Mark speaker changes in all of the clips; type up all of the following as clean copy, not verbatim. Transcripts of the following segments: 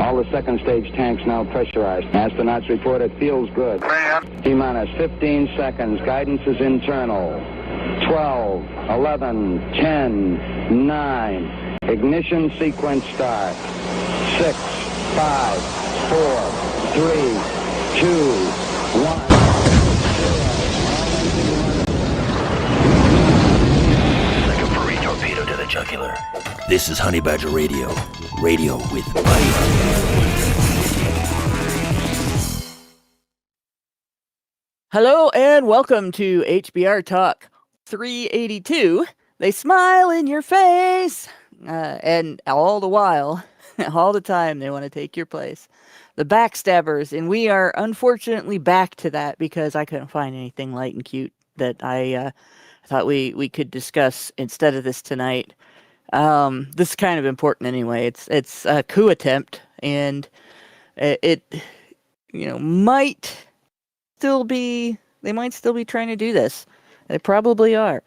Speaker 1: All the second stage tanks now pressurized. Astronauts report it feels good. T-minus 15 seconds. Guidance is internal. 12, 11, 10, 9. Ignition sequence start. 6, 5, 4, 3, 2, 1.
Speaker 2: Like a furry torpedo to the jugular. This is Honey Badger Radio. Radio with bite.
Speaker 3: Hello and welcome to HBR Talk 382. They smile in your face. And all the while, all the time, they want to take your place. The backstabbers. And we are unfortunately back to that because I couldn't find anything light and cute that I thought we could discuss instead of this tonight. This is kind of important anyway. It's a coup attempt, and it might still be. They might still be trying to do this. They probably are.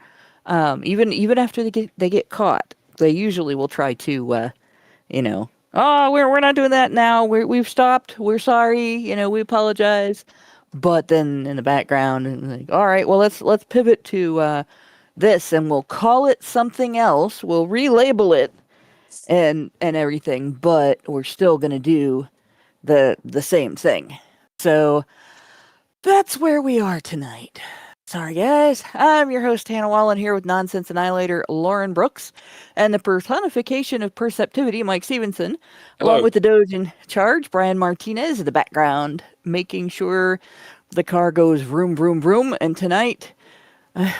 Speaker 3: Even after they get caught, they usually will try to, oh, we're not doing that now. We've stopped. We're sorry. We apologize. But then in the background, like, all right, well let's pivot to this, and we'll call it something else. We'll relabel it and everything, but we're still gonna do the same thing. So that's where we are tonight. Sorry guys, I'm your host Hannah Wallen here with Nonsense Annihilator Lauren Brooks and the personification of perceptivity Mike Stevenson. Hello. Along with the Doge in charge Brian Martinez in the background, making sure the car goes vroom vroom vroom. And tonight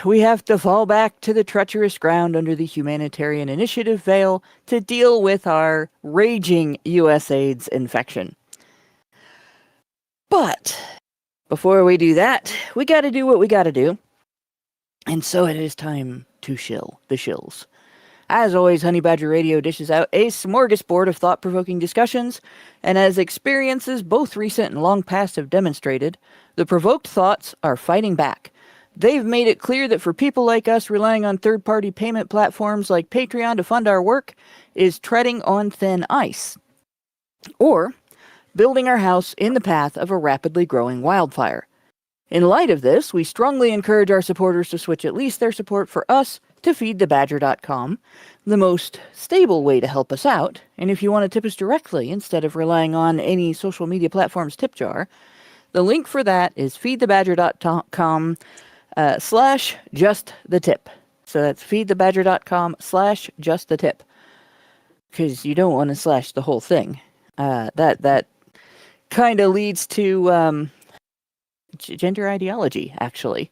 Speaker 3: we have to fall back to the treacherous ground under the Humanitarian Initiative Veil to deal with our raging USAIDs infection. But before we do that, we got to do what we got to do. And so it is time to shill the shills. As always, Honey Badger Radio dishes out a smorgasbord of thought-provoking discussions, and as experiences both recent and long past have demonstrated, the provoked thoughts are fighting back. They've made it clear that for people like us relying on third-party payment platforms like Patreon to fund our work is treading on thin ice. Or building our house in the path of a rapidly growing wildfire. In light of this, we strongly encourage our supporters to switch at least their support for us to feedthebadger.com, the most stable way to help us out. And if you want to tip us directly instead of relying on any social media platform's tip jar, the link for that is feedthebadger.com /justthetip. So that's feedthebadger.com /justthetip. Because you don't want to slash the whole thing. That kind of leads to gender ideology, actually.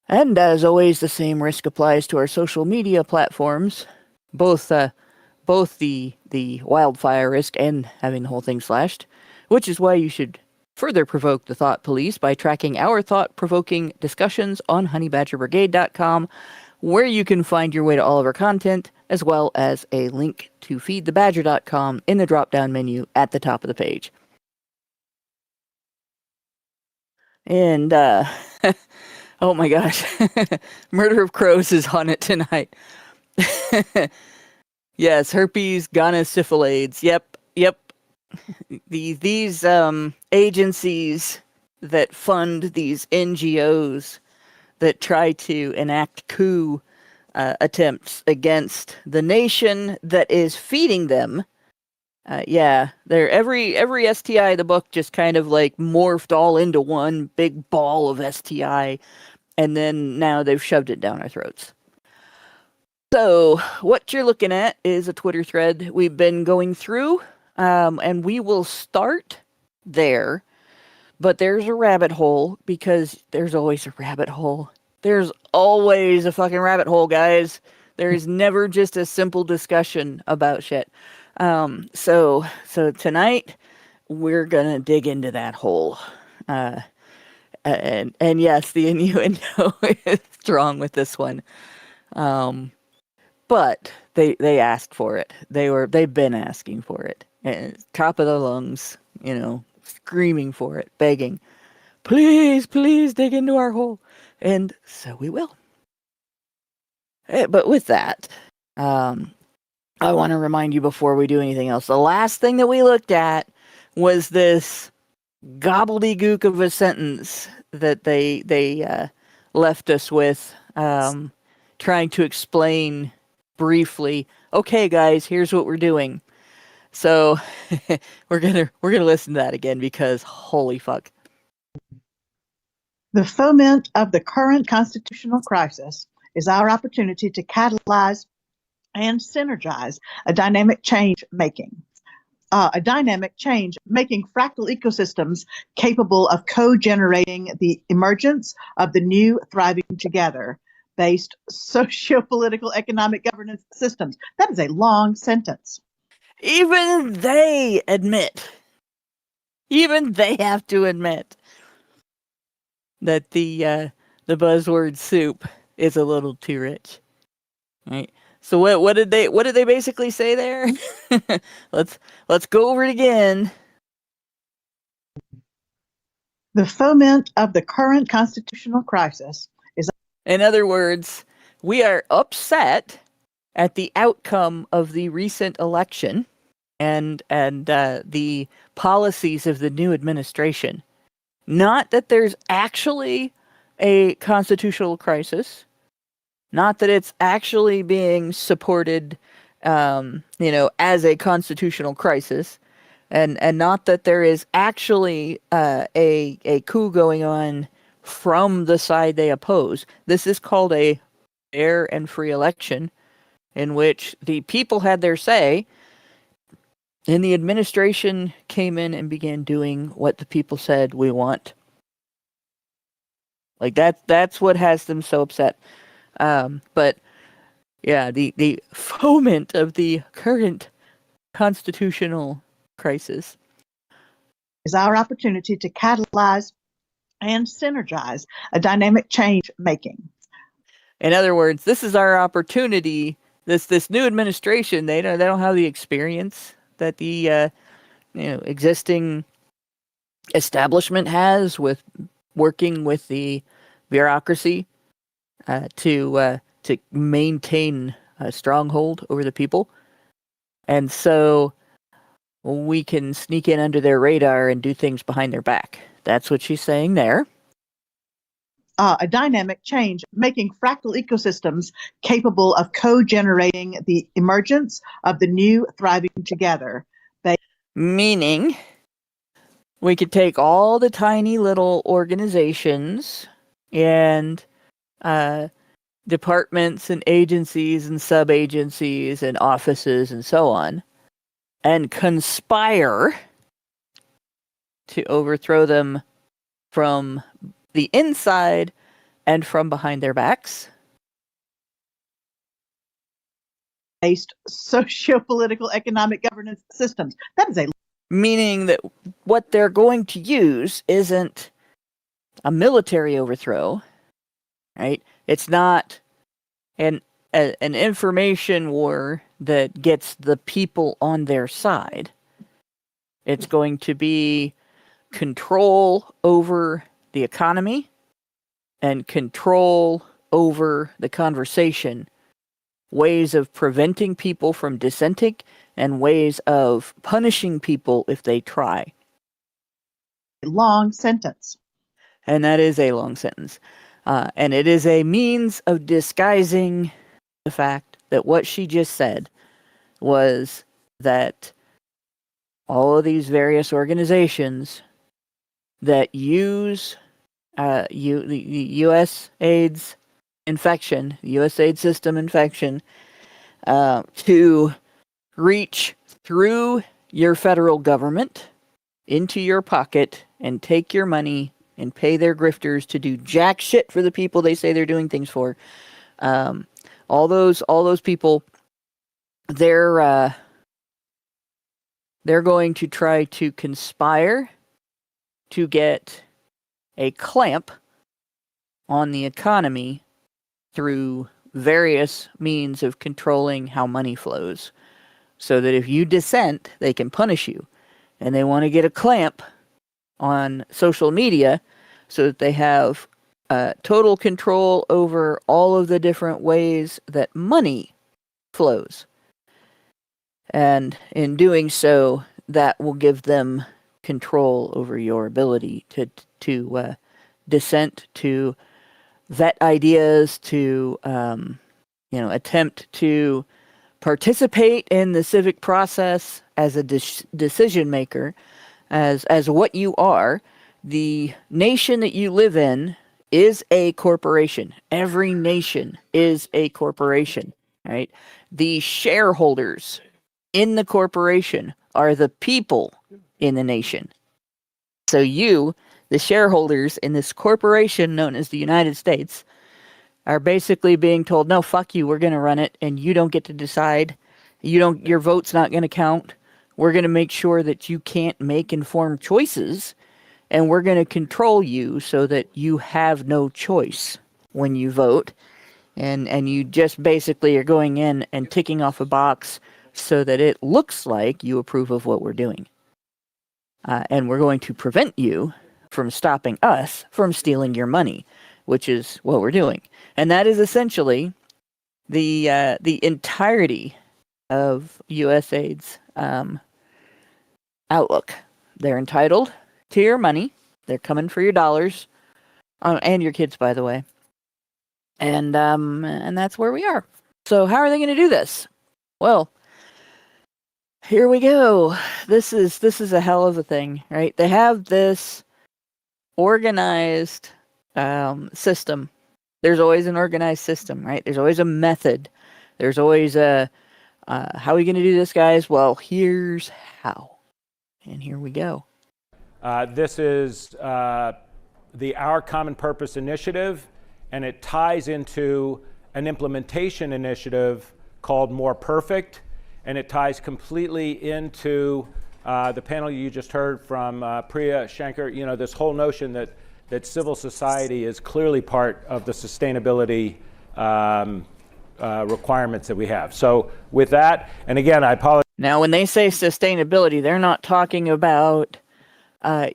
Speaker 3: And as always, the same risk applies to our social media platforms, both the wildfire risk and having the whole thing slashed, which is why you should further provoke the thought police by tracking our thought-provoking discussions on honeybadgerbrigade.com, where you can find your way to all of our content, as well as a link to feedthebadger.com in the drop-down menu at the top of the page. And, oh my gosh, Murder of Crows is on it tonight. Yes, herpes, gonosyphilades, yep. These agencies that fund these NGOs that try to enact coup attempts against the nation that is feeding them. They're every STI in the book just kind of like morphed all into one big ball of STI, and then now they've shoved it down our throats. So what you're looking at is a Twitter thread we've been going through, and we will start there. But there's a rabbit hole, because there's always a rabbit hole. There's always a fucking rabbit hole, guys. There is never just a simple discussion about shit. So tonight we're gonna dig into that hole. And yes, the innuendo is strong with this one. But they asked for it. They've been asking for it. And top of their lungs, screaming for it, begging, please dig into our hole. And so we will. But with that, I want to remind you before we do anything else. The last thing that we looked at was this gobbledygook of a sentence that they left us with, trying to explain briefly. Okay, guys, here's what we're doing. So we're gonna listen to that again because holy fuck.
Speaker 4: The foment of the current constitutional crisis is our opportunity to catalyze and synergize a dynamic change making fractal ecosystems capable of co-generating the emergence of the new thriving together based socio-political economic governance systems. That is a long sentence.
Speaker 3: Even they have to admit that the buzzword soup is a little too rich, right? So what did they basically say there? let's go over it again.
Speaker 4: The foment of the current constitutional crisis is,
Speaker 3: in other words, we are upset at the outcome of the recent election and the policies of the new administration. Not that there's actually a constitutional crisis, not that it's actually being supported, as a constitutional crisis, and not that there is actually a coup going on from the side they oppose. This is called a fair and free election in which the people had their say, and the administration came in and began doing what the people said we want. Like that's what has them so upset. But yeah, the foment of the current constitutional crisis
Speaker 4: is our opportunity to catalyze and synergize a dynamic change making.
Speaker 3: In other words, this is our opportunity. This new administration, they don't have the experience that the existing establishment has with working with the bureaucracy to maintain a stronghold over the people, and so we can sneak in under their radar and do things behind their back. That's what she's saying there.
Speaker 4: A dynamic change, making fractal ecosystems capable of co-generating the emergence of the new thriving together.
Speaker 3: Meaning, we could take all the tiny little organizations and departments and agencies and sub-agencies and offices and so on, and conspire to overthrow them from the inside and from behind their backs.
Speaker 4: Based socio-political economic governance systems. That is
Speaker 3: meaning that what they're going to use isn't a military overthrow, right? It's not an information war that gets the people on their side. It's going to be control over the economy and control over the conversation, ways of preventing people from dissenting and ways of punishing people if they try.
Speaker 4: a long sentence.
Speaker 3: And that is a long sentence. And it is a means of disguising the fact that what she just said was that all of these various organizations that use the USAIDs infection, the USAID system infection, to reach through your federal government into your pocket and take your money and pay their grifters to do jack shit for the people they say they're doing things for. All those people, they're going to try to conspire to get a clamp on the economy through various means of controlling how money flows, so that if you dissent, they can punish you. And they want to get a clamp on social media so that they have total control over all of the different ways that money flows. And in doing so, that will give them control over your ability to dissent, to vet ideas, to attempt to participate in the civic process as a decision maker, as what you are. The nation that you live in is a corporation. Every nation is a corporation, right? The shareholders in the corporation are the people in the nation. So you, the shareholders in this corporation known as the United States, are basically being told, no, fuck you, we're going to run it, and you don't get to decide. Your vote's not going to count. We're going to make sure that you can't make informed choices, and we're going to control you so that you have no choice when you vote. And you just basically are going in and ticking off a box so that it looks like you approve of what we're doing. And we're going to prevent you from stopping us from stealing your money, which is what we're doing. And that is essentially the entirety of USAID's outlook. They're entitled to your money. They're coming for your dollars, and your kids, by the way. And that's where we are. So how are they going to do this? Well, here we go. This is a hell of a thing, right? They have this organized system. There's always an organized system, right? There's always a method. There's always a how are we going to do this, guys? Well, here's how. And here we go.
Speaker 5: This is the Our Common Purpose Initiative, and it ties into an implementation initiative called More Perfect, and it ties completely into the panel you just heard from Priya Shankar, this whole notion that civil society is clearly part of the sustainability requirements that we have. So with that, and again, I apologize.
Speaker 3: Now, when they say sustainability, they're not talking about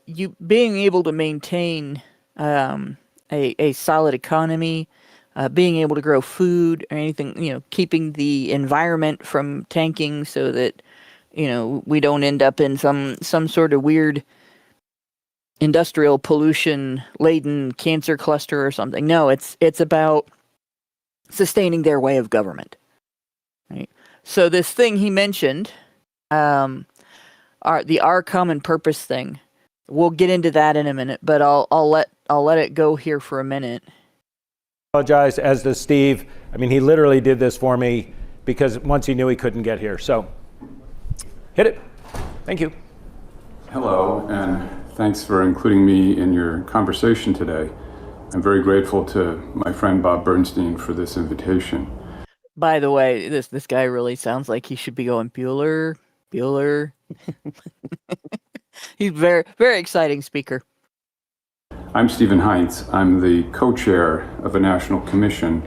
Speaker 3: you being able to maintain a solid economy, being able to grow food or anything, keeping the environment from tanking so that, we don't end up in some sort of weird industrial pollution laden cancer cluster or something. No, it's about sustaining their way of government. Right? So this thing he mentioned, the Our Common Purpose thing, we'll get into that in a minute, but I'll let it go here for a minute.
Speaker 5: Apologize, as does Steve. I mean, he literally did this for me because once he knew he couldn't get here. So, hit it. Thank you.
Speaker 6: Hello, and thanks for including me in your conversation today. I'm very grateful to my friend Bob Bernstein for this invitation.
Speaker 3: By the way, this guy really sounds like he should be going Bueller. He's very, very exciting speaker.
Speaker 6: I'm Stephen Heinz. I'm the co-chair of a national commission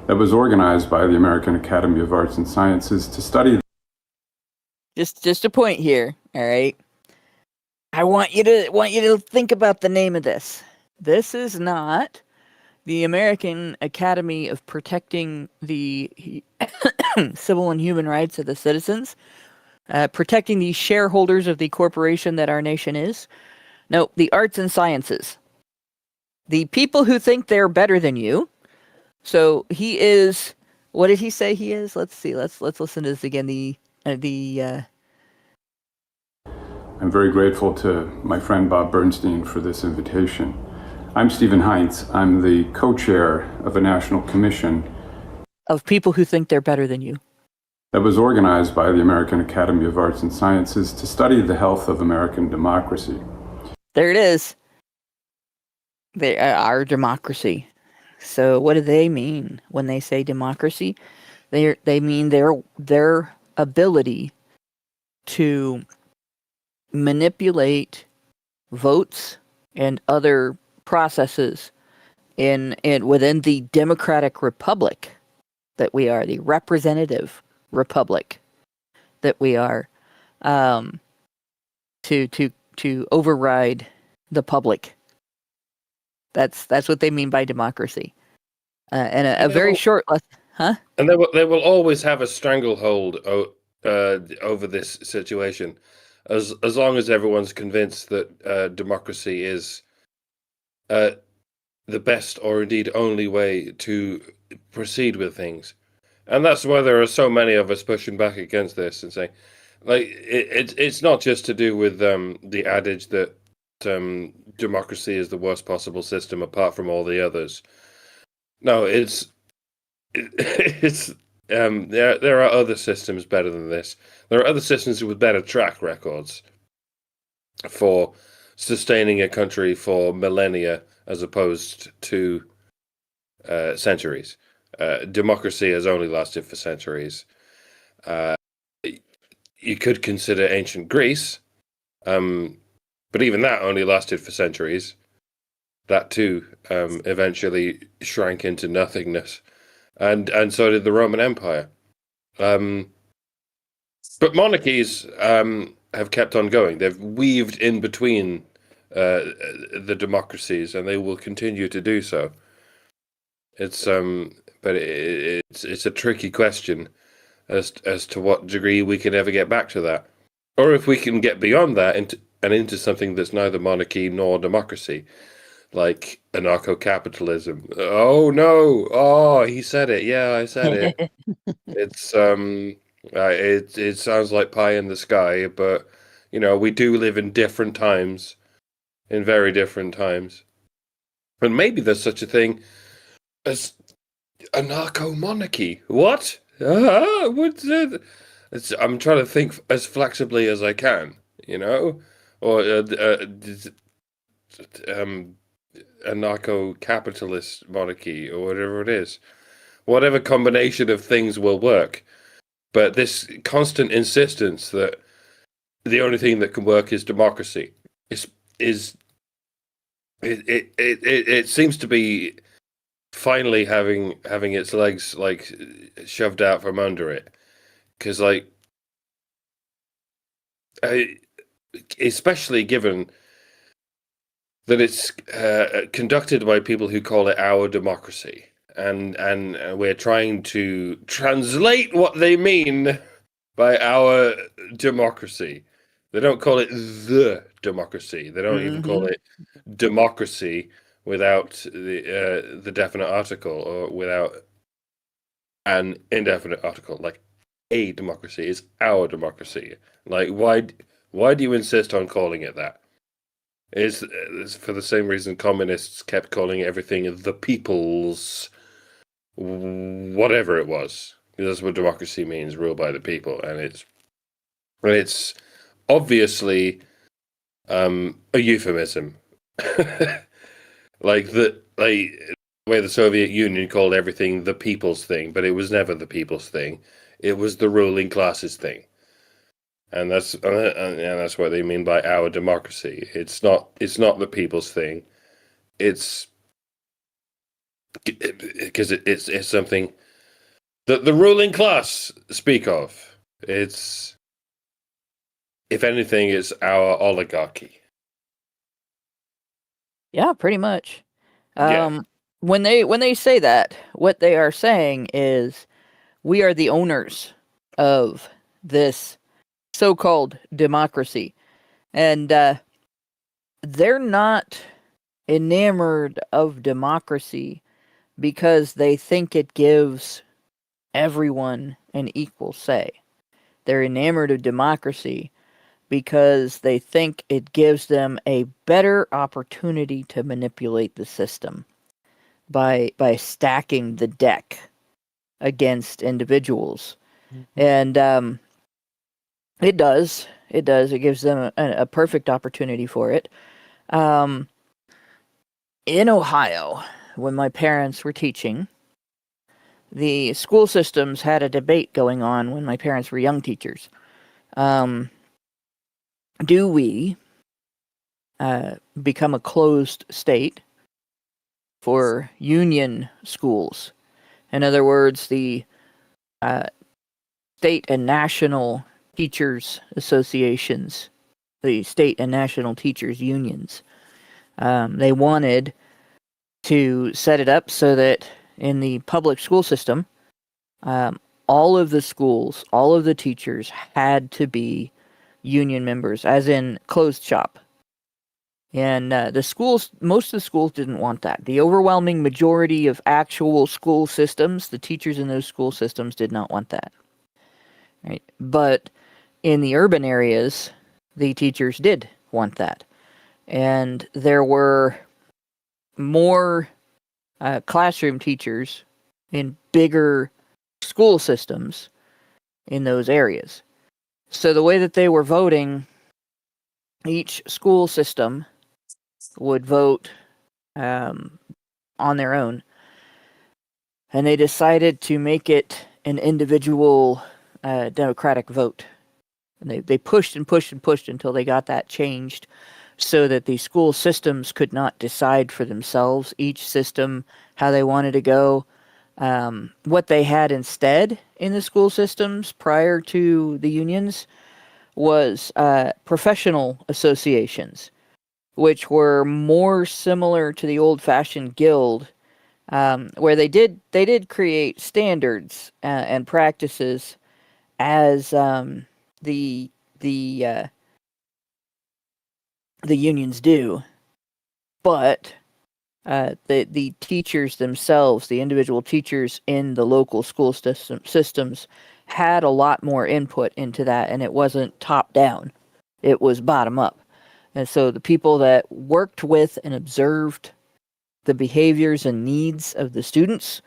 Speaker 6: that was organized by the American Academy of Arts and Sciences to study.
Speaker 3: Just a point here, all right? I want you to think about the name of this. This is not the American Academy of Protecting the Civil and Human Rights of the Citizens, protecting the shareholders of the corporation that our nation is. No, the arts and sciences. The people who think they're better than you. So he is. What did he say he is? Let's see. Let's listen to this again.
Speaker 6: I'm very grateful to my friend Bob Bernstein for this invitation. I'm Stephen Heinz. I'm the co-chair of a national commission
Speaker 3: of people who think they're better than you
Speaker 6: that was organized by the American Academy of Arts and Sciences to study the health of American democracy.
Speaker 3: There it is. They are our democracy. So what do they mean when they say democracy? They mean their ability to manipulate votes and other processes in within the democratic republic that we are, the representative republic that we are, to override the public. That's what they mean by democracy. And a very short lesson, huh?
Speaker 7: And they will always have a stranglehold over this situation, as long as everyone's convinced that democracy is the best or indeed only way to proceed with things. And that's why there are so many of us pushing back against this and saying, like, it's not just to do with the adage that democracy is the worst possible system apart from all the others. No, there are other systems better than this. There are other systems with better track records for sustaining a country for millennia as opposed to centuries. Democracy has only lasted for centuries. You could consider ancient Greece, but even that only lasted for centuries. That too eventually shrank into nothingness, and so did the Roman Empire. But monarchies have kept on going. They've weaved in between the democracies, and they will continue to do so. It's but it's a tricky question as to what degree we can ever get back to that, or if we can get beyond that into something that's neither monarchy nor democracy, like anarcho-capitalism. Oh no! Oh, he said it. Yeah, I said it. It's it sounds like pie in the sky, but we do live in different times, in very different times, and maybe there's such a thing as anarcho-monarchy. What? What's it? I'm trying to think as flexibly as I can, or anarcho-capitalist monarchy, or whatever it is. Whatever combination of things will work. But this constant insistence that the only thing that can work is democracy it seems to be finally having its legs like shoved out from under it, because especially given that it's conducted by people who call it our democracy, and we're trying to translate what they mean by our democracy. They don't call it the democracy. They don't even call it democracy without the definite article, or without an indefinite article. Like, a democracy is our democracy. Like, why do you insist on calling it that? It's for the same reason communists kept calling everything the people's whatever it was. That's what democracy means, ruled by the people, and it's obviously a euphemism. Like the way the Soviet Union called everything the people's thing, but it was never the people's thing. It was the ruling class's thing, and that's what they mean by our democracy. It's not the people's thing. It's because it's something that the ruling class speak of. It's, if anything, it's our oligarchy.
Speaker 3: Yeah, pretty much.
Speaker 7: Yeah.
Speaker 3: When they say that, what they are saying is, we are the owners of this so-called democracy, and they're not enamored of democracy because they think it gives everyone an equal say. They're enamored of democracy because they think it gives them a better opportunity to manipulate the system by stacking the deck against individuals. And it does. It gives them a perfect opportunity for it. In Ohio, when my parents were teaching, the school systems had a debate going on when my parents were young teachers. Do we become a closed state for union schools? In other words, the state and national teachers associations, the state and national teachers unions, they wanted to set it up so that in the public school system, all of the schools, all of the teachers had to be union members, as in closed shop. And the schools, most of the schools didn't want that. The overwhelming majority of actual school systems, the teachers in those school systems did not want that. Right? But in the urban areas, the teachers did want that. And there were more classroom teachers in bigger school systems in those areas. So the way that they were voting, each school system would vote on their own. And they decided to make it an individual democratic vote. And they pushed and pushed and pushed until they got that changed so that the school systems could not decide for themselves, each system, how they wanted to go. What they had instead in the school systems prior to the unions was professional associations, which were more similar to the old-fashioned guild, where they did create standards and practices as the unions do, but the teachers themselves, the individual teachers in the local school systems, had a lot more input into that, and it wasn't top down; it was bottom up. And so the people that worked with and observed the behaviors and needs of the students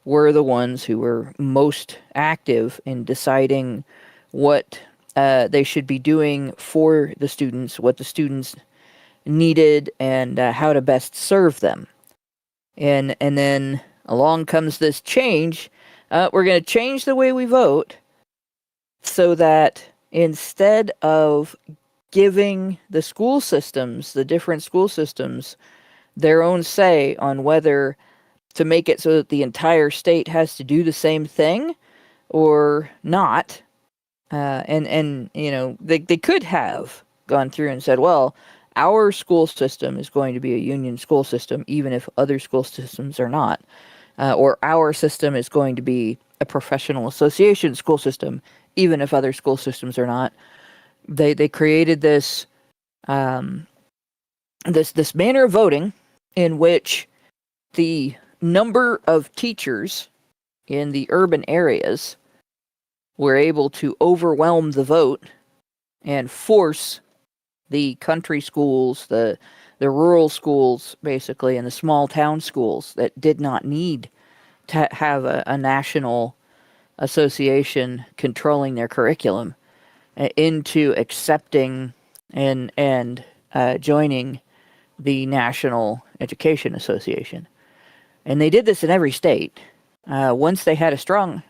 Speaker 3: were the ones who were most active in deciding what they should be doing for the students, what the students needed, and how to best serve them. And then along comes this change. We're going to change the way we vote so that instead of giving the school systems, the different school systems, their own say on whether to make it so that the entire state has to do the same thing or not. And you know, they could have gone through and said, well, our school system is going to be a union school system, even if other school systems are not. Or our system is going to be a professional association school system, even if other school systems are not. They created this this manner of voting in which the number of teachers in the urban areas were able to overwhelm the vote and force the country schools, the rural schools, basically, and the small town schools that did not need to have a national association controlling their curriculum into accepting and joining the National Education Association. And they did this in every state. Once they had a strong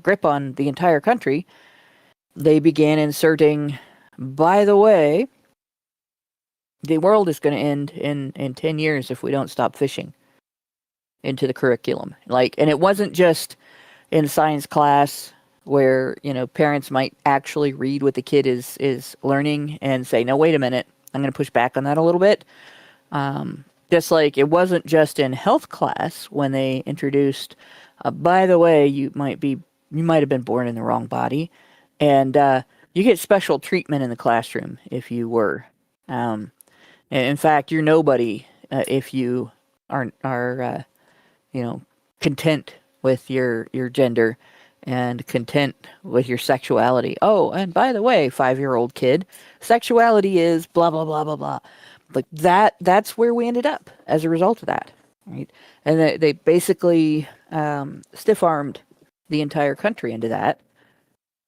Speaker 3: grip on the entire country, they began inserting, by the way, the world is going to end in 10 years if we don't stop fishing, into the curriculum. And it wasn't just in science class where, you know, parents might actually read what the kid is learning and say, no, wait a minute, I'm going to push back on that a little bit. Just like it wasn't just in health class when they introduced, by the way, you might have been born in the wrong body, and you get special treatment in the classroom if you were. In fact, you're nobody if you are content with your gender and content with your sexuality. Oh, and by the way, 5-year-old kid, sexuality is blah blah blah blah blah. Like that's where we ended up as a result of that, right? And they basically stiff-armed the entire country into that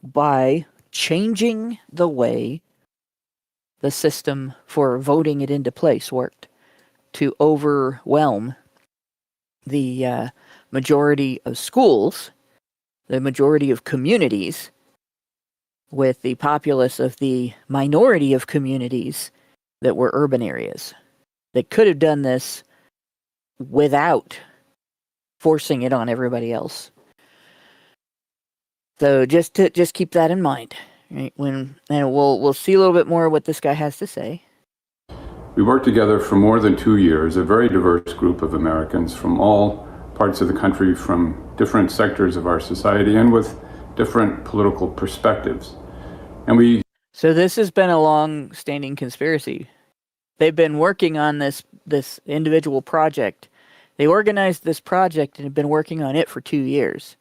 Speaker 3: by changing the way the system for voting it into place worked to overwhelm the majority of schools, the majority of communities, with the populace of the minority of communities that were urban areas. They could have done this without forcing it on everybody else. So just keep that in mind, right? And we'll see a little bit more what this guy has to say.
Speaker 6: We worked together for more than 2 years, a very diverse group of Americans from all parts of the country, from different sectors of our society, and with different political perspectives. And
Speaker 3: So this has been a long-standing conspiracy. They've been working on this individual project. They organized this project and have been working on it for 2 years,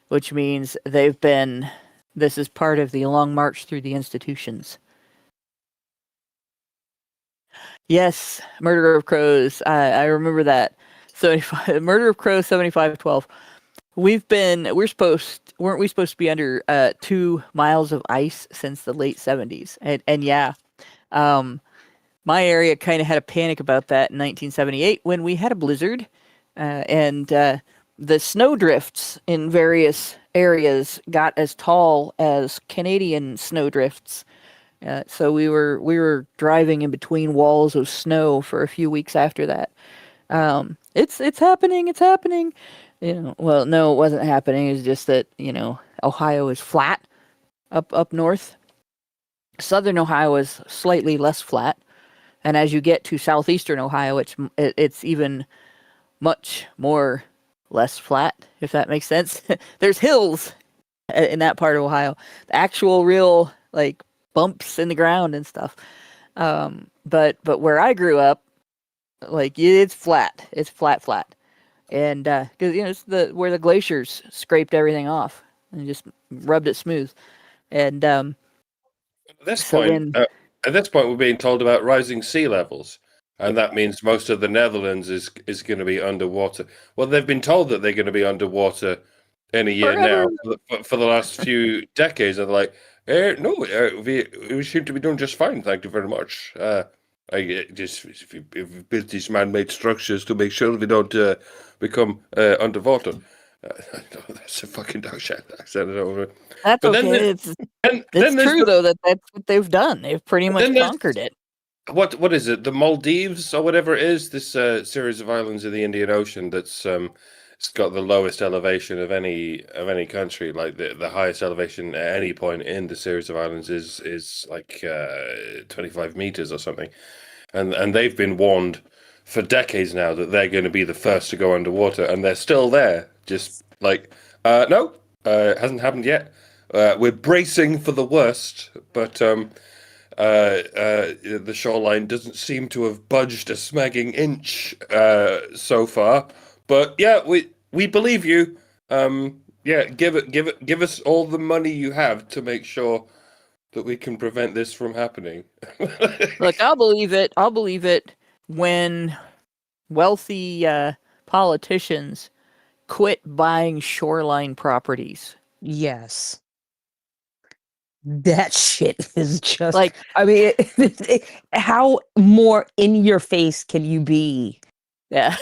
Speaker 3: which means this is part of the long march through the institutions. Yes, Murder of Crows. I remember that. 75 Murder of Crows 7512. Weren't we supposed to be under 2 miles of ice since the late 70s? And yeah, my area kind of had a panic about that in 1978 when we had a blizzard, and the snow drifts in various areas got as tall as Canadian snow drifts. So we were driving in between walls of snow for a few weeks after that. It's happening. It's happening. Well, no, it wasn't happening. It's just that Ohio is flat up north. Southern Ohio is slightly less flat, and as you get to southeastern Ohio, it's even much more less flat, if that makes sense. There's hills in that part of Ohio, the actual real bumps in the ground and stuff. But where I grew up, it's flat. It's flat. And because it's where the glaciers scraped everything off and just rubbed it smooth. And
Speaker 7: at this point, we're being told about rising sea levels, and that means most of the Netherlands is going to be underwater. Well, they've been told that they're going to be underwater in a year
Speaker 3: forever.
Speaker 7: now for the last few decades. And they're like, no, we seem to be doing just fine. Thank you very much. If you build these man-made structures to make sure we don't become underwater. That's a fucking dog accent.
Speaker 3: That's
Speaker 7: but
Speaker 3: okay. It's true though that's what they've done. They've pretty much conquered it.
Speaker 7: What is it? The Maldives or whatever it is? This series of islands in the Indian Ocean that's it's got the lowest elevation of any country. Like the highest elevation at any point in the series of islands is 25 meters or something, and they've been warned for decades now that they're going to be the first to go underwater, and they're still there. Just no, hasn't happened yet. We're bracing for the worst, but the shoreline doesn't seem to have budged a smacking inch so far. But yeah, we believe you. Give us all the money you have to make sure that we can prevent this from happening.
Speaker 3: Look, I'll believe it. I'll believe it when wealthy politicians quit buying shoreline properties.
Speaker 8: Yes. That shit is just how more in your face can you be?
Speaker 3: Yeah.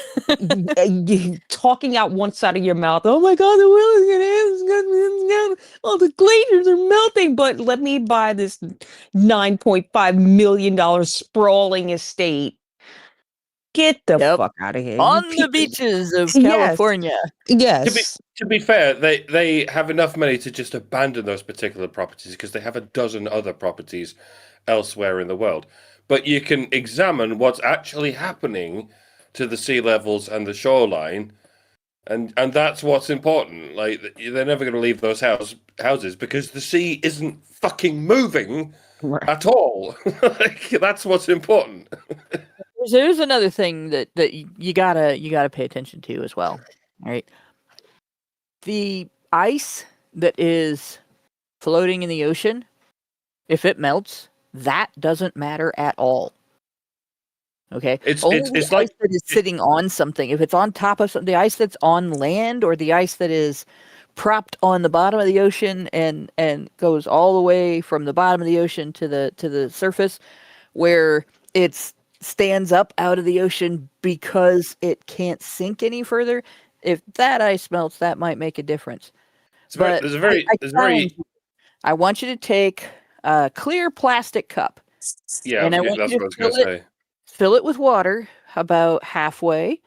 Speaker 8: Talking out one side of your mouth, oh my god, the world is gonna all the glaciers are melting, but let me buy this $9.5 million sprawling estate. Get the fuck out of here.
Speaker 3: On the beaches of California.
Speaker 8: Yes.
Speaker 7: To be fair, they have enough money to just abandon those particular properties because they have a dozen other properties elsewhere in the world. But you can examine what's actually happening to the sea levels and the shoreline, and that's what's important. They're never going to leave those houses because the sea isn't fucking moving at all. That's what's important.
Speaker 3: There's another thing that you gotta pay attention to as well. All right, the ice that is floating in the ocean, if it melts, that doesn't matter at all. Okay, it's the ice that is sitting on something. If it's on top of something, the ice that's on land or the ice that is propped on the bottom of the ocean and goes all the way from the bottom of the ocean to the surface, where it stands up out of the ocean because it can't sink any further. If that ice melts, that might make a difference. I want you to take a clear plastic cup.
Speaker 7: Yeah, that's what I was going to say.
Speaker 3: Fill it with water about halfway,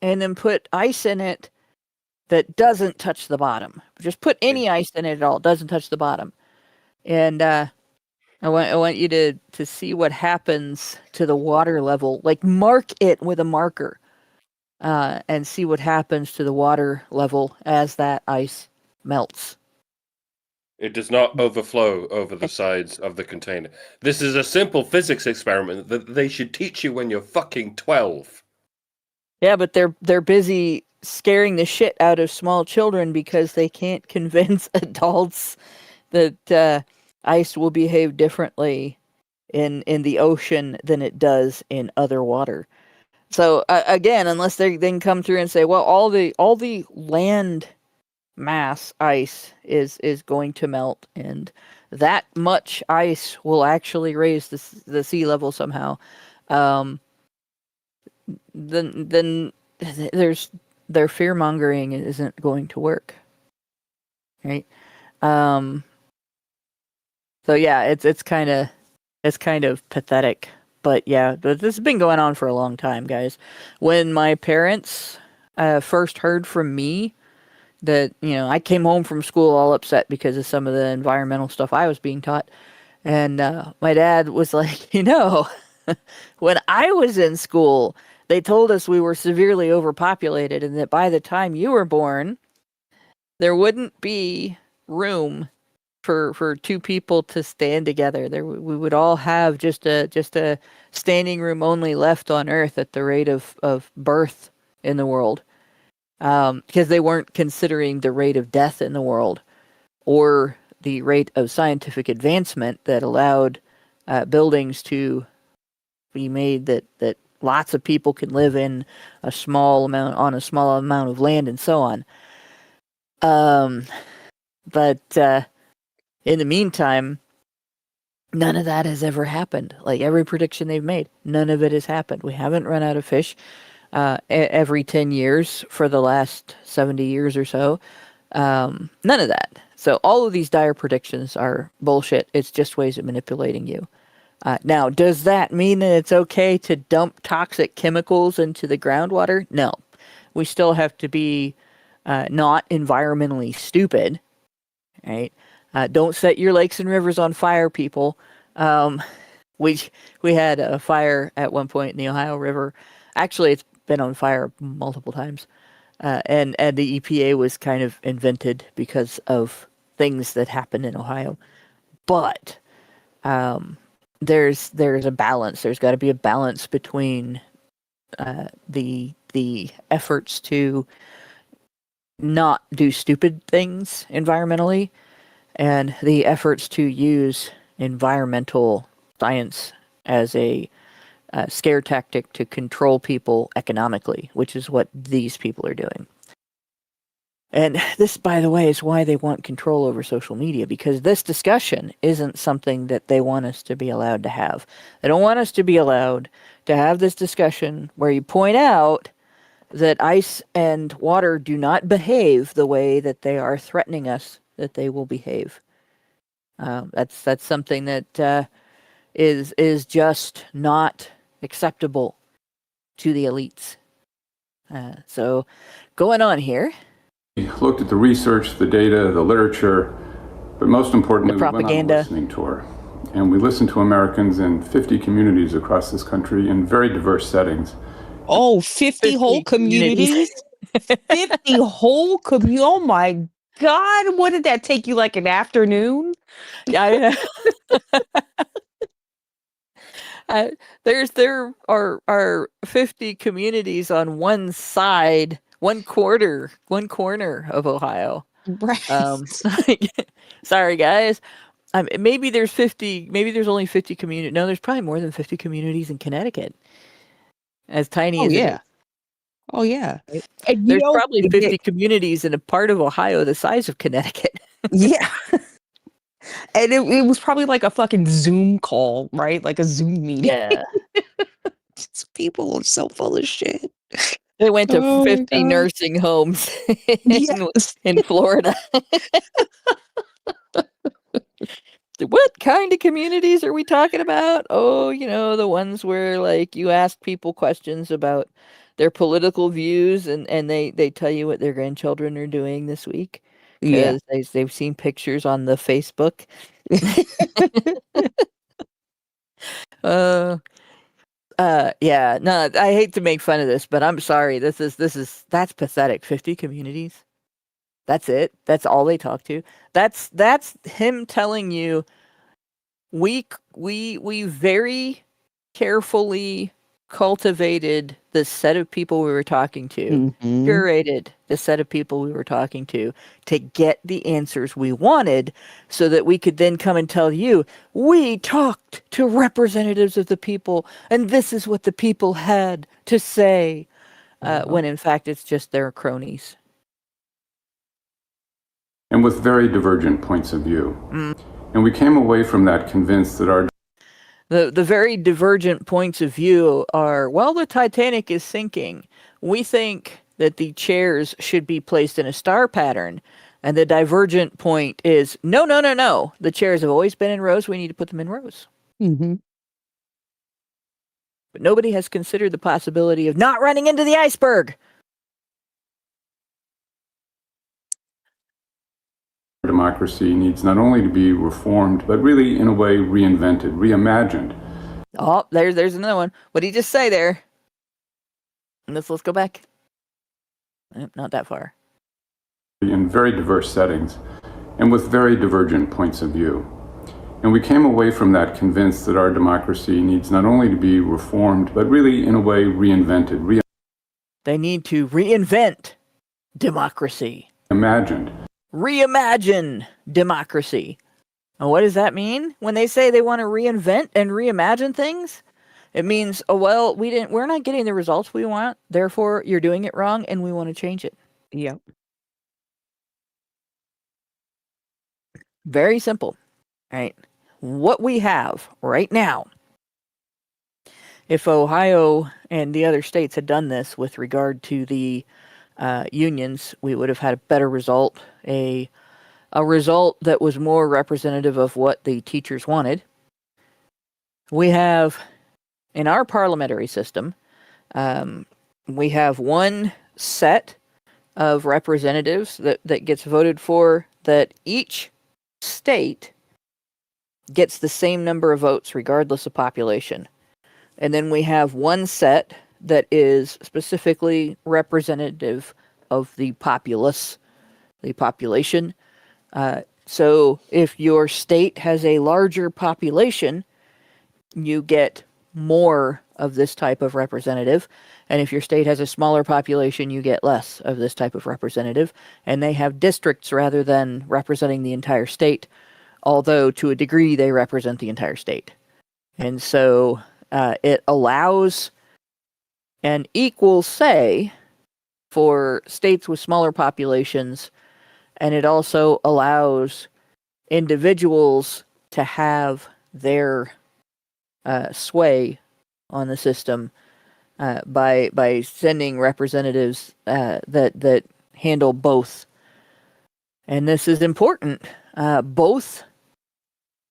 Speaker 3: and then put ice in it that doesn't touch the bottom. Just put any ice in it at all. It doesn't touch the bottom. And I want you to see what happens to the water level. Mark it with a marker, and see what happens to the water level as that ice melts.
Speaker 7: It does not overflow over the sides of the container. This is a simple physics experiment that they should teach you when you're fucking 12.
Speaker 3: Yeah, but they're busy scaring the shit out of small children because they can't convince adults that ice will behave differently in the ocean than it does in other water. So again, unless they then come through and say, well, all the land mass ice is going to melt, and that much ice will actually raise the sea level somehow, then their fear mongering isn't going to work, right? So yeah, it's kind of pathetic, but yeah, this has been going on for a long time, guys. When my parents first heard from me that, I came home from school all upset because of some of the environmental stuff I was being taught. And my dad was like, when I was in school, they told us we were severely overpopulated and that by the time you were born, there wouldn't be room for two people to stand together. We would all have just a standing room only left on Earth at the rate of birth in the world. Because they weren't considering the rate of death in the world or the rate of scientific advancement that allowed buildings to be made that lots of people can live in a small amount of land and so on. But in the meantime, none of that has ever happened. Like every prediction they've made, none of it has happened. We haven't run out of fish. Every 10 years for the last 70 years or so. None of that. So all of these dire predictions are bullshit. It's just ways of manipulating you. Now, does that mean that it's okay to dump toxic chemicals into the groundwater? No. We still have to be not environmentally stupid, right? Don't set your lakes and rivers on fire, people. We had a fire at one point in the Ohio River. Actually, it's been on fire multiple times. And the EPA was kind of invented because of things that happened in Ohio. But there's a balance. There's got to be a balance between the efforts to not do stupid things environmentally and the efforts to use environmental science as a scare tactic to control people economically, which is what these people are doing. And this, by the way, is why they want control over social media, because this discussion isn't something that they want us to be allowed to have. They don't want us to be allowed to have this discussion where you point out that ice and water do not behave the way that they are threatening us that they will behave. That's something that is just not acceptable to the elites. So going on here.
Speaker 6: We looked at the research, the data, the literature, but most importantly,
Speaker 3: the propaganda.
Speaker 6: We went on a listening tour. And we listened to Americans in 50 communities across this country in very diverse settings.
Speaker 8: Oh, 50 whole communities? 50 whole communities? Oh my God, what did that take you, like an afternoon?
Speaker 3: Yeah. There are 50 communities on one side, one corner of Ohio.
Speaker 8: Right.
Speaker 3: Sorry guys. Maybe there's only 50 communities. No, there's probably more than 50 communities in Connecticut. As tiny as it is.
Speaker 8: Oh yeah.
Speaker 3: Right? There's probably 50 communities in a part of Ohio the size of Connecticut.
Speaker 8: Yeah. And it was probably like a fucking Zoom call, right? Like a Zoom meeting.
Speaker 3: Yeah.
Speaker 8: People are so full of shit.
Speaker 3: They went to 50 nursing homes in Florida. What kind of communities are we talking about? Oh, the ones where like you ask people questions about their political views and they tell you what their grandchildren are doing this week. Because they've seen pictures on the Facebook. Yeah, no, I hate to make fun of this, but I'm sorry. That's pathetic. 50 communities. That's it. That's all they talk to. That's him telling you we very carefully cultivated the set of people we were talking to, curated the set of people we were talking to get the answers we wanted so that we could then come and tell you, we talked to representatives of the people and this is what the people had to say, when in fact it's just their cronies.
Speaker 6: And with very divergent points of view. And we came away from that convinced that our
Speaker 3: The very divergent points of view are, well, the Titanic is sinking. We think that the chairs should be placed in a star pattern. And the divergent point is, no. The chairs have always been in rows. We need to put them in rows.
Speaker 8: Mm-hmm.
Speaker 3: But nobody has considered the possibility of not running into the iceberg.
Speaker 6: democracy needs not only to be reformed, but really, in a way, reinvented, reimagined.
Speaker 3: Oh, there's another one. What did he just say there? Let's go back. Not that far.
Speaker 6: In very diverse settings, and with very divergent points of view. And we came away from that convinced that our democracy needs not only to be reformed, but really, in a way, reinvented.
Speaker 3: They need to reinvent democracy. Reimagine democracy. And what does that mean? When they say they want to reinvent and reimagine things, it means, oh, well, we're not getting the results we want, therefore you're doing it wrong and we want to change it.
Speaker 8: Yep.
Speaker 3: Very simple, right? What we have right now, if Ohio and the other states had done this with regard to the unions, we would have had a better result, a result that was more representative of what the teachers wanted. We have, in our parliamentary system, we have one set of representatives that gets voted for, that each state gets the same number of votes regardless of population. And then we have one set that is specifically representative of the populace, the population. So if your state has a larger population, you get more of this type of representative. And if your state has a smaller population, you get less of this type of representative. And they have districts rather than representing the entire state, although to a degree they represent the entire state. And so it allows an equal say for states with smaller populations, and it also allows individuals to have their sway on the system by sending representatives that handle both. And this is important. Both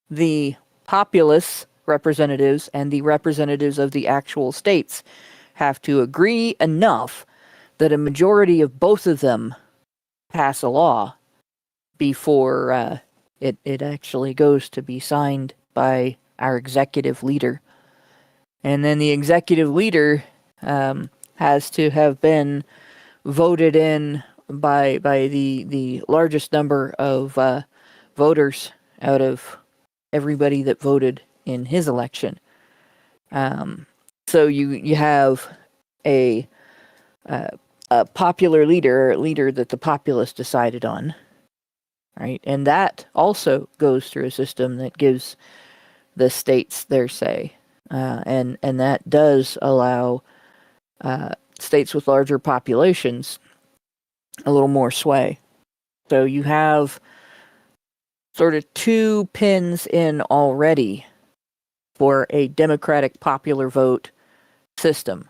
Speaker 3: the populace representatives and the representatives of the actual states have to agree enough that a majority of both of them pass a law before it actually goes to be signed by our executive leader. And then the executive leader has to have been voted in by the largest number of voters out of everybody that voted in his election. So you have a popular leader, a leader that the populace decided on, right? And that also goes through a system that gives the states their say, and that does allow states with larger populations a little more sway. So you have sort of two pins in already for a democratic popular vote system,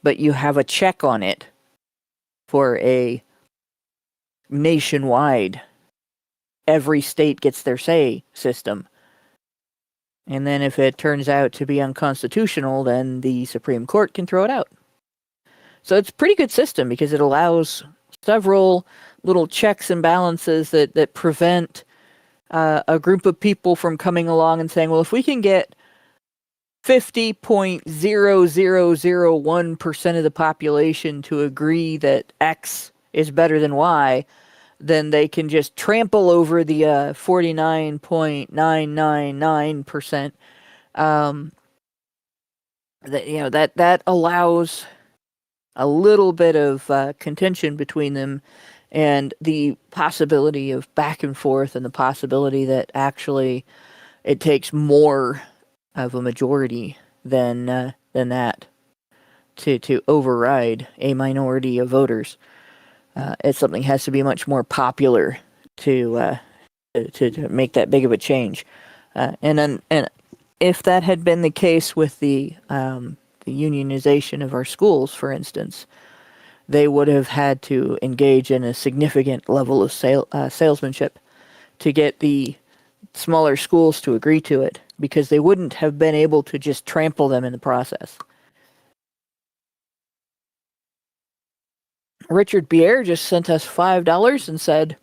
Speaker 3: but you have a check on it for a nationwide, every state gets their say system. And then if it turns out to be unconstitutional, then the Supreme Court can throw it out. So it's a pretty good system because it allows several little checks and balances that prevent a group of people from coming along and saying, well, if we can get 50.0001% of the population to agree that X is better than Y, then they can just trample over the 49.999%. That allows a little bit of contention between them, and the possibility of back and forth, and the possibility that actually it takes more of a majority than that to override a minority of voters. It's something has to be much more popular to make that big of a change. And if that had been the case with the unionization of our schools, for instance, they would have had to engage in a significant level of salesmanship to get the smaller schools to agree to it, because they wouldn't have been able to just trample them in the process. Richard Bier just sent us $5 and said,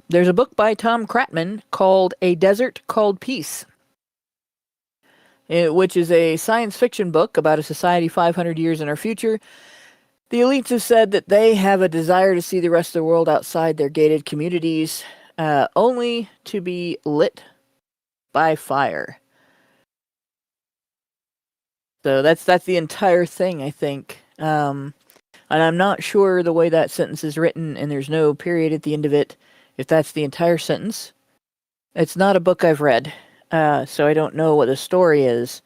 Speaker 3: there's a book by Tom Kratman called A Desert Called Peace, which is a science fiction book about a society 500 years in our future. The elites have said that they have a desire to see the rest of the world outside their gated communities, only to be lit by fire. So that's the entire thing, I think. And I'm not sure the way that sentence is written, and there's no period at the end of it, if that's the entire sentence. It's not a book I've read, so I don't know what the story is.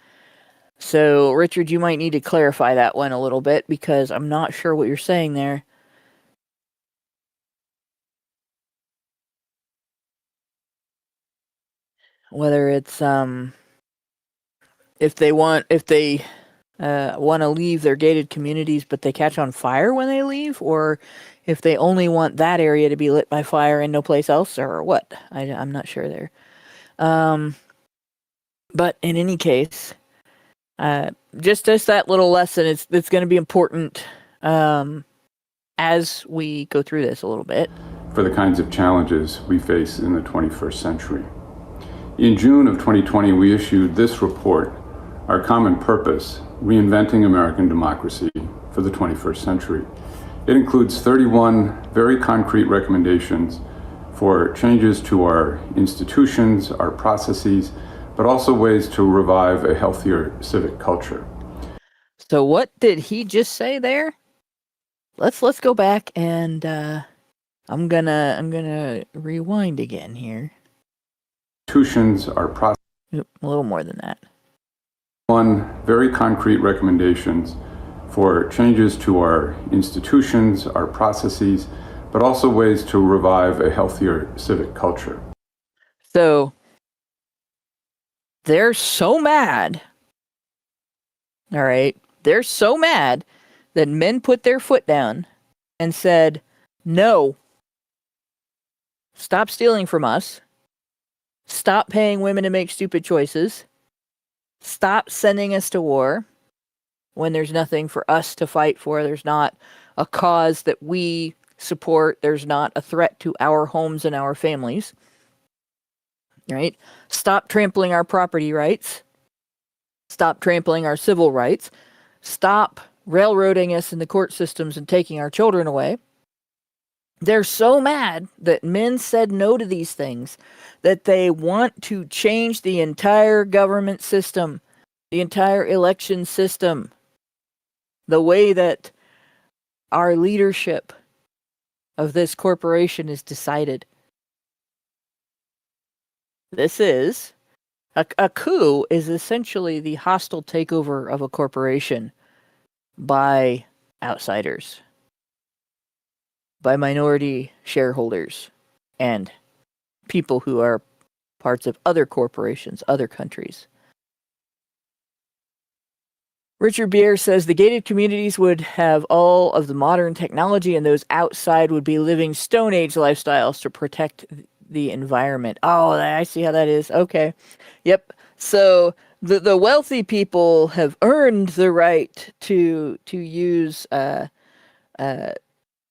Speaker 3: So, Richard, you might need to clarify that one a little bit, because I'm not sure what you're saying there. Whether it's if they want to leave their gated communities, but they catch on fire when they leave, or if they only want that area to be lit by fire and no place else, or what. I'm not sure there. But in any case, just that little lesson, it's going to be important as we go through this a little bit.
Speaker 6: For the kinds of challenges we face in the 21st century. In June of 2020, we issued this report, Our Common Purpose, Reinventing American Democracy for the 21st Century. It includes 31 very concrete recommendations for changes to our institutions, our processes, but also ways to revive a healthier civic culture.
Speaker 3: So what did he just say there? Let's go back and I'm gonna rewind again here.
Speaker 6: Institutions, our processes.
Speaker 3: A little more than that.
Speaker 6: Very concrete recommendations for changes to our institutions, our processes, but also ways to revive a healthier civic culture.
Speaker 3: So they're so mad. All right. They're so mad that men put their foot down and said, no, stop stealing from us. Stop paying women to make stupid choices. Stop sending us to war when there's nothing for us to fight for. There's not a cause that we support. There's not a threat to our homes and our families. Right? Stop trampling our property rights. Stop trampling our civil rights. Stop railroading us in the court systems and taking our children away. They're so mad that men said no to these things that they want to change the entire government system, the entire election system, the way that our leadership of this corporation is decided. This is a coup is essentially the hostile takeover of a corporation by outsiders, by minority shareholders, and people who are parts of other corporations, other countries. Richard Bier says the gated communities would have all of the modern technology, and those outside would be living Stone Age lifestyles to protect the environment. Oh, I see how that is. Okay. Yep. So the wealthy people have earned the right to use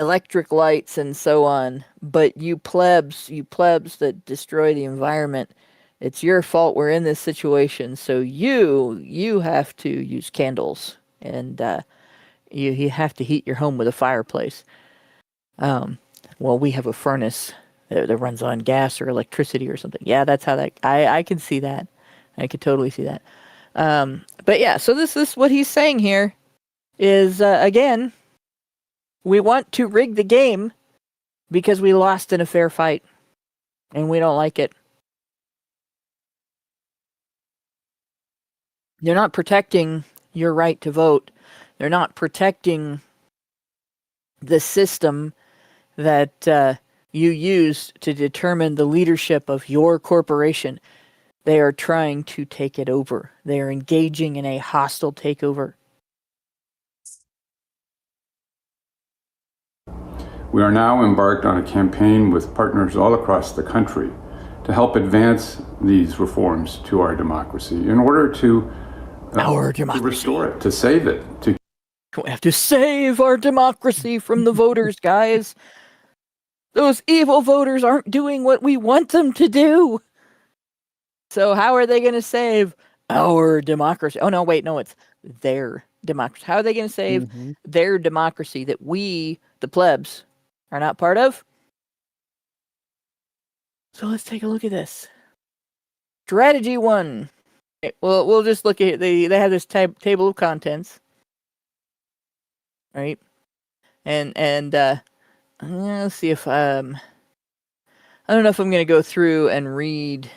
Speaker 3: electric lights and so on, but you plebs that destroy the environment, it's your fault we're in this situation. So you have to use candles, and you have to heat your home with a fireplace. well, we have a furnace that runs on gas or electricity or something. Yeah, that's how that. I can see that. I could totally see that. But yeah, so this is what he's saying here is again, we want to rig the game because we lost in a fair fight, and we don't like it. They're not protecting your right to vote. They're not protecting the system that you use to determine the leadership of your corporation. They are trying to take it over. They are engaging in a hostile takeover.
Speaker 6: We are now embarked on a campaign with partners all across the country to help advance these reforms to our democracy in order to restore it, to save it.
Speaker 3: We have to save our democracy from the voters, guys. Those evil voters aren't doing what we want them to do. So how are they going to save our democracy? Oh, no, wait, no, it's their democracy. How are they going to save their democracy that we, the plebs, are not part of? So let's take a look at this. Strategy 1. Well, we'll just look at they have this table of contents, right? And let's see if I don't know if I'm going to go through and read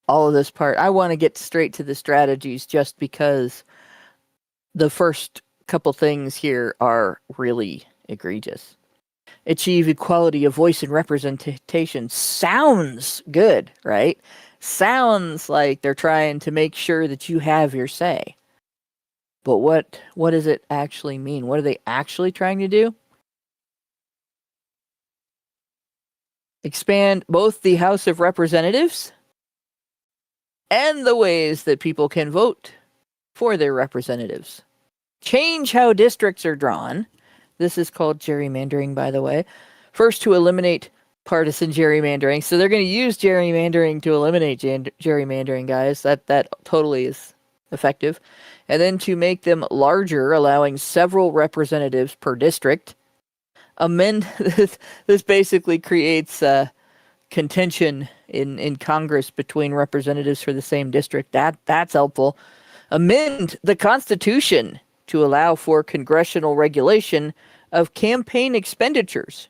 Speaker 3: all of this part. I want to get straight to the strategies just because the first couple things here are really egregious. Achieve equality of voice and representation. Sounds good, right? Sounds like they're trying to make sure that you have your say. But what does it actually mean? What are they actually trying to do? Expand both the House of Representatives and the ways that people can vote for their representatives. Change how districts are drawn. This is called gerrymandering, by the way. First, to eliminate partisan gerrymandering. So they're going to use gerrymandering to eliminate gerrymandering, guys. That totally is effective. And then to make them larger, allowing several representatives per district. Amend this basically creates contention in Congress between representatives for the same district. That's helpful. Amend the Constitution to allow for congressional regulation of campaign expenditures.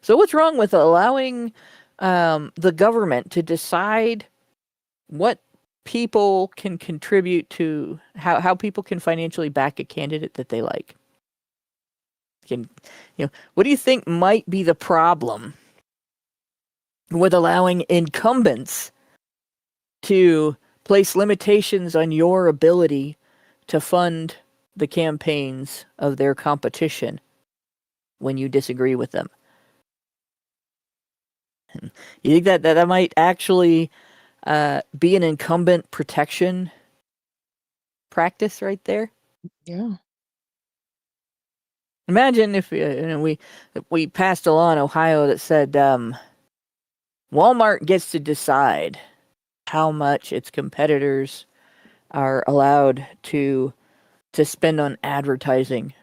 Speaker 3: So what's wrong with allowing the government to decide what people can contribute to, how people can financially back a candidate that they like? What do you think might be the problem with allowing incumbents to place limitations on your ability to fund the campaigns of their competition when you disagree with them? You think that might actually be an incumbent protection practice right there?
Speaker 8: Yeah.
Speaker 3: Imagine if we passed a law in Ohio that said Walmart gets to decide how much its competitors are allowed to spend on advertising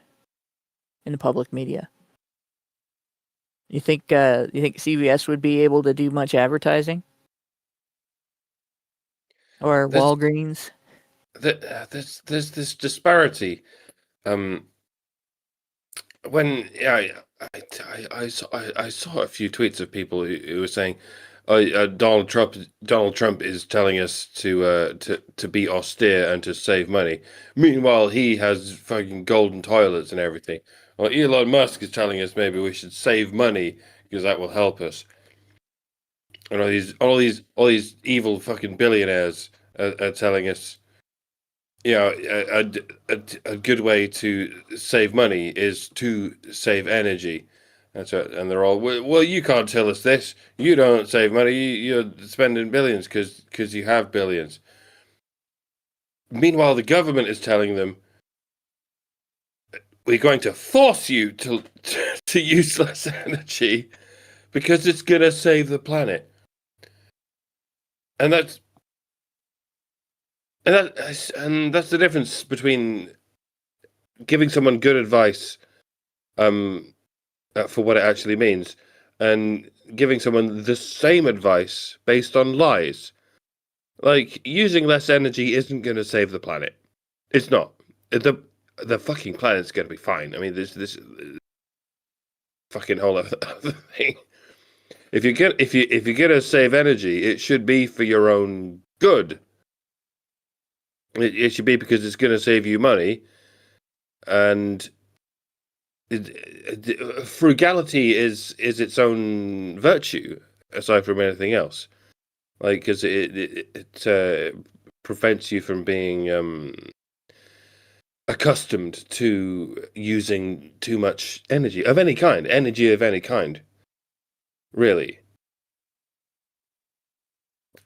Speaker 3: in the public media. You think CVS would be able to do much advertising? Or Walgreens?
Speaker 7: There's this disparity. When I saw a few tweets of people who were saying, Donald Trump is telling us to be austere and to save money. Meanwhile, he has fucking golden toilets and everything. Well, Elon Musk is telling us maybe we should save money because that will help us. And all these evil fucking billionaires are telling us, a good way to save money is to save energy. That's right. And they're all, well, you can't tell us this. You don't save money. You're spending billions because you have billions. Meanwhile, the government is telling them, we're going to force you to use less energy because it's going to save the planet. And that's the difference between giving someone good advice, for what it actually means, and giving someone the same advice based on lies. Like, using less energy isn't going to save the planet. It's not. The fucking planet's going to be fine. I mean, this fucking whole other thing. If you're gonna save energy, it should be for your own good. It should be because it's going to save you money, and frugality is its own virtue aside from anything else. Like, because it prevents you from being accustomed to using too much energy of any kind, really.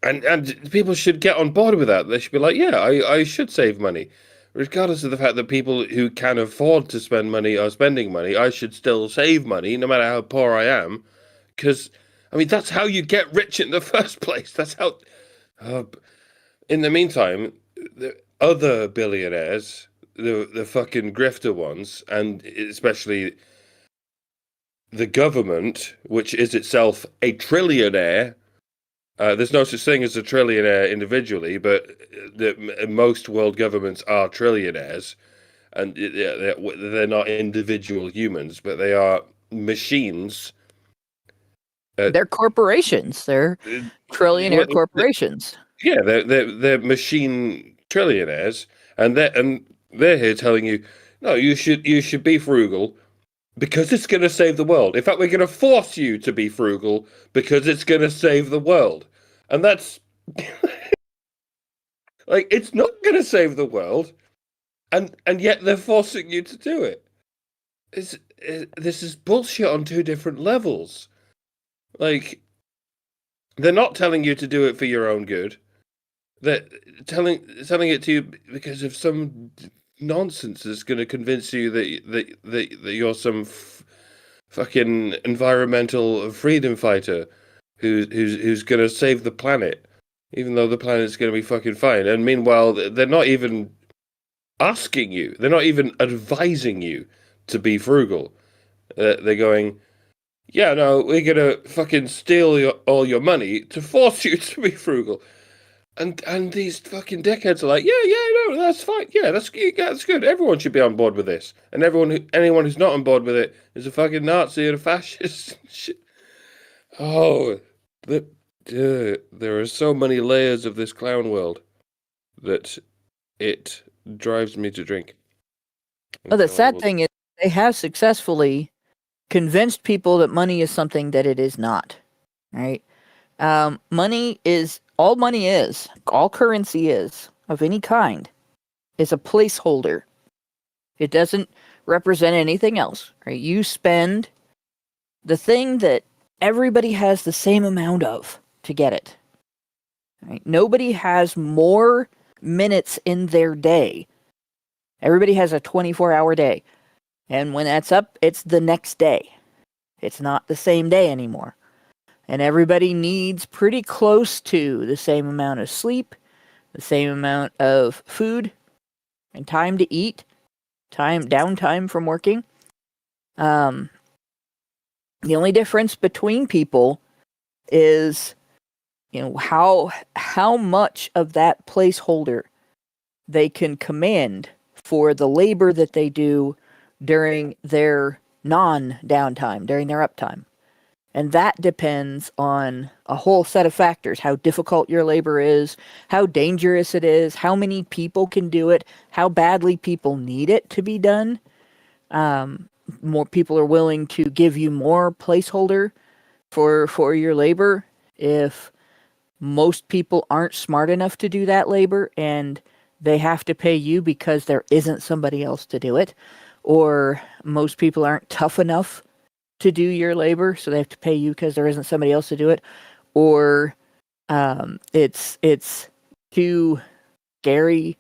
Speaker 7: And people should get on board with that. They should be like, yeah, I should save money. Regardless of the fact that people who can afford to spend money are spending money, I should still save money, no matter how poor I am. Because, I mean, that's how you get rich in the first place. That's how... in the meantime, the other billionaires, the fucking grifter ones, and especially the government, which is itself a trillionaire... there's no such thing as a trillionaire individually, but most world governments are trillionaires, and they're not individual humans, but they are machines.
Speaker 3: They're corporations. They're trillionaire corporations.
Speaker 7: Yeah, they're machine trillionaires, and they're here telling you, no, you should be frugal. Because it's going to save the world. In fact, we're going to force you to be frugal because it's going to save the world. And that's... like, it's not going to save the world. And yet they're forcing you to do it. This is bullshit on two different levels. Like, they're not telling you to do it for your own good. They're telling it to you because of some... nonsense that's going to convince you that you're some fucking environmental freedom fighter who's going to save the planet, even though the planet's going to be fucking fine. And meanwhile, they're not even asking you, they're not even advising you to be frugal. They're going, yeah, no, we're going to fucking steal all your money to force you to be frugal. And these fucking dickheads are like, yeah, no, that's fine. Yeah, that's good. Everyone should be on board with this. And anyone who's not on board with it is a fucking Nazi and a fascist. Shit. Oh, there are so many layers of this clown world that it drives me to drink.
Speaker 3: Well, the sad thing is they have successfully convinced people that money is something that it is not. Right? All currency is, of any kind, is a placeholder. It doesn't represent anything else, right? You spend the thing that everybody has the same amount of to get it. Right? Nobody has more minutes in their day. Everybody has a 24-hour day. And when that's up, it's the next day. It's not the same day anymore. And everybody needs pretty close to the same amount of sleep, the same amount of food, and time to eat, downtime from working. The only difference between people is, how much of that placeholder they can command for the labor that they do during their non-downtime, during their uptime. And that depends on a whole set of factors. How difficult your labor is, how dangerous it is, how many people can do it, how badly people need it to be done. More people are willing to give you more placeholder for your labor if most people aren't smart enough to do that labor and they have to pay you because there isn't somebody else to do it. Or most people aren't tough enough to do your labor, so they have to pay you because there isn't somebody else to do it, or it's too scary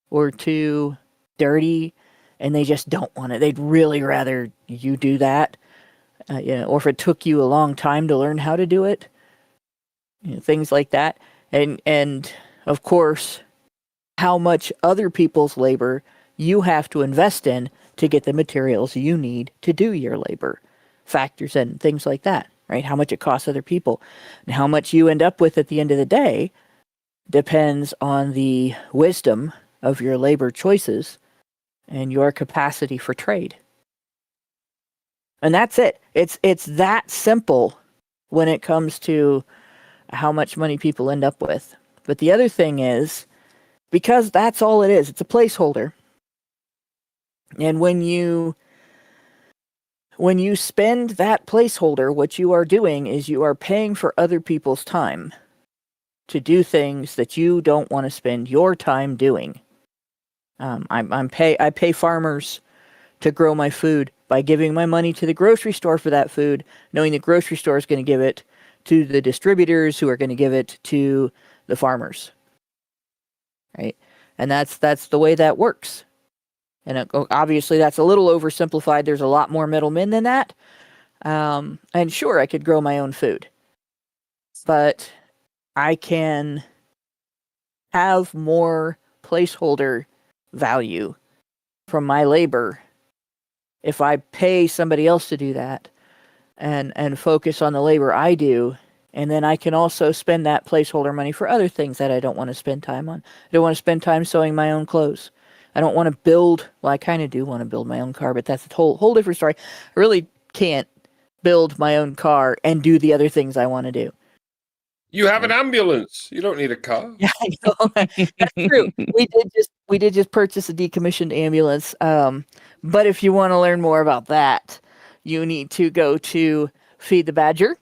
Speaker 3: or too dirty, and they just don't want it. They'd really rather you do that, or if it took you a long time to learn how to do it, things like that, and of course, how much other people's labor you have to invest in to get the materials you need to do your labor. factors in, things like that, right? How much it costs other people. And how much you end up with at the end of the day depends on the wisdom of your labor choices and your capacity for trade. And that's it. It's that simple when it comes to how much money people end up with. But the other thing is, because that's all it is, it's a placeholder. And when you spend that placeholder, what you are doing is you are paying for other people's time to do things that you don't want to spend your time doing. I pay farmers to grow my food by giving my money to the grocery store for that food, knowing the grocery store is going to give it to the distributors who are going to give it to the farmers. Right? And that's the way that works. And obviously that's a little oversimplified. There's a lot more middlemen than that. And sure, I could grow my own food. But I can have more placeholder value from my labor if I pay somebody else to do that and focus on the labor I do. And then I can also spend that placeholder money for other things that I don't want to spend time on. I don't want to spend time sewing my own clothes. I don't want to build, well, I kind of do want to build my own car, but that's a whole different story. I really can't build my own car and do the other things I want to do.
Speaker 7: You have an ambulance. You don't need a car.
Speaker 3: Yeah, I know. That's true. We did just purchase a decommissioned ambulance. But if you want to learn more about that, you need to go to Feed the Badger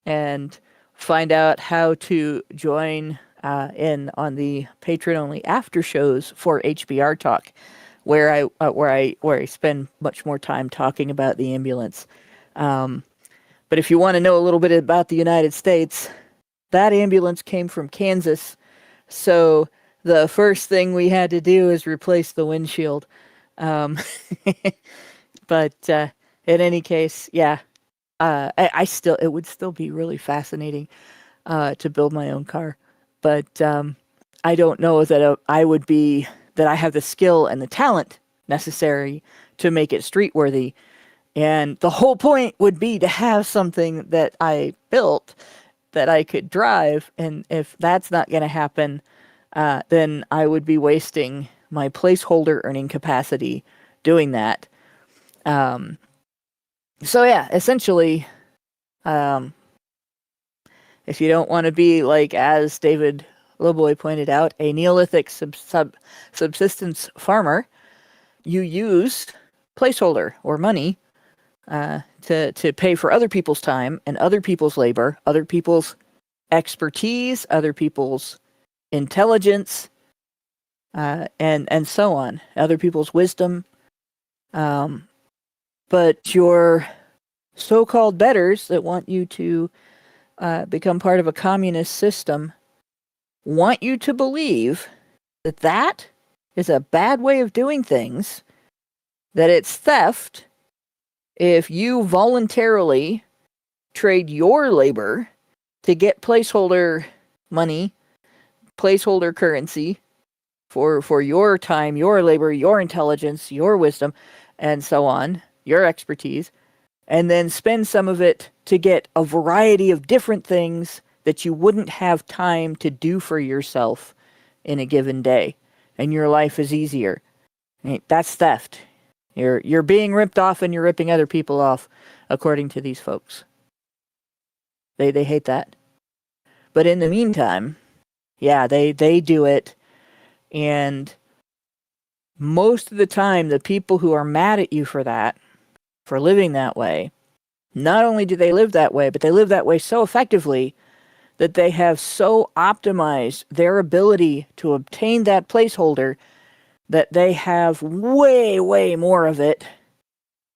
Speaker 3: and find out how to join in on the patron-only after shows for HBR Talk, where I spend much more time talking about the ambulance. But if you want to know a little bit about the United States, that ambulance came from Kansas, so the first thing we had to do is replace the windshield. But in any case, yeah, it would still be really fascinating to build my own car, but I don't know that I have the skill and the talent necessary to make it street worthy. And the whole point would be to have something that I built that I could drive, and if that's not going to happen, then I would be wasting my placeholder earning capacity doing that. So yeah, essentially, if you don't want to be like, as David Loboy pointed out, a Neolithic subsistence farmer, you use placeholder or money to pay for other people's time and other people's labor, other people's expertise, other people's intelligence, and so on, other people's wisdom. But your so-called betters that want you to become part of a communist system want you to believe that that is a bad way of doing things, that it's theft if you voluntarily trade your labor to get placeholder money, placeholder currency for your time, your labor, your intelligence, your wisdom, and so on, your expertise, and then spend some of it to get a variety of different things that you wouldn't have time to do for yourself in a given day, and your life is easier. Right? That's theft. You're being ripped off, and you're ripping other people off, according to these folks. They hate that. But in the meantime, yeah, they do it, and most of the time, the people who are mad at you for that, for living that way, not only do they live that way, but they live that way so effectively that they have so optimized their ability to obtain that placeholder that they have way, way more of it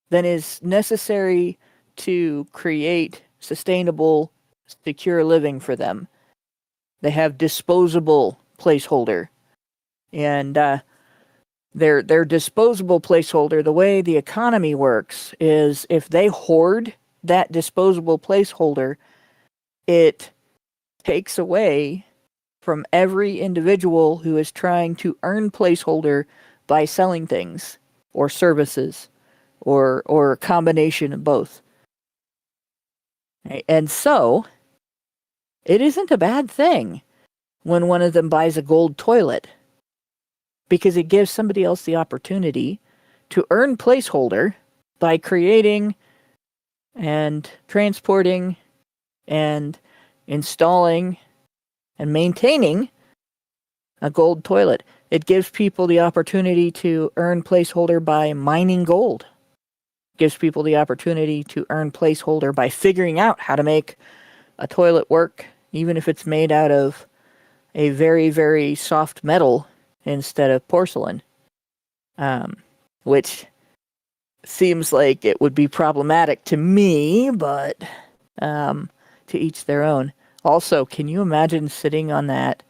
Speaker 3: than is necessary to create sustainable, secure living for them. They have disposable placeholder. And their disposable placeholder, the way the economy works, is if they hoard that disposable placeholder, it takes away from every individual who is trying to earn placeholder by selling things or services or a combination of both. Right? And so it isn't a bad thing when one of them buys a gold toilet, because it gives somebody else the opportunity to earn placeholder by creating and transporting and installing and maintaining a gold toilet. It gives people the opportunity to earn placeholder by mining gold. It gives people the opportunity to earn placeholder by figuring out how to make a toilet work, even if it's made out of a very, very soft metal instead of porcelain, which seems like it would be problematic to me, but to each their own. Also, can you imagine sitting on that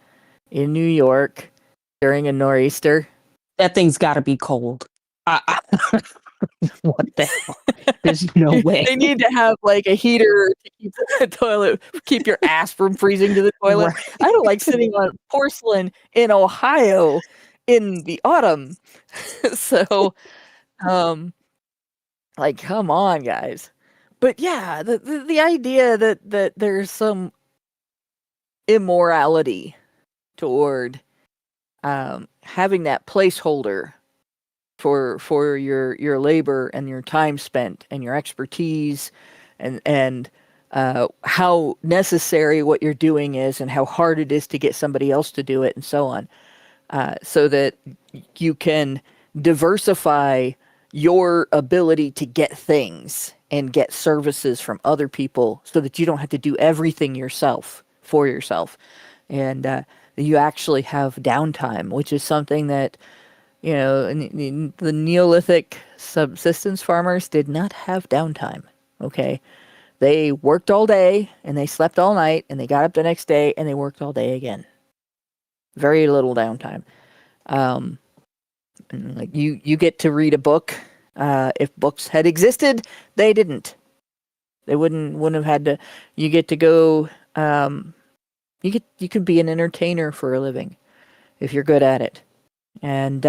Speaker 3: in New York during a nor'easter?
Speaker 8: That thing's got to be cold. What the hell? There's no way.
Speaker 3: They need to have like a heater to keep the toilet, keep your ass from freezing to the toilet.
Speaker 8: Right.
Speaker 3: I don't like sitting on porcelain in Ohio in the autumn. So, like, come on, guys. But yeah, the idea that there's some immorality toward having that placeholder for your labor and your time spent and your expertise and how necessary what you're doing is and how hard it is to get somebody else to do it and so on, so that you can diversify your ability to get things and get services from other people so that you don't have to do everything yourself for yourself, and you actually have downtime, which is something that, you know, the Neolithic subsistence farmers did not have downtime. Okay, they worked all day and they slept all night and they got up the next day and they worked all day again. Very little downtime. Like you get to read a book. If books had existed, they didn't. They wouldn't have had to. You get to go. You could be an entertainer for a living if you're good at it, and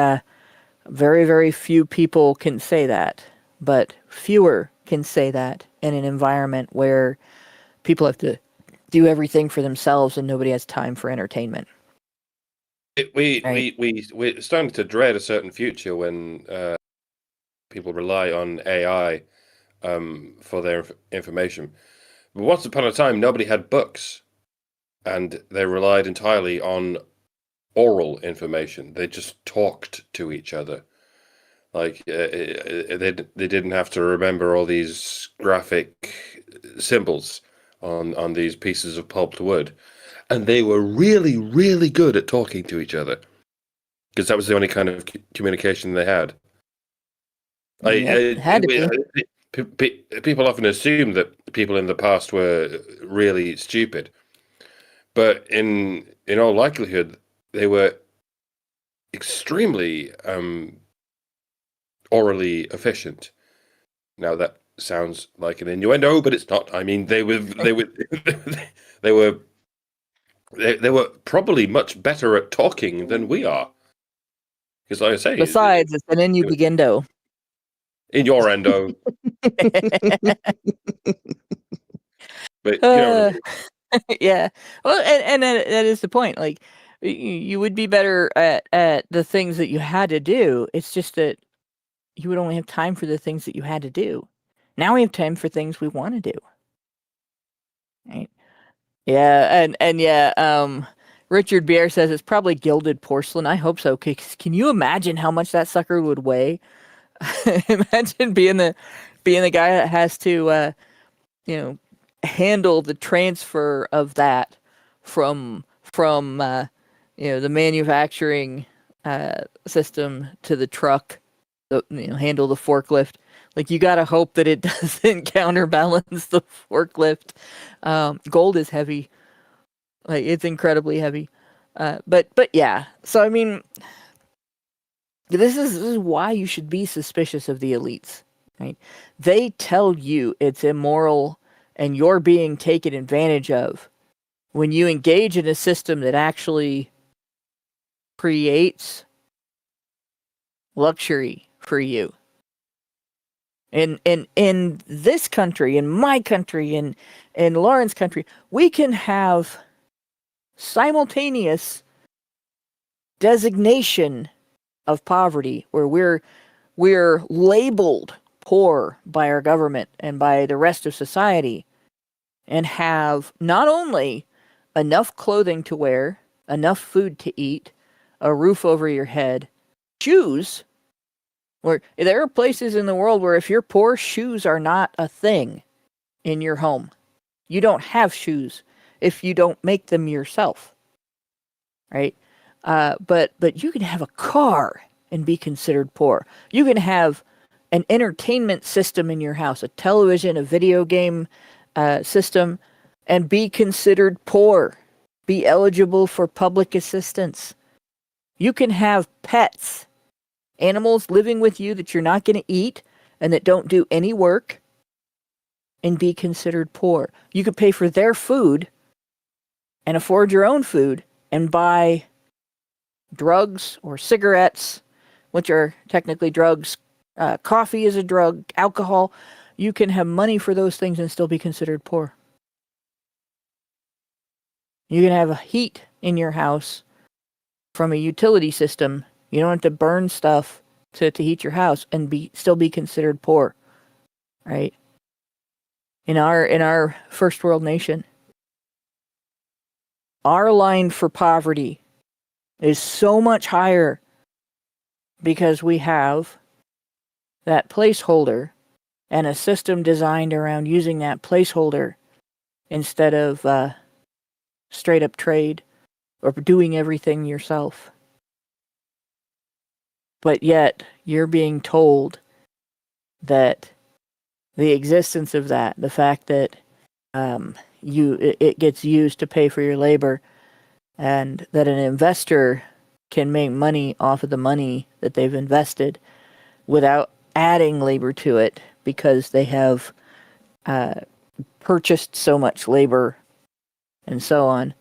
Speaker 3: very, very few people can say that. But fewer can say that in an environment where people have to do everything for themselves and nobody has time for entertainment.
Speaker 7: We're starting to dread a certain future when people rely on AI for their information. But once upon a time, nobody had books, and they relied entirely on oral information. They just talked to each other. Like they didn't have to remember all these graphic symbols on these pieces of pulped wood, and they were really, really good at talking to each other because that was the only kind of communication they had. People often assume that people in the past were really stupid, but in all likelihood, they were extremely orally efficient. Now that sounds like an innuendo, but it's not. I mean, they were probably much better at talking than we are. Because, like I say,
Speaker 3: Besides, it's an innuendo.
Speaker 7: In your endo. But you know.
Speaker 3: Yeah. Well, and that is the point. Like, you would be better at the things that you had to do. It's just that you would only have time for the things that you had to do. Now we have time for things we want to do. Right? Yeah, and yeah, Richard Beer says it's probably gilded porcelain. I hope so. Can you imagine how much that sucker would weigh? Imagine being the guy that has to handle the transfer of that from the manufacturing system to the truck, handle the forklift. Like, you gotta hope that it doesn't counterbalance the forklift. Gold is heavy, like it's incredibly heavy. But yeah, so I mean, this is why you should be suspicious of the elites, right? They tell you it's immoral and you're being taken advantage of when you engage in a system that actually creates luxury for you. In this country, in my country, in in Lauren's country, we can have simultaneous designation of poverty where we're labeled poor by our government and by the rest of society, and have not only enough clothing to wear, enough food to eat, a roof over your head, shoes. Where there are places in the world where if you're poor, shoes are not a thing in your home. You don't have shoes if you don't make them yourself, right? But you can have a car and be considered poor. You can have an entertainment system in your house, a television, a video game system, and be considered poor. Be eligible for public assistance. You can have pets, animals living with you that you're not going to eat and that don't do any work, and be considered poor. You could pay for their food and afford your own food and buy drugs or cigarettes, which are technically drugs. Coffee is a drug, alcohol. You can have money for those things and still be considered poor. You can have heat in your house from a utility system. You don't have to burn stuff to heat your house and still be considered poor, right? In our first world nation, our line for poverty is so much higher because we have that placeholder and a system designed around using that placeholder instead of straight up trade or doing everything yourself. But yet you're being told that the existence of that, the fact that it gets used to pay for your labor, and that an investor can make money off of the money that they've invested without adding labor to it because they have purchased so much labor and so on,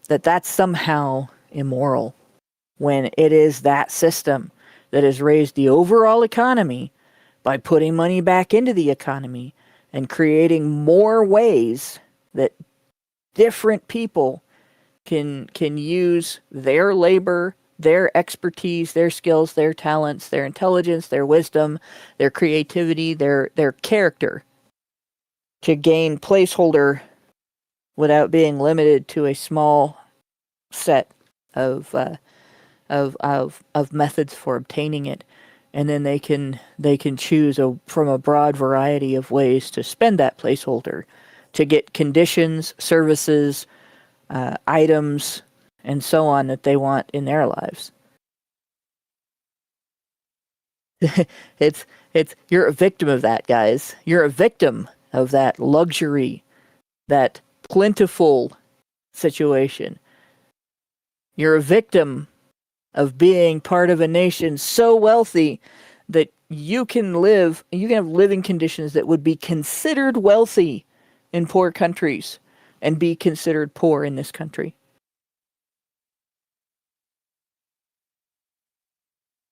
Speaker 3: that's somehow immoral, when it is that system that has raised the overall economy by putting money back into the economy and creating more ways that different people can use their labor, their expertise, their skills, their talents, their intelligence, their wisdom, their creativity, their character to gain placeholder without being limited to a small set of methods for obtaining it. And then they can choose from a broad variety of ways to spend that placeholder to get conditions, services, items, and so on that they want in their lives. It's you're a victim of that, guys. You're a victim of that luxury, that plentiful situation. You're a victim of being part of a nation so wealthy that you can have living conditions that would be considered wealthy in poor countries and be considered poor in this country.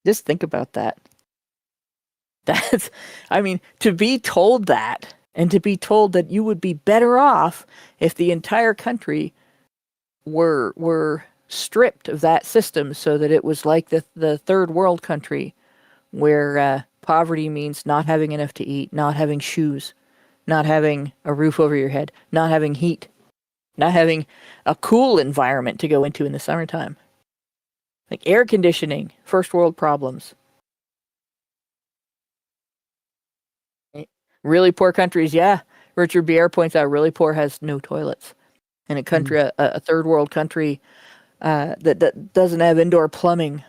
Speaker 3: Just think about that. To be told that, and to be told that you would be better off if the entire country were stripped of that system, so that it was like the third world country where poverty means not having enough to eat, not having shoes, not having a roof over your head, not having heat, not having a cool environment to go into in the summertime. Like air conditioning, first world problems. Really poor countries, yeah. Richard Bier points out really poor has no toilets. In a country, a third world country that doesn't have indoor plumbing.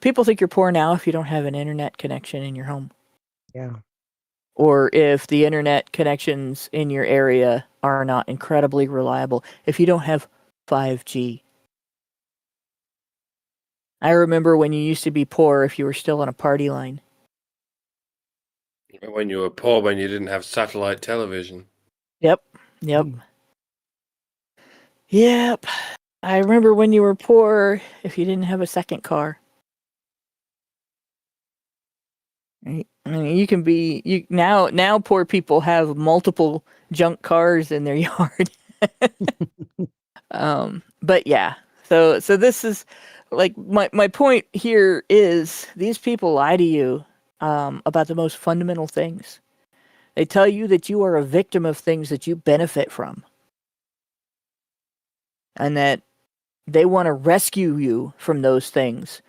Speaker 3: People think you're poor now if you don't have an internet connection in your home.
Speaker 8: Yeah.
Speaker 3: Or if the internet connections in your area are not incredibly reliable. If you don't have 5G. I remember when you used to be poor if you were still on a party line.
Speaker 7: When you were poor, when you didn't have satellite television.
Speaker 3: Yep. Yep. I remember when you were poor if you didn't have a second car. Right? I mean, you can be now. Poor people have multiple junk cars in their yard. But yeah, so this is like my point here is these people lie to you about the most fundamental things. They tell you that you are a victim of things that you benefit from, and that they want to rescue you from those things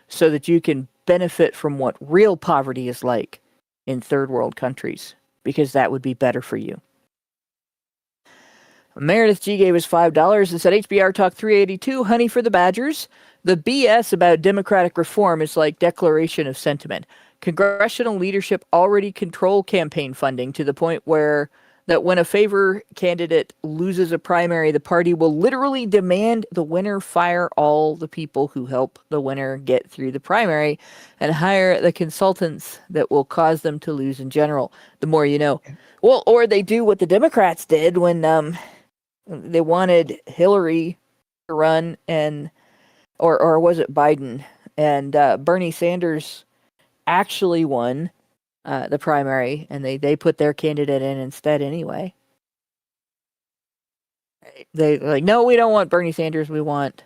Speaker 3: so that you can benefit from what real poverty is like in third world countries, because that would be better for you. Meredith G gave us $5 and said, HBR Talk 382, honey for the Badgers. The BS about democratic reform is like declaration of sentiment. Congressional leadership already control campaign funding to the point where that when a favor candidate loses a primary, the party will literally demand the winner fire all the people who help the winner get through the primary and hire the consultants that will cause them to lose in general. The more you know. Well, or they do what the Democrats did when they wanted Hillary to run, and or was it Biden? And Bernie Sanders actually won the primary, and they put their candidate in instead anyway. They like, no, we don't want Bernie Sanders. We want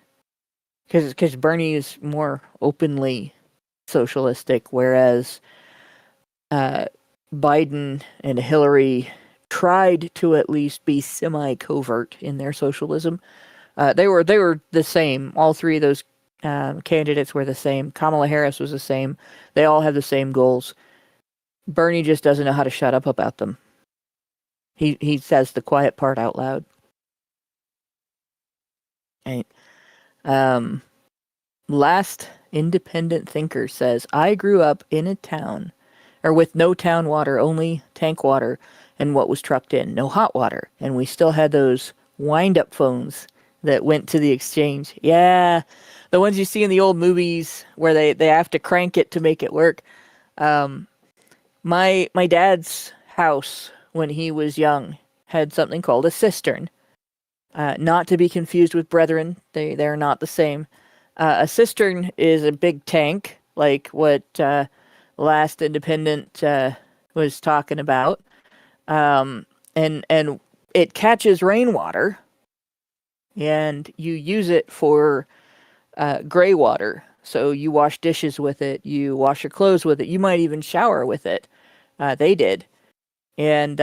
Speaker 3: because Bernie is more openly socialistic, whereas Biden and Hillary tried to at least be semi-covert in their socialism. They were the same. All three of those candidates were the same. Kamala Harris was the same. They all have the same goals. Bernie just doesn't know how to shut up about them. He says the quiet part out loud. Right. Last independent thinker says, I grew up in a town, or with no town water, only tank water, and what was trucked in, no hot water. And we still had those wind-up phones that went to the exchange. Yeah, the ones you see in the old movies where they have to crank it to make it work. My dad's house, when he was young, had something called a cistern. Not to be confused with brethren. They're not the same. A cistern is a big tank, like what Last Independent was talking about. And it catches rainwater, and you use it for gray water. So you wash dishes with it, you wash your clothes with it, you might even shower with it. They did. And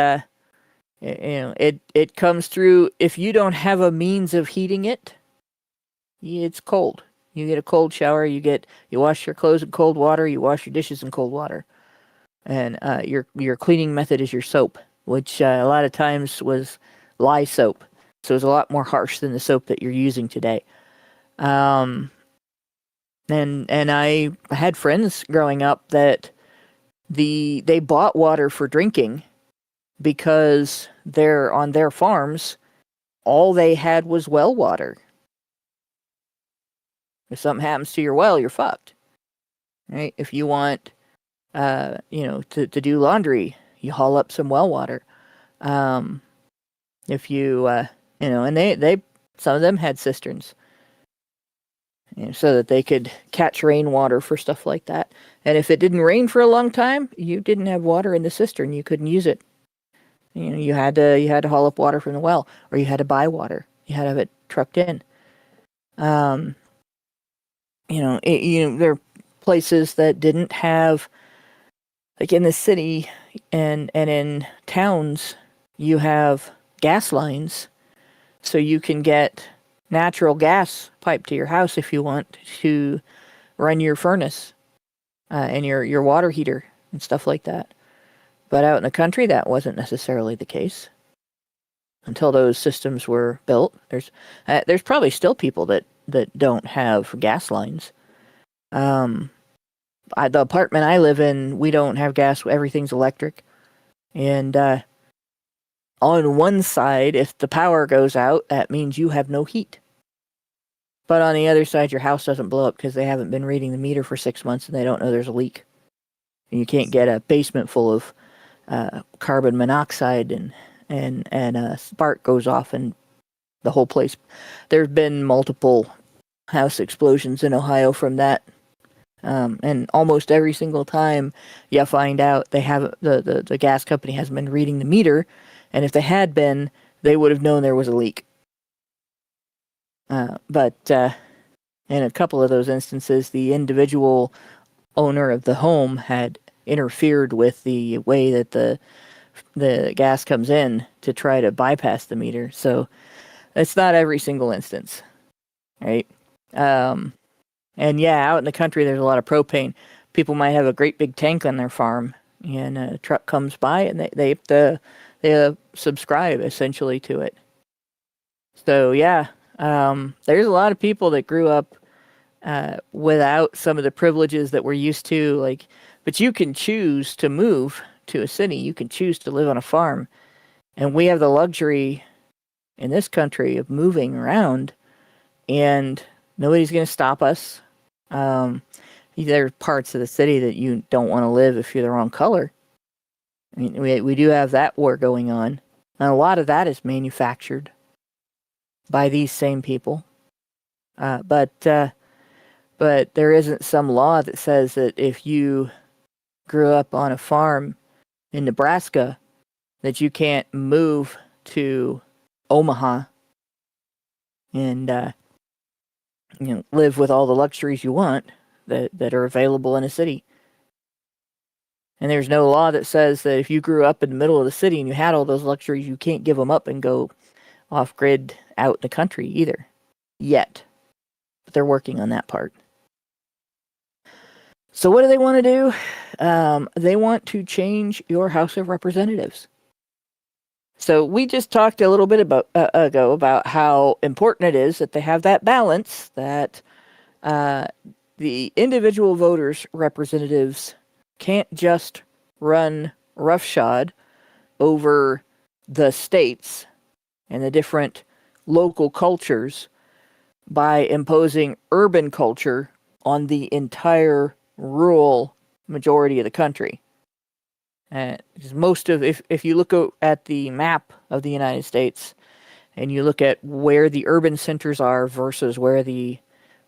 Speaker 3: it comes through. If you don't have a means of heating it, it's cold. You get a cold shower, you wash your clothes in cold water, you wash your dishes in cold water. And your cleaning method is your soap, which a lot of times was lye soap. So it's a lot more harsh than the soap that you're using today. And I had friends growing up that they bought water for drinking because on their farms, all they had was well water. If something happens to your well, you're fucked. Right? If you want to do laundry, you haul up some well water. If you, and they some of them had cisterns, so that they could catch rainwater for stuff like that. And if it didn't rain for a long time, you didn't have water in the cistern. You couldn't use it. You had to haul up water from the well, or you had to buy water. You had to have it trucked in. There are places that didn't have, like in the city and in towns, you have gas lines, so you can get natural gas piped to your house if you want to run your furnace and your water heater and stuff like that. But out in the country, that wasn't necessarily the case until those systems were built. There's probably still people that don't have gas lines. The apartment I live in, we don't have gas. Everything's electric. And on one side, if the power goes out, that means you have no heat. But on the other side, your house doesn't blow up because they haven't been reading the meter for 6 months and they don't know there's a leak. And you can't get a basement full of carbon monoxide and a spark goes off and the whole place. There's been multiple house explosions in Ohio from that And almost every single time you find out they have the gas company hasn't been reading the meter, and if they had been, they would have known there was a leak. But in a couple of those instances, the individual owner of the home had interfered with the way that the gas comes in to try to bypass the meter. So it's not every single instance, right? And yeah, out in the country, there's a lot of propane. People might have a great big tank on their farm, and a truck comes by, and they subscribe essentially to it. So yeah, there's a lot of people that grew up without some of the privileges that we're used to. But you can choose to move to a city. You can choose to live on a farm, and we have the luxury in this country of moving around, and nobody's going to stop us. There are parts of the city that you don't want to live if you're the wrong color. I mean, we do have that war going on, and a lot of that is manufactured by these same people. But there isn't some law that says that if you grew up on a farm in Nebraska, that you can't move to Omaha and live with all the luxuries you want that are available in a city. And there's no law that says that if you grew up in the middle of the city and you had all those luxuries, you can't give them up and go off-grid out in the country either. Yet. But they're working on that part. So what do they want to do? They want to change your House of Representatives. So we just talked a little bit ago about how important it is that they have that balance, that the individual voters' representatives can't just run roughshod over the states and the different local cultures by imposing urban culture on the entire rural majority of the country. Because if you look at the map of the United States and you look at where the urban centers are versus where the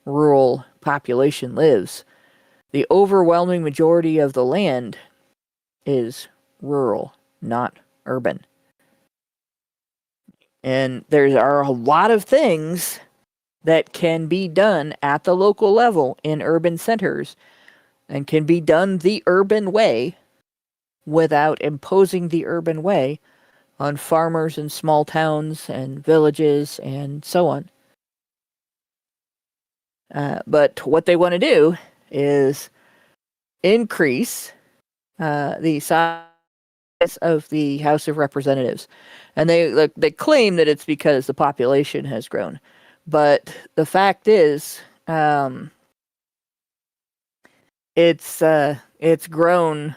Speaker 3: rural population lives, the overwhelming majority of the land is rural, not urban. And there are a lot of things that can be done at the local level in urban centers and can be done the urban way without imposing the urban way on farmers in small towns and villages and so on. But what they want to do is increase the size of the House of Representatives. And they claim that it's because the population has grown. But the fact is, it's grown,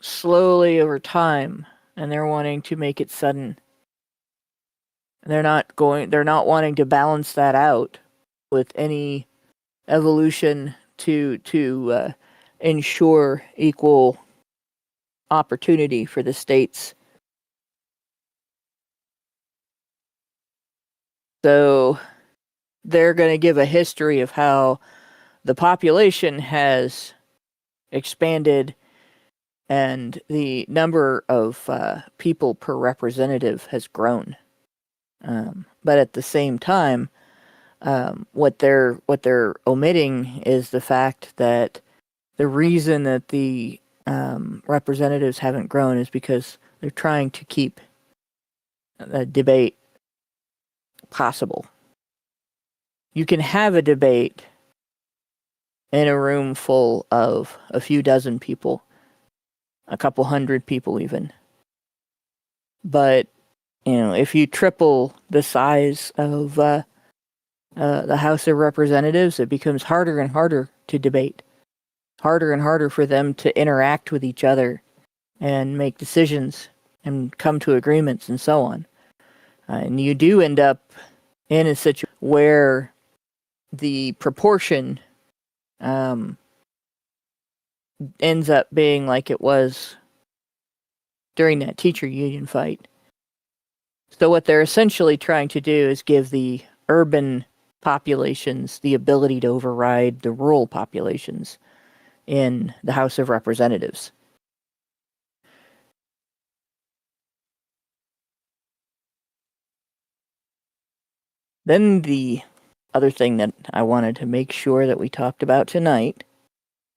Speaker 3: slowly over time, and they're wanting to make it sudden. They're not wanting to balance that out with any evolution to ensure equal opportunity for the states. So they're going to give a history of how the population has expanded and the number of people per representative has grown. But at the same time, what they're omitting is the fact that the reason that the representatives haven't grown is because they're trying to keep a debate possible. You can have a debate in a room full of a few dozen people, a couple hundred people even. But, if you triple the size of the House of Representatives, it becomes harder and harder to debate. Harder and harder for them to interact with each other and make decisions and come to agreements and so on. And you do end up in a situation where the proportion ends up being like it was during that teacher union fight. So what they're essentially trying to do is give the urban populations the ability to override the rural populations in the House of Representatives. Then the other thing that I wanted to make sure that we talked about tonight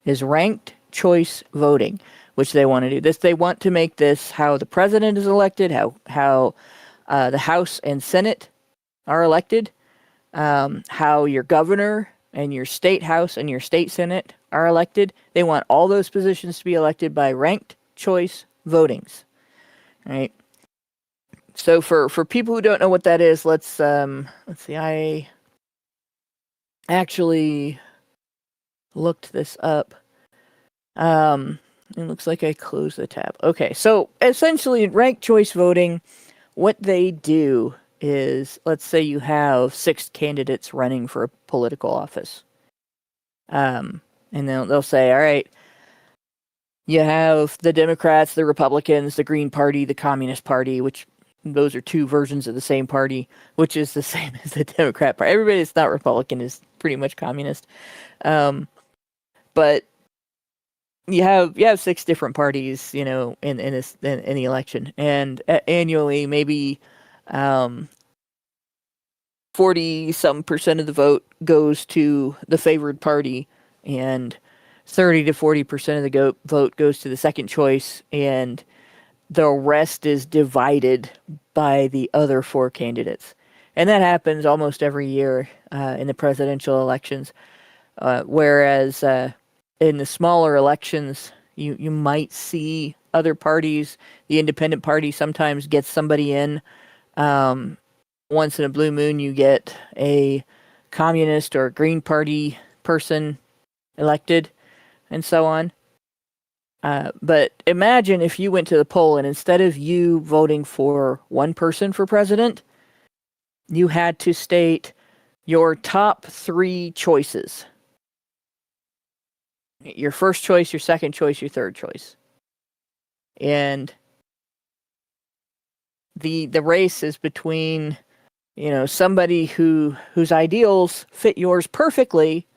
Speaker 3: is ranked choice voting, which they want to do. They want to make this how the president is elected, how the House and Senate are elected, how your governor and your state House and your state Senate are elected. They want all those positions to be elected by ranked choice votings. Right? So for people who don't know what that is, let's see. I actually looked this up. It looks like I closed the tab. Okay, so essentially ranked choice voting, what they do is, let's say you have 6 candidates running for a political office. And they'll say, all right, you have the Democrats, the Republicans, the Green Party, the Communist Party, which those are 2 versions of the same party, which is the same as the Democrat Party. Everybody that's not Republican is pretty much communist. But you have 6 different parties, in the election, and annually maybe 40-some% of the vote goes to the favored party, and 30 to 40% of the vote goes to the second choice, and the rest is divided by the other 4 candidates. And that happens almost every year in the presidential elections, whereas in the smaller elections, you might see other parties. The independent party sometimes gets somebody in. Once in a blue moon, you get a communist or Green Party person elected, and so on. But imagine if you went to the poll and instead of you voting for one person for president, you had to state your top 3 choices. Your first choice, your second choice, your third choice. And the race is between, somebody whose ideals fit yours perfectly,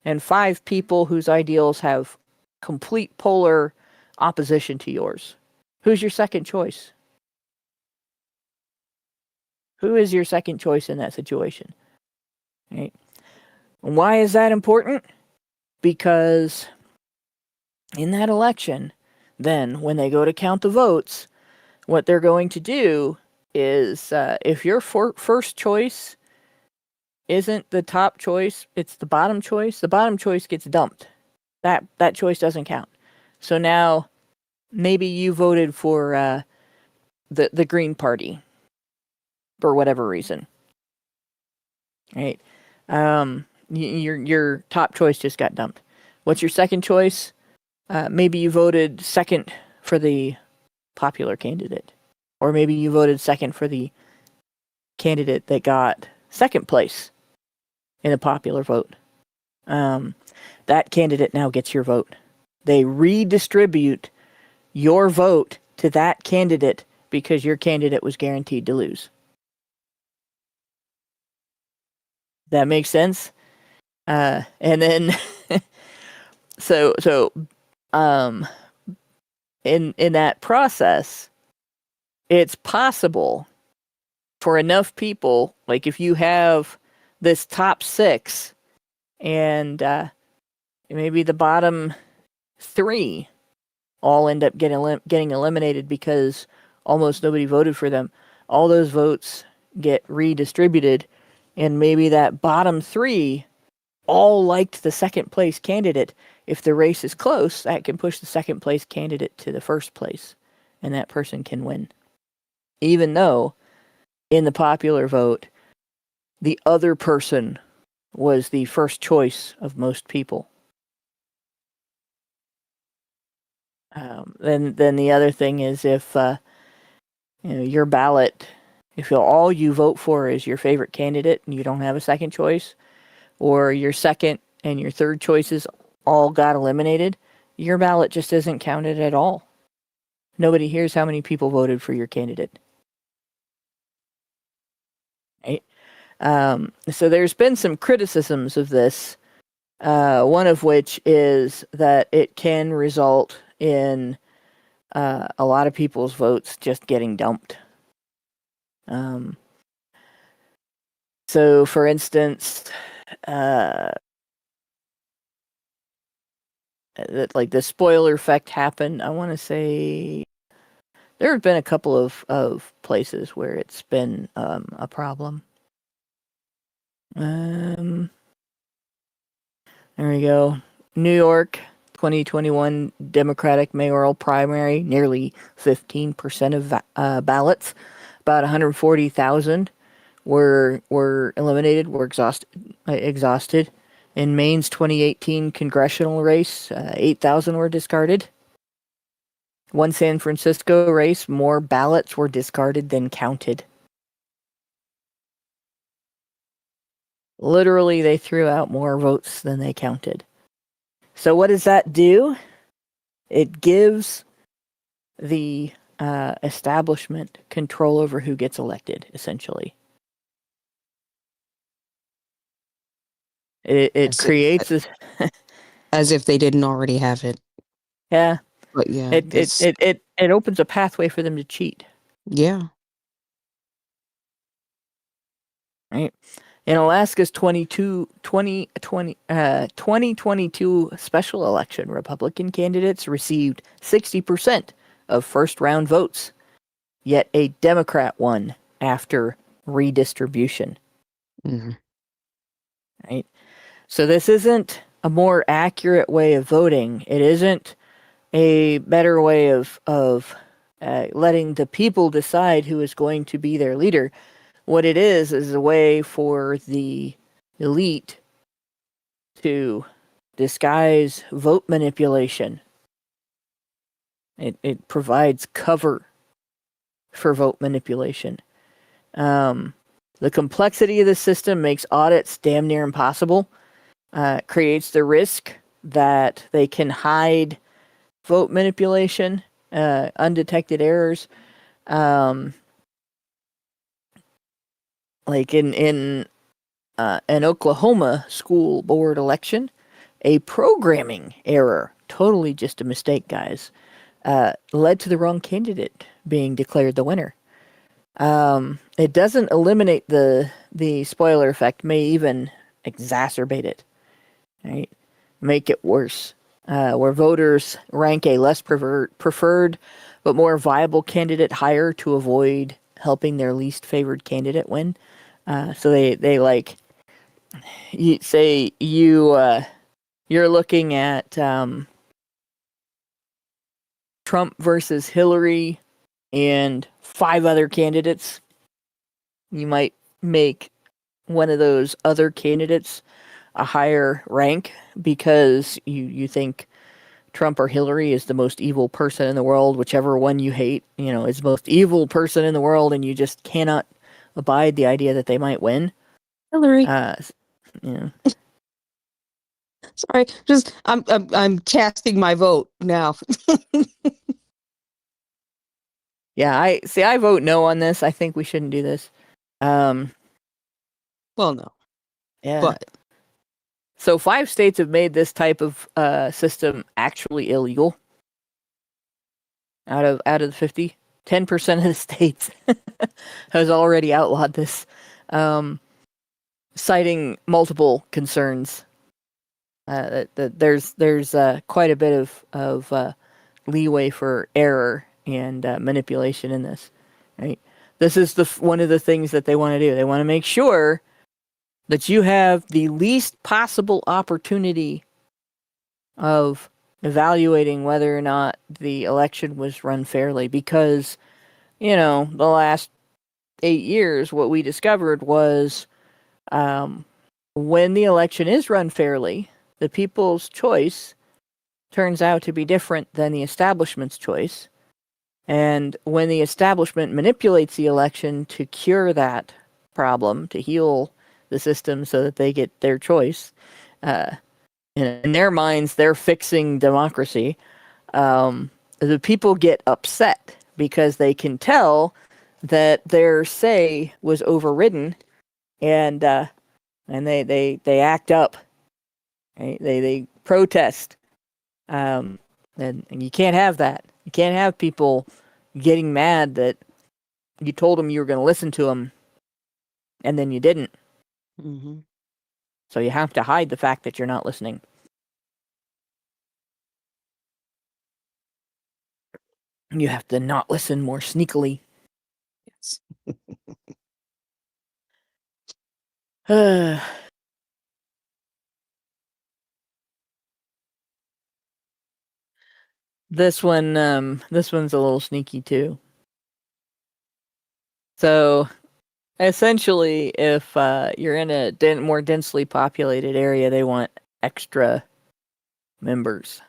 Speaker 3: and 5 people whose ideals have complete polar opposition to yours. Who's your second choice? Who is your second choice in that situation? Right? And why is that important? Because in that election, then when they go to count the votes, what they're going to do is if your first choice isn't the top choice, it's the bottom choice gets dumped. That choice doesn't count. So now maybe you voted for the Green Party for whatever reason. Right? Your top choice just got dumped. What's your second choice? Maybe you voted second for the popular candidate. Or maybe you voted second for the candidate that got second place in a popular vote. That candidate now gets your vote. They redistribute your vote to that candidate because your candidate was guaranteed to lose. That makes sense? And then so in that process, it's possible for enough people, like if you have this top 6 and maybe the bottom 3 all end up getting eliminated because almost nobody voted for them. All those votes get redistributed, and maybe that bottom 3 all liked the second place candidate. If the race is close, that can push the second place candidate to the first place, and that person can win. Even though in the popular vote, the other person was the first choice of most people. Then the other thing is if your ballot, if all you vote for is your favorite candidate and you don't have a second choice, or your second and your third choices all got eliminated, your ballot just isn't counted at all. Nobody hears how many people voted for your candidate. Right? So there's been some criticisms of this, one of which is that it can result in a lot of people's votes just getting dumped. So, for instance, like the spoiler effect happened, I want to say there have been a couple of places where it's been a problem. There we go. New York, 2021 Democratic mayoral primary, nearly 15% of ballots, about 140,000 were eliminated, were exhausted. In Maine's 2018 congressional race, 8,000 were discarded. One San Francisco race, more ballots were discarded than counted. Literally, they threw out more votes than they counted. So what does that do? It gives the establishment control over who gets elected, essentially. It creates this...
Speaker 8: as if they didn't already have it.
Speaker 3: Yeah.
Speaker 8: But yeah.
Speaker 3: It opens a pathway for them to cheat.
Speaker 8: Yeah.
Speaker 3: Right. In Alaska's 2022 special election, Republican candidates received 60% of first-round votes, yet a Democrat won after redistribution.
Speaker 8: Mm-hmm.
Speaker 3: Right? So this isn't a more accurate way of voting. It isn't a better way of letting the people decide who is going to be their leader. What it is a way for the elite to disguise vote manipulation. It provides cover for vote manipulation. The complexity of the system makes audits damn near impossible. Creates the risk that they can hide vote manipulation, undetected errors. Like in an Oklahoma school board election, a programming error, totally just a mistake, guys, led to the wrong candidate being declared the winner. It doesn't eliminate the spoiler effect, may even exacerbate it, right? Make it worse. Where voters rank a less preferred but more viable candidate higher to avoid helping their least favored candidate win. So they like, you say you're looking at Trump versus Hillary and 5 other candidates. You might make one of those other candidates a higher rank because you think Trump or Hillary is the most evil person in the world, whichever one you hate, is the most evil person in the world, and you just cannot abide the idea that they might win.
Speaker 8: Hillary.
Speaker 3: Yeah.
Speaker 8: Sorry, just I'm casting my vote now.
Speaker 3: Yeah, I vote no on this. I think we shouldn't do this.
Speaker 8: Well, no.
Speaker 3: Yeah.
Speaker 8: But
Speaker 3: so 5 states have made this type of system actually illegal. Out of the 50, 10% of the states has already outlawed this, citing multiple concerns. That there's quite a bit of leeway for error and manipulation in this. Right? This is one of the things that they want to do. They want to make sure that you have the least possible opportunity of evaluating whether or not the election was run fairly, because, the last 8 years, what we discovered was when the election is run fairly, the people's choice turns out to be different than the establishment's choice. And when the establishment manipulates the election to cure that problem, to heal the system so that they get their choice, in their minds, they're fixing democracy. The people get upset because they can tell that their say was overridden and they act up. Right? They protest, and you can't have that. You can't have people getting mad that you told them you were going to listen to them, and then you didn't.
Speaker 8: Mm-hmm.
Speaker 3: So you have to hide the fact that you're not listening. You have to not listen more sneakily.
Speaker 8: Yes.
Speaker 3: This one's a little sneaky too. So, essentially, if you're in a more densely populated area, they want extra members.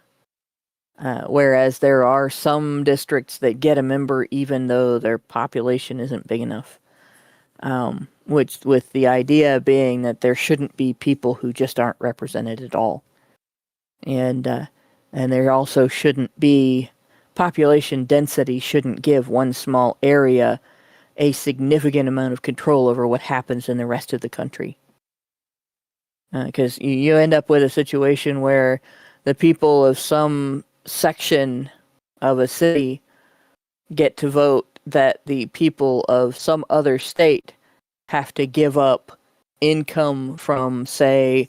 Speaker 3: Whereas there are some districts that get a member even though their population isn't big enough. Which, with the idea being that there shouldn't be people who just aren't represented at all. And there also shouldn't be population density shouldn't give one small area a significant amount of control over what happens in the rest of the country. Because you end up with a situation where the people of some section of a city get to vote that the people of some other state have to give up income from, say,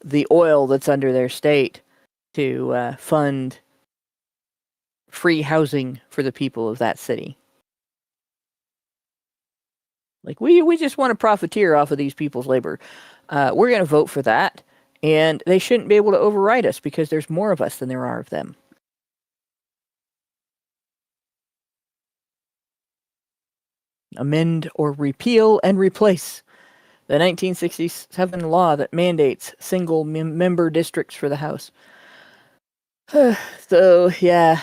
Speaker 3: the oil that's under their state to fund free housing for the people of that city. Like, we just want to profiteer off of these people's labor. We're going to vote for that, and they shouldn't be able to override us because there's more of us than there are of them. Amend or repeal and replace the 1967 law that mandates single member districts for the House. So, yeah.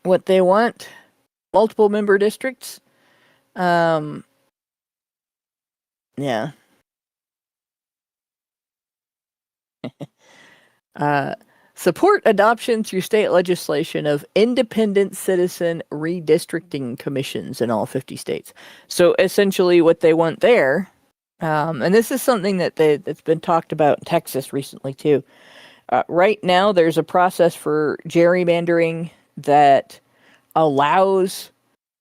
Speaker 3: What they want, multiple member districts. Yeah. Support adoption through state legislation of independent citizen redistricting commissions in all 50 states. So essentially what they want there, and this is something that's been talked about in Texas recently too. Right now there's a process for gerrymandering that allows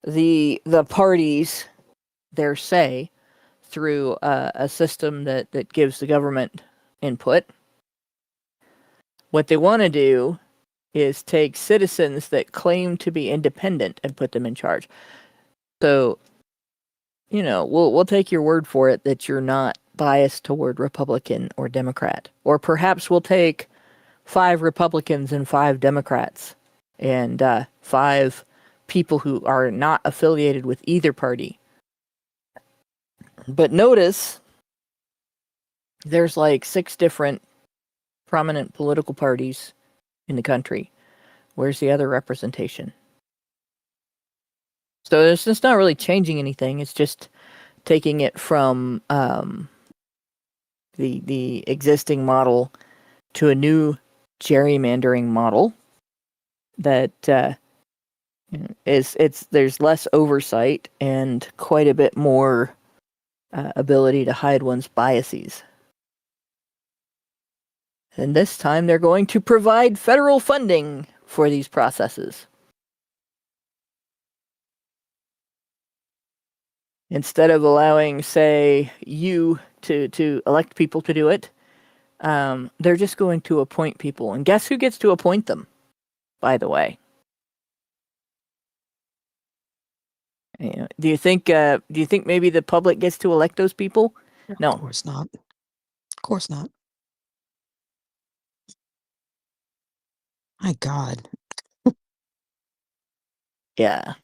Speaker 3: the parties their say through a system that gives the government input. What they want to do is take citizens that claim to be independent and put them in charge. So, we'll take your word for it that you're not biased toward Republican or Democrat. Or perhaps we'll take 5 Republicans and 5 Democrats and 5 people who are not affiliated with either party. But notice there's like 6 different prominent political parties in the country. Where's the other representation? So it's just not really changing anything. It's just taking it from the existing model to a new gerrymandering model that there's less oversight and quite a bit more ability to hide one's biases. And this time they're going to provide federal funding for these processes. Instead of allowing, say, you to elect people to do it, they're just going to appoint people. And guess who gets to appoint them, by the way? Do you think maybe the public gets to elect those people? No.
Speaker 8: Of course not. Of course not. My God.
Speaker 3: Yeah.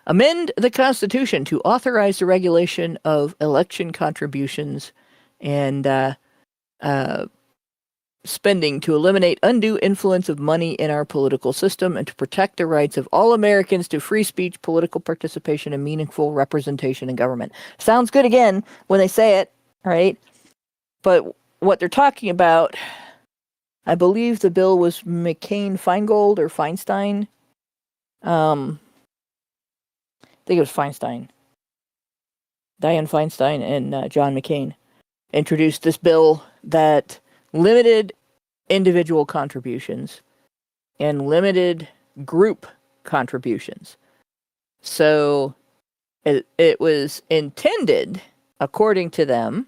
Speaker 3: Amend the Constitution to authorize the regulation of election contributions and spending to eliminate undue influence of money in our political system and to protect the rights of all Americans to free speech, political participation, and meaningful representation in government. Sounds good again when they say it, right? But what they're talking about, I believe the bill was McCain-Feingold or Feinstein. I think it was Feinstein. Dianne Feinstein and John McCain introduced this bill that limited individual contributions and limited group contributions. So it was intended, according to them,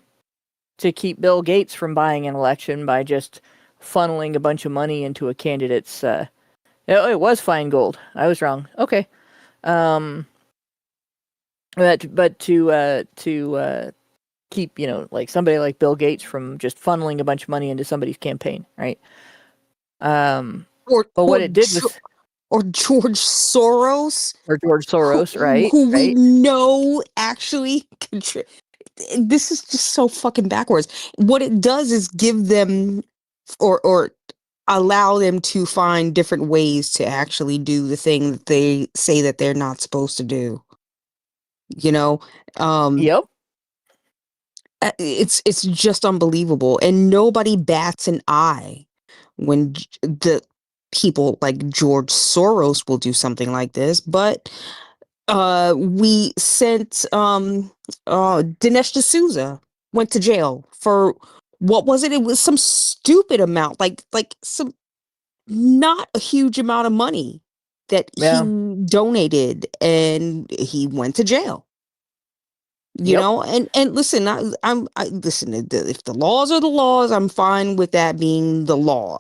Speaker 3: to keep Bill Gates from buying an election by just funneling a bunch of money into a candidate's. It was Feingold. I was wrong. Okay. But to keep, like somebody like Bill Gates from just funneling a bunch of money into somebody's campaign, right? But what it did was,
Speaker 8: or George Soros,
Speaker 3: right?
Speaker 8: Who we
Speaker 3: right?
Speaker 8: know actually this is just so fucking backwards. What it does is give them or allow them to find different ways to actually do the thing that they say that they're not supposed to do.
Speaker 3: Yep.
Speaker 8: It's just unbelievable, and nobody bats an eye when the people like George Soros will do something like this. But we sent Dinesh D'Souza went to jail for what was it? It was some stupid amount, like some not a huge amount of money that he donated, and he went to jail. And listen, I listen. If the laws are the laws, I'm fine with that being the law.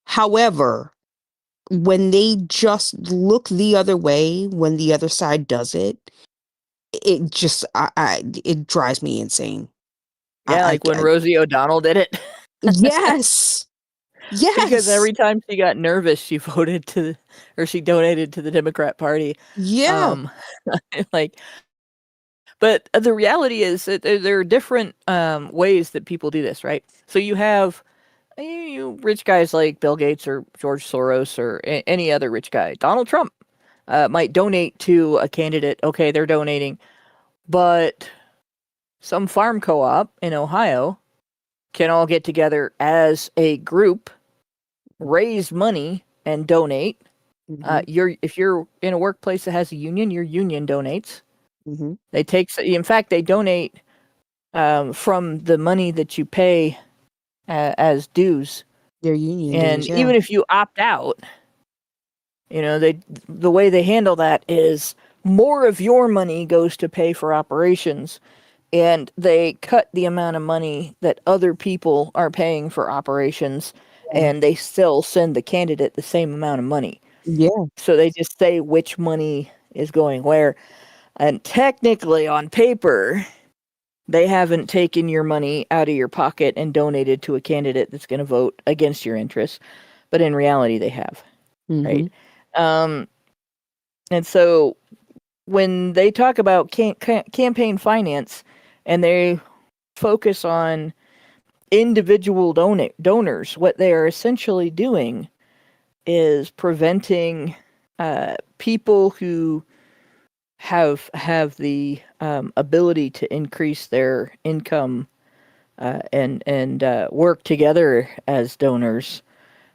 Speaker 8: However, when they just look the other way, when the other side does it, it just it drives me insane.
Speaker 3: Yeah, like when Rosie O'Donnell did it.
Speaker 8: Yes. Yes.
Speaker 3: Because every time she got nervous, she she donated to the Democrat Party.
Speaker 8: Yeah.
Speaker 3: But the reality is that there are different ways that people do this, right? So you have you rich guys like Bill Gates or George Soros or any other rich guy. Donald Trump might donate to a candidate. Okay, they're donating. But some farm co-op in Ohio can all get together as a group, raise money, and donate.
Speaker 8: Mm-hmm.
Speaker 3: If you're in a workplace that has a union, your union donates.
Speaker 8: Mm-hmm.
Speaker 3: They donate from the money that you pay as dues.
Speaker 8: Their union
Speaker 3: And
Speaker 8: dues, yeah.
Speaker 3: even if you opt out, the way they handle that is more of your money goes to pay for operations, and they cut the amount of money that other people are paying for operations, and they still send the candidate the same amount of money.
Speaker 8: Yeah.
Speaker 3: So they just say which money is going where. And technically, on paper, they haven't taken your money out of your pocket and donated to a candidate that's going to vote against your interests. But in reality, they have.
Speaker 8: Mm-hmm.
Speaker 3: Right? And so when they talk about campaign finance and they focus on individual donors, what they are essentially doing is preventing people who have the ability to increase their income and work together as donors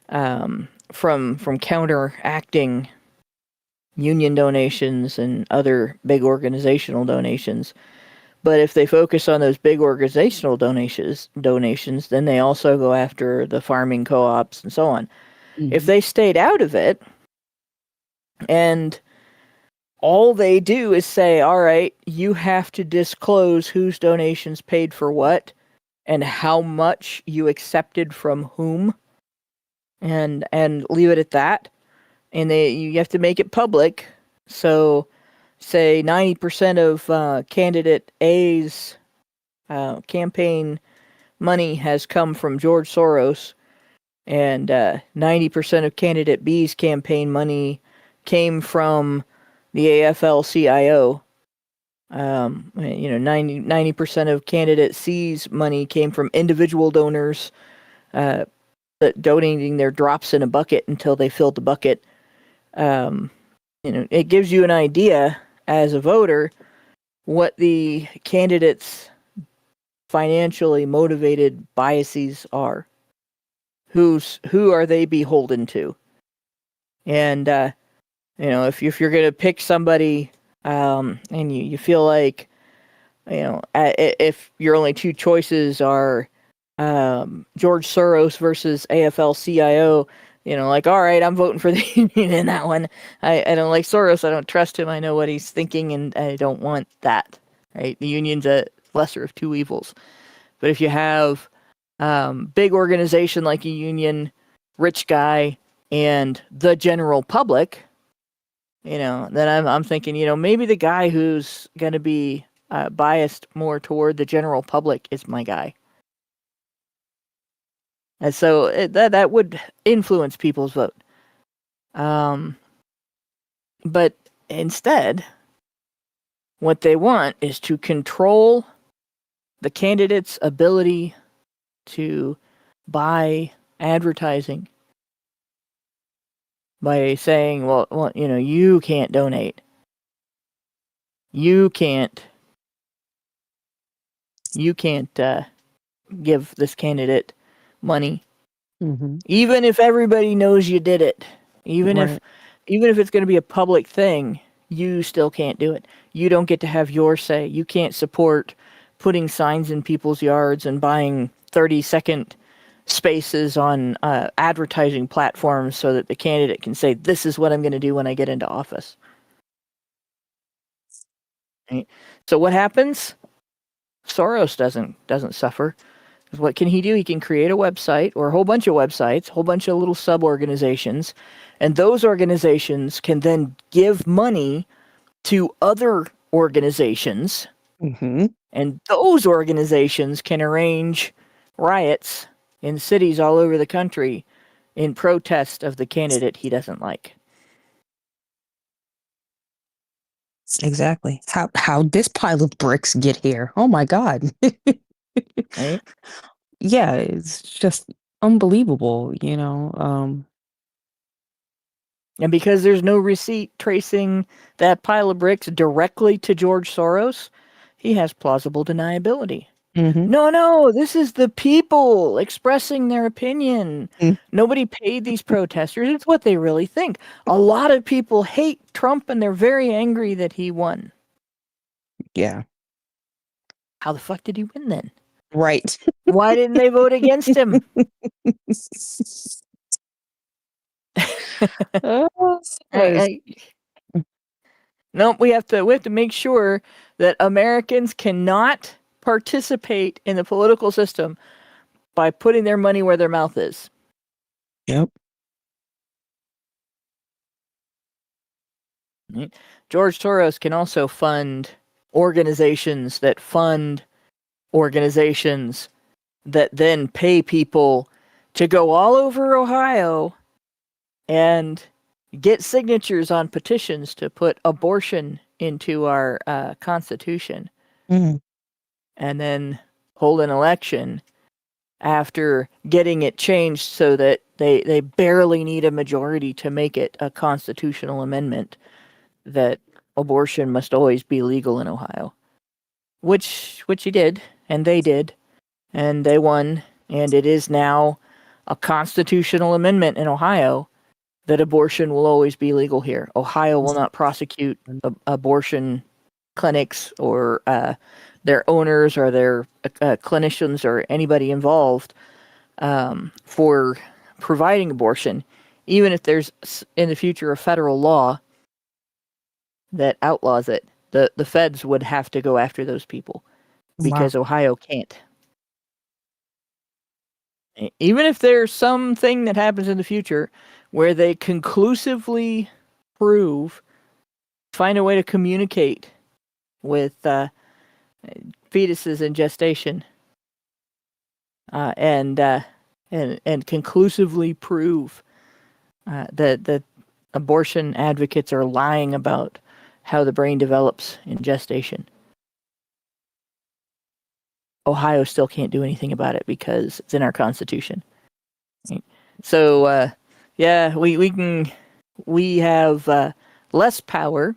Speaker 3: from counteracting union donations and other big organizational donations. But if they focus on those big organizational donations, then they also go after the farming co-ops and so on. Mm-hmm. If they stayed out of it, and all they do is say, all right, you have to disclose whose donations paid for what and how much you accepted from whom, and leave it at that. And you have to make it public. So say 90% of candidate A's campaign money has come from George Soros, and 90% of candidate B's campaign money came from the AFL-CIO. 90% of candidate C's money came from individual donors donating their drops in a bucket until they filled the bucket. It gives you an idea as a voter what the candidates' financially motivated biases are. Who are they beholden to? And if you're going to pick somebody and you feel like if your only two choices are George Soros versus AFL-CIO, like, all right, I'm voting for the union in that one. I don't like Soros. I don't trust him. I know what he's thinking, and I don't want that. Right? The union's a lesser of two evils. But if you have big organization like a union, rich guy, and the general public, then I'm thinking, maybe the guy who's going to be biased more toward the general public is my guy. And so that would influence people's vote. But instead, what they want is to control the candidate's ability to buy advertising by saying, well, you can't donate. You can't give this candidate money, even if everybody knows you did it. Even if it's going to be a public thing, you still can't do it. You don't get to have your say. You can't support putting signs in people's yards and buying 30-second spaces on advertising platforms so that the candidate can say, this is what I'm going to do when I get into office. Right? So what happens? Soros doesn't suffer. What can he do? He can create a website or a whole bunch of websites, a whole bunch of little sub-organizations, and those organizations can then give money to other organizations, and those organizations can arrange riots in cities all over the country in protest of the candidate he doesn't like.
Speaker 8: Exactly. How'd this pile of bricks get here? Oh my God.
Speaker 3: Right?
Speaker 8: Yeah, it's just unbelievable,
Speaker 3: And because there's no receipt tracing that pile of bricks directly to George Soros, he has plausible deniability. No, this is the people expressing their opinion. Nobody paid these protesters. It's what they really think. A lot of people hate Trump and they're very angry that he won.
Speaker 8: Yeah.
Speaker 3: How the fuck did he win then?
Speaker 8: Right.
Speaker 3: Why didn't they vote against him? No, we have to make sure that Americans cannot participate in the political system by putting their money where their mouth is.
Speaker 8: Yep.
Speaker 3: Right? George Soros can also fund organizations that then pay people to go all over Ohio and get signatures on petitions to put abortion into our Constitution, and then hold an election after getting it changed so that they barely need a majority to make it a constitutional amendment that abortion must always be legal in Ohio, which he did, and they did, and they won, and it is now a constitutional amendment in Ohio that abortion will always be legal here. Ohio will not prosecute abortion clinics or their owners or their clinicians or anybody involved for providing abortion, even if there's in the future a federal law that outlaws it. The feds would have to go after those people because Ohio can't. Even if there's something that happens in the future where they conclusively find a way to communicate with fetuses in gestation, and conclusively prove that abortion advocates are lying about how the brain develops in gestation, Ohio still can't do anything about it because it's in our Constitution. Right? So, we have less power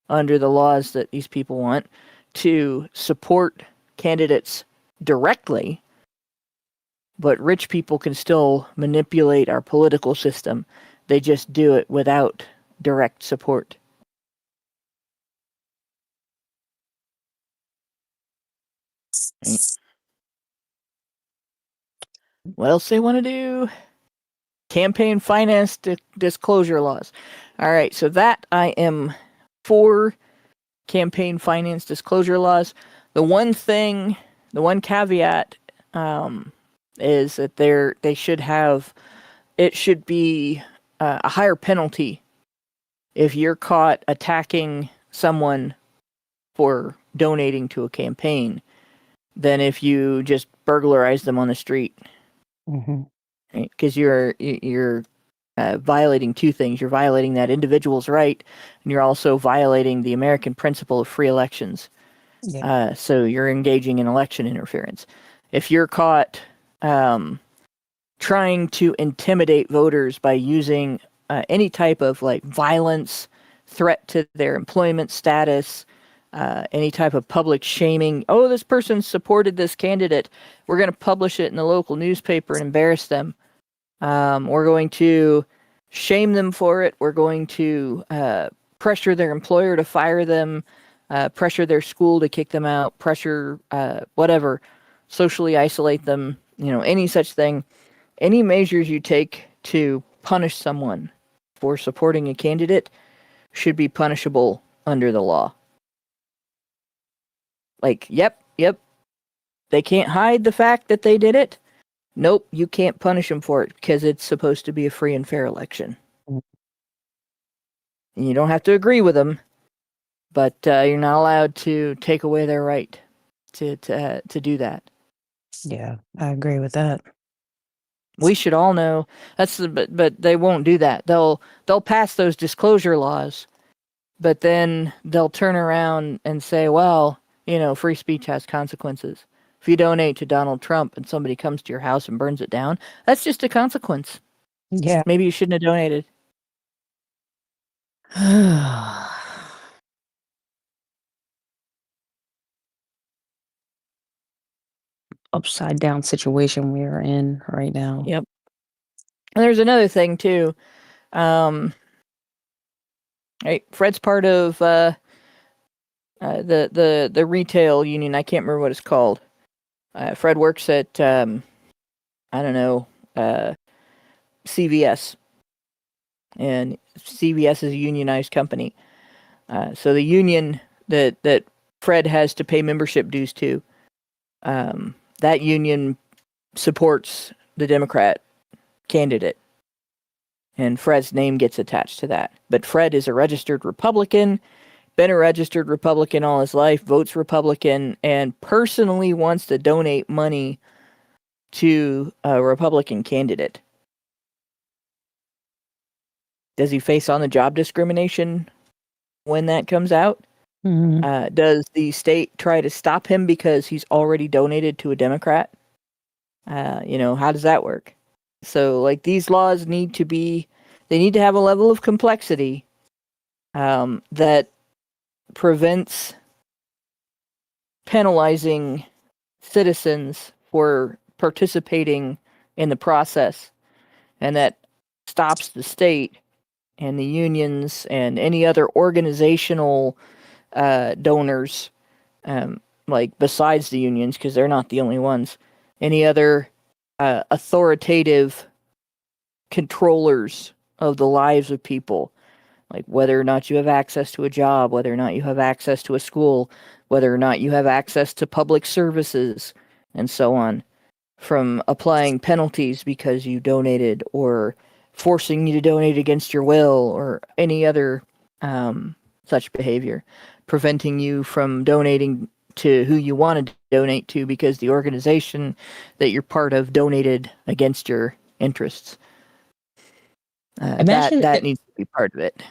Speaker 3: under the laws that these people want to support candidates directly, but rich people can still manipulate our political system. They just do it without direct support. What else they want to do? Campaign finance disclosure laws. All right, so that I am for campaign finance disclosure laws. The one caveat is that they should have, it should be a higher penalty if you're caught attacking someone for donating to a campaign than if you just burglarize them on the street.
Speaker 8: Mm-hmm.
Speaker 3: Right? Because you're violating two things. You're violating that individual's right, and you're also violating the American principle of free elections.
Speaker 8: Yeah.
Speaker 3: So you're engaging in election interference. If you're caught trying to intimidate voters by using any type of like violence, threat to their employment status, any type of public shaming. Oh, this person supported this candidate. We're going to publish it in the local newspaper and embarrass them. We're going to shame them for it. We're going to pressure their employer to fire them, pressure their school to kick them out, pressure whatever, socially isolate them, any such thing. Any measures you take to punish someone for supporting a candidate should be punishable under the law. Like, yep, they can't hide the fact that they did it. Nope, you can't punish them for it because it's supposed to be a free and fair election. And you don't have to agree with them, but you're not allowed to take away their right to do that.
Speaker 8: Yeah, I agree with that.
Speaker 3: We should all know but they won't do that. They'll pass those disclosure laws, but then they'll turn around and say, well, free speech has consequences. If you donate to Donald Trump and somebody comes to your house and burns it down, that's just a consequence.
Speaker 8: Yeah.
Speaker 3: Maybe you shouldn't have donated.
Speaker 8: Upside down situation we are in right now.
Speaker 3: Yep. And there's another thing too. Right, Fred's part of the retail union. I can't remember what it's called. Fred works at CVS, and CVS is a unionized company. So the union that Fred has to pay membership dues to, that union supports the Democrat candidate, and Fred's name gets attached to that. But Fred is a registered Republican, been a registered Republican all his life, votes Republican, and personally wants to donate money to a Republican candidate. Does he face on-the-job discrimination when that comes out?
Speaker 8: Mm-hmm.
Speaker 3: Does the state try to stop him because he's already donated to a Democrat? How does that work? So, like, these laws need to have a level of complexity that prevents penalizing citizens for participating in the process, and that stops the state and the unions and any other organizational donors, like besides the unions, because they're not the only ones, any other authoritative controllers of the lives of people, like whether or not you have access to a job, whether or not you have access to a school, whether or not you have access to public services, and so on, from applying penalties because you donated, or forcing you to donate against your will, or any other such behavior, preventing you from donating to who you wanted to donate to because the organization that you're part of donated against your interests. That needs to be part of it.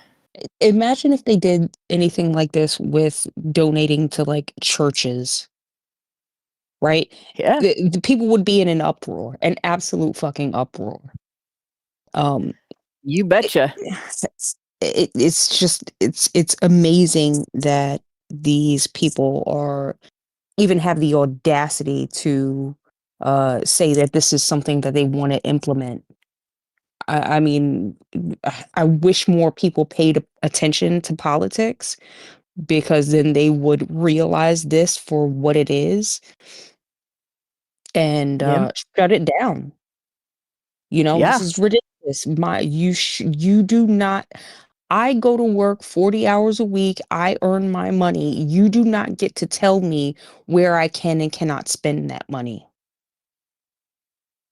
Speaker 8: Imagine if they did anything like this with donating to like churches, right?
Speaker 3: Yeah.
Speaker 8: The people would be in an uproar, an absolute fucking uproar.
Speaker 3: You betcha.
Speaker 8: It's amazing that these people even have the audacity to say that this is something that they want to implement. I mean, I wish more people paid attention to politics, because then they would realize this for what it is and
Speaker 3: Yeah.
Speaker 8: shut it down. You know, this
Speaker 3: Yeah.
Speaker 8: is ridiculous. You do not. I go to work 40 hours a week. I earn my money. You do not get to tell me where I can and cannot spend that money.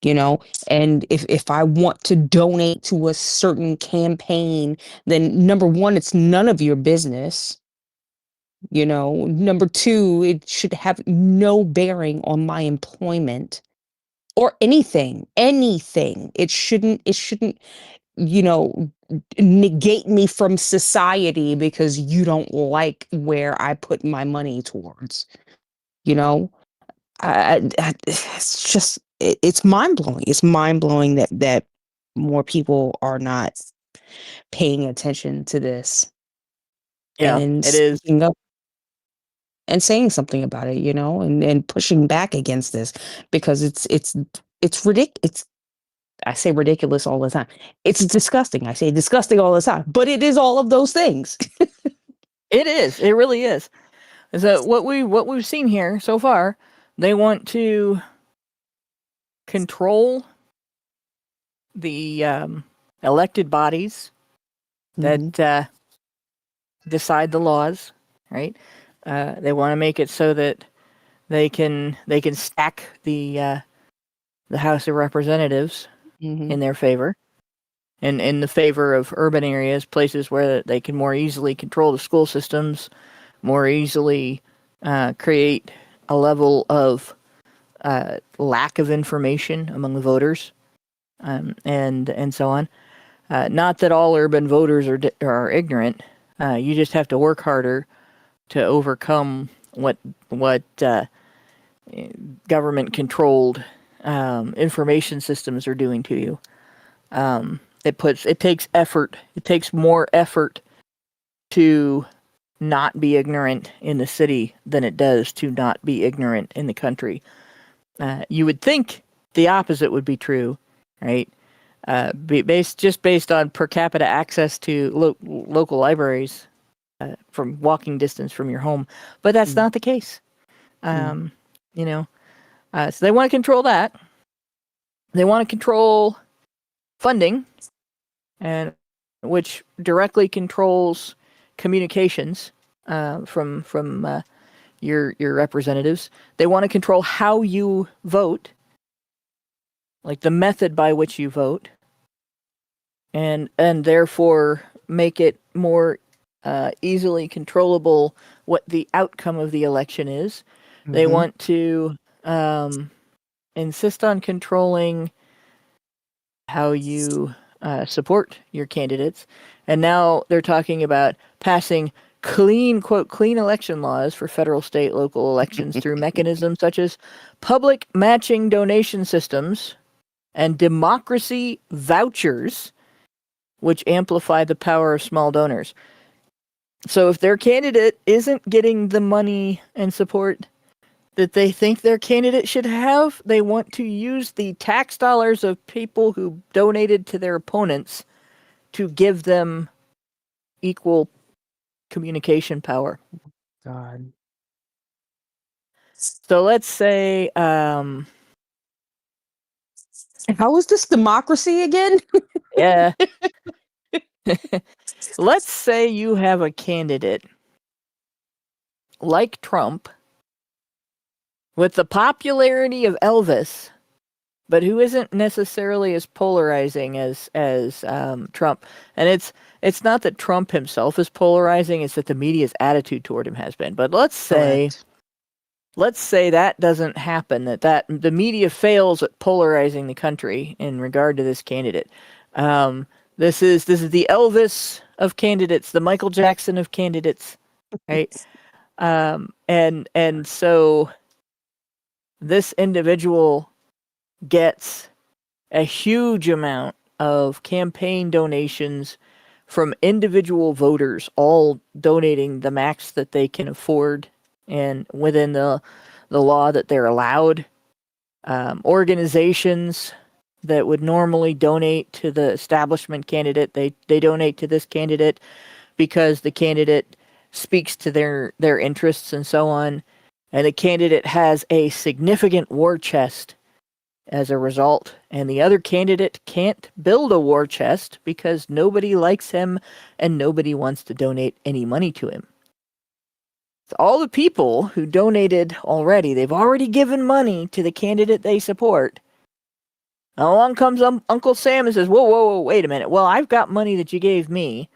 Speaker 8: You know, and if I want to donate to a certain campaign, then number one, it's none of your business. You know, number two, it should have no bearing on my employment or anything. It shouldn't, you know, negate me from society because you don't like where I put my money towards, you know. It's just it's mind blowing. It's mind blowing that more people are not paying attention to this
Speaker 3: Yeah.
Speaker 8: and
Speaker 3: It is.
Speaker 8: speaking up and saying something about it, you know, and pushing back against this because it's ridiculous. It's I say ridiculous all the time. It's disgusting. I say disgusting all the time, but it is all of those things.
Speaker 3: It is. It really is. So what we've seen here so far, they want to control the elected bodies
Speaker 8: Mhm.
Speaker 3: that decide the laws, right? They want to make it so that they can stack the House of Representatives
Speaker 8: Mhm.
Speaker 3: in their favor, and in the favor of urban areas, places where they can more easily control the school systems, more easily create a level of lack of information among the voters, and so on. Not that all urban voters are ignorant. You just have to work harder to overcome what government controlled information systems are doing to you. It takes effort. It takes more effort to not be ignorant in the city than it does to not be ignorant in the country. You would think the opposite would be true, right? Based on per capita access to local libraries from walking distance from your home, but that's not the case.
Speaker 8: Mhm.
Speaker 3: You know, so they want to control that. They want to control funding, and which directly controls communications from your representatives. They want to control how you vote, like the method by which you vote, and therefore make it more easily controllable what the outcome of the election is. They
Speaker 8: Mhm.
Speaker 3: want to insist on controlling how you support your candidates. And now they're talking about passing clean election laws for federal, state, local elections through mechanisms such as public matching donation systems and democracy vouchers, which amplify the power of small donors. So if their candidate isn't getting the money and support that they think their candidate should have, they want to use the tax dollars of people who donated to their opponents to give them equal communication power.
Speaker 8: God.
Speaker 3: So let's say,
Speaker 8: How is this democracy again?
Speaker 3: yeah, let's say you have a candidate like Trump with the popularity of Elvis, but who isn't necessarily as polarizing as Trump. And it's not that Trump himself is polarizing; it's that the media's attitude toward him has been. But let's say that doesn't happen. That the media fails at polarizing the country in regard to this candidate. This is the Elvis of candidates, the Michael Jackson of candidates, right? And so this individual gets a huge amount of campaign donations from individual voters, all donating the max that they can afford and within the law that they're allowed. Organizations that would normally donate to the establishment candidate, they donate to this candidate because the candidate speaks to their interests and so on, and the candidate has a significant war chest as a result, and the other candidate can't build a war chest because nobody likes him and nobody wants to donate any money to him. So all the people who donated already, they've already given money to the candidate they support. Along comes Uncle Sam and says, whoa, wait a minute. Well, I've got money that you gave me,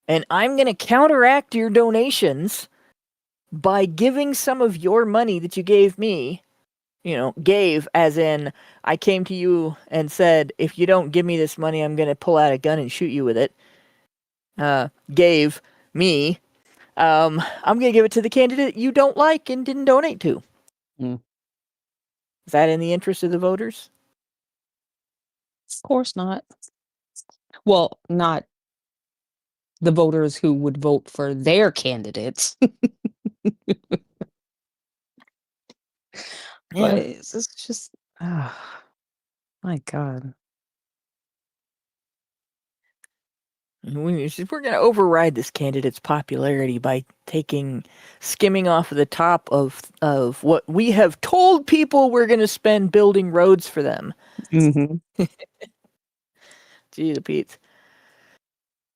Speaker 3: and I'm going to counteract your donations by giving some of your money that you gave me, gave as in I came to you and said, if you don't give me this money, I'm going to pull out a gun and shoot you with it. Gave me. I'm going to give it to the candidate you don't like and didn't donate to.
Speaker 8: Mm.
Speaker 3: Is that in the interest of the voters?
Speaker 8: Of course not. Well, not the voters who would vote for their candidates. But it's just, my God.
Speaker 3: We're going to override this candidate's popularity by skimming off of the top of what we have told people we're going to spend building roads for them.
Speaker 8: Mm-hmm.
Speaker 3: Gee, the Pete.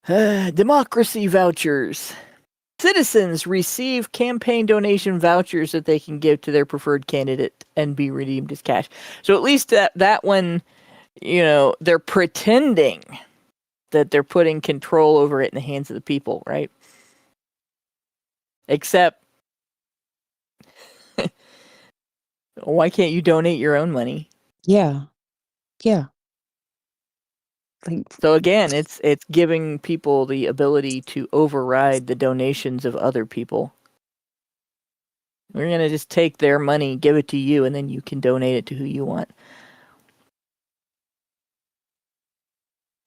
Speaker 3: Democracy vouchers. Citizens receive campaign donation vouchers that they can give to their preferred candidate and be redeemed as cash. So at least that one, they're pretending that they're putting control over it in the hands of the people, right? Except, why can't you donate your own money?
Speaker 8: Yeah.
Speaker 3: So again, it's giving people the ability to override the donations of other people. We're going to just take their money, give it to you, and then you can donate it to who you want.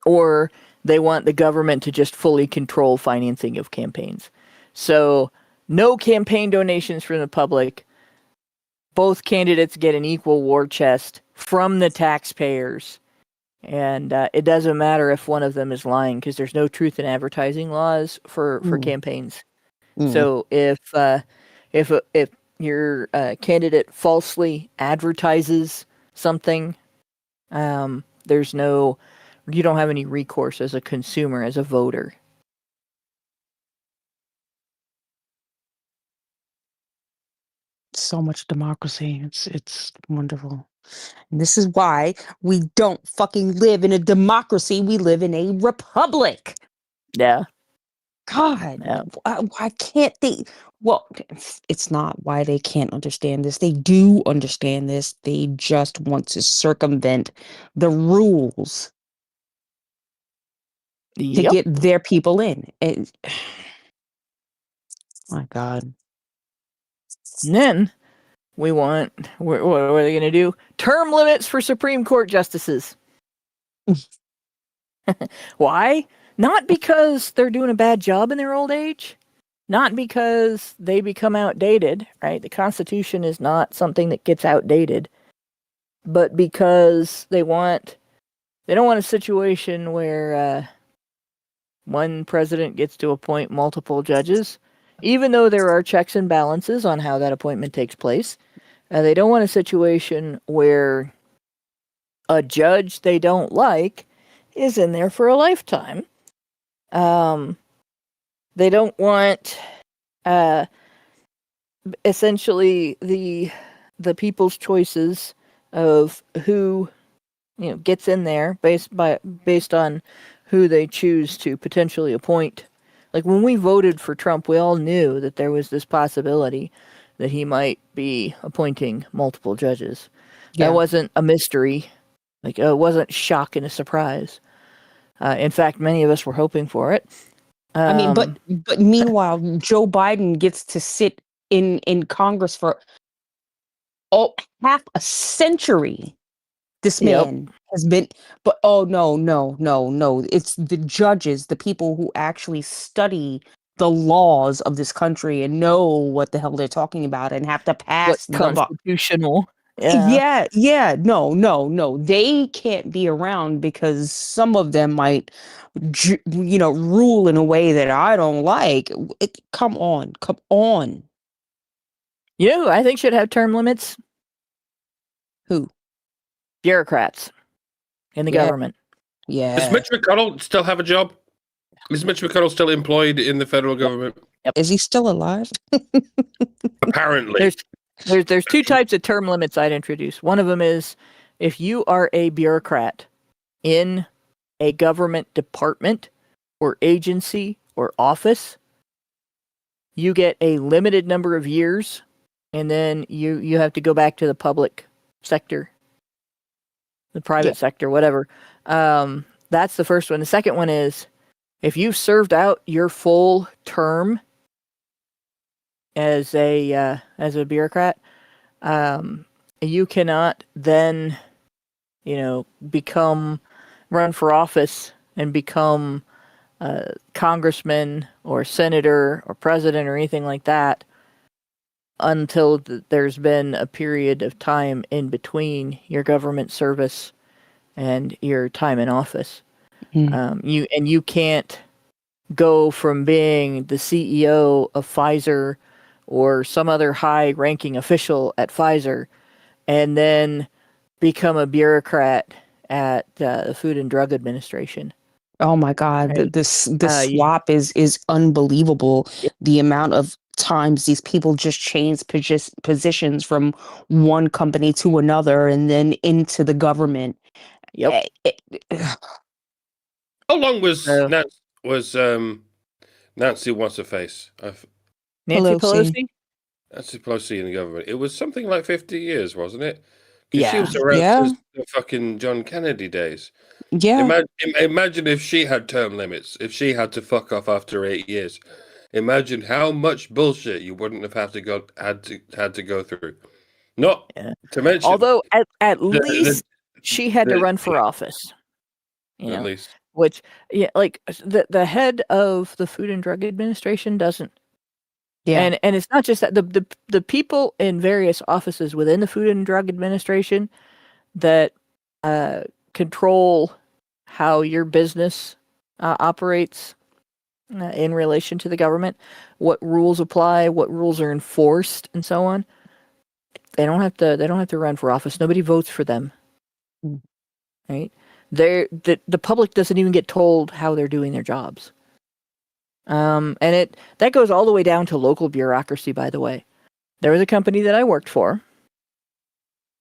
Speaker 3: Or they want the government to just fully control financing of campaigns. So no campaign donations from the public. Both candidates get an equal war chest from the taxpayers. And it doesn't matter if one of them is lying because there's no truth in advertising laws for campaigns. So if your candidate falsely advertises something, you don't have any recourse as a consumer, as a voter.
Speaker 8: So much democracy. It's wonderful. And this is why we don't fucking live in a democracy. We live in a republic.
Speaker 3: Yeah.
Speaker 8: God,
Speaker 3: yeah.
Speaker 8: Why can't they? Well, it's not why they can't understand this. They do understand this. They just want to circumvent the rules to get their people in. And, my God.
Speaker 3: And then we want, what are they going to do? Term limits for Supreme Court justices. Why? Not because they're doing a bad job in their old age. Not because they become outdated, right? The Constitution is not something that gets outdated. But because they don't want a situation where one president gets to appoint multiple judges, even though there are checks and balances on how that appointment takes place. They don't want a situation where a judge they don't like is in there for a lifetime. They don't want essentially the people's choices of who gets in there based on who they choose to potentially appoint. Like when we voted for Trump, we all knew that there was this possibility that he might be appointing multiple judges. Yeah. That wasn't a mystery. Like it wasn't shock and a surprise. In fact, many of us were hoping for it.
Speaker 8: But meanwhile, Joe Biden gets to sit in Congress for half a century. This man has been, but no. It's the judges, the people who actually study the laws of this country and know what the hell they're talking about and have to pass
Speaker 3: what's constitutional.
Speaker 8: No. They can't be around because some of them might, rule in a way that I don't like. Come on.
Speaker 3: You know who I think should have term limits?
Speaker 8: Who?
Speaker 3: Bureaucrats in the
Speaker 8: Yeah.
Speaker 3: government.
Speaker 7: Does
Speaker 8: Yeah.
Speaker 7: Mitch McConnell still have a job? Is Mitch McConnell still employed in the federal government?
Speaker 8: Is he still alive?
Speaker 7: Apparently.
Speaker 3: There's two types of term limits I'd introduce. One of them is if you are a bureaucrat in a government department or agency or office, you get a limited number of years, and then you have to go back to the public sector, the private sector, whatever. That's the first one. The second one is if you've served out your full term as a bureaucrat, you cannot then, run for office and become a congressman or senator or president or anything like that until there's been a period of time in between your government service and your time in office. You can't go from being the CEO of Pfizer or some other high-ranking official at Pfizer and then become a bureaucrat at the Food and Drug Administration.
Speaker 8: Oh my God,
Speaker 3: Right.
Speaker 8: the swap is unbelievable. The amount of times these people just change positions from one company to another and then into the government.
Speaker 3: Yep.
Speaker 7: How long was Nancy What's-Her-Face?
Speaker 3: Nancy Pelosi?
Speaker 7: Nancy Pelosi in the government. It was something like 50 years, wasn't it? 'Cause
Speaker 3: Yeah.
Speaker 7: she was around since the fucking John Kennedy days.
Speaker 8: Yeah.
Speaker 7: Imagine if she had term limits, if she had to fuck off after 8 years. Imagine how much bullshit you wouldn't have had to go through. Not to mention,
Speaker 3: although at least she had to run for office.
Speaker 7: At least,
Speaker 3: which like the head of the Food and Drug Administration doesn't.
Speaker 8: Yeah.
Speaker 3: And it's not just that the people in various offices within the Food and Drug Administration that control how your business operates in relation to the government, what rules apply, what rules are enforced, and so on. They don't have to run for office. Nobody votes for them. Right? The public doesn't even get told how they're doing their jobs. And that goes all the way down to local bureaucracy, by the way. There was a company that I worked for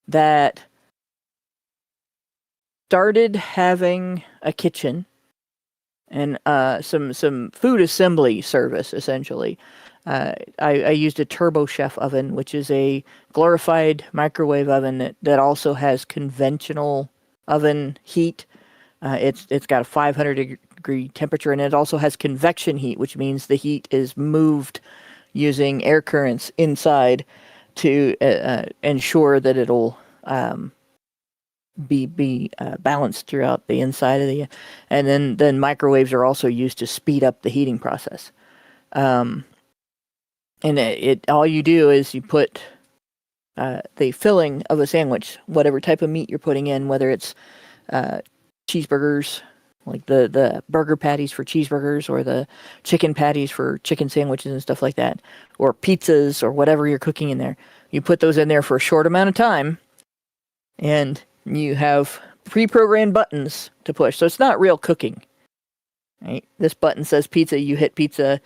Speaker 3: that started having a kitchen and some food assembly service, essentially. I used a Turbo Chef oven, which is a glorified microwave oven that also has conventional oven heat. It's got a 500 degree temperature, and it also has convection heat, which means the heat is moved using air currents inside to ensure that it'll be balanced throughout the inside of the. And then microwaves are also used to speed up the heating process. And it all you do is you put the filling of a sandwich, whatever type of meat you're putting in, whether it's cheeseburgers, like the burger patties for cheeseburgers, or the chicken patties for chicken sandwiches and stuff like that, or pizzas or whatever you're cooking in there. You put those in there for a short amount of time, and you have pre-programmed buttons to push. So it's not real cooking. Right? This button says pizza, you hit pizza,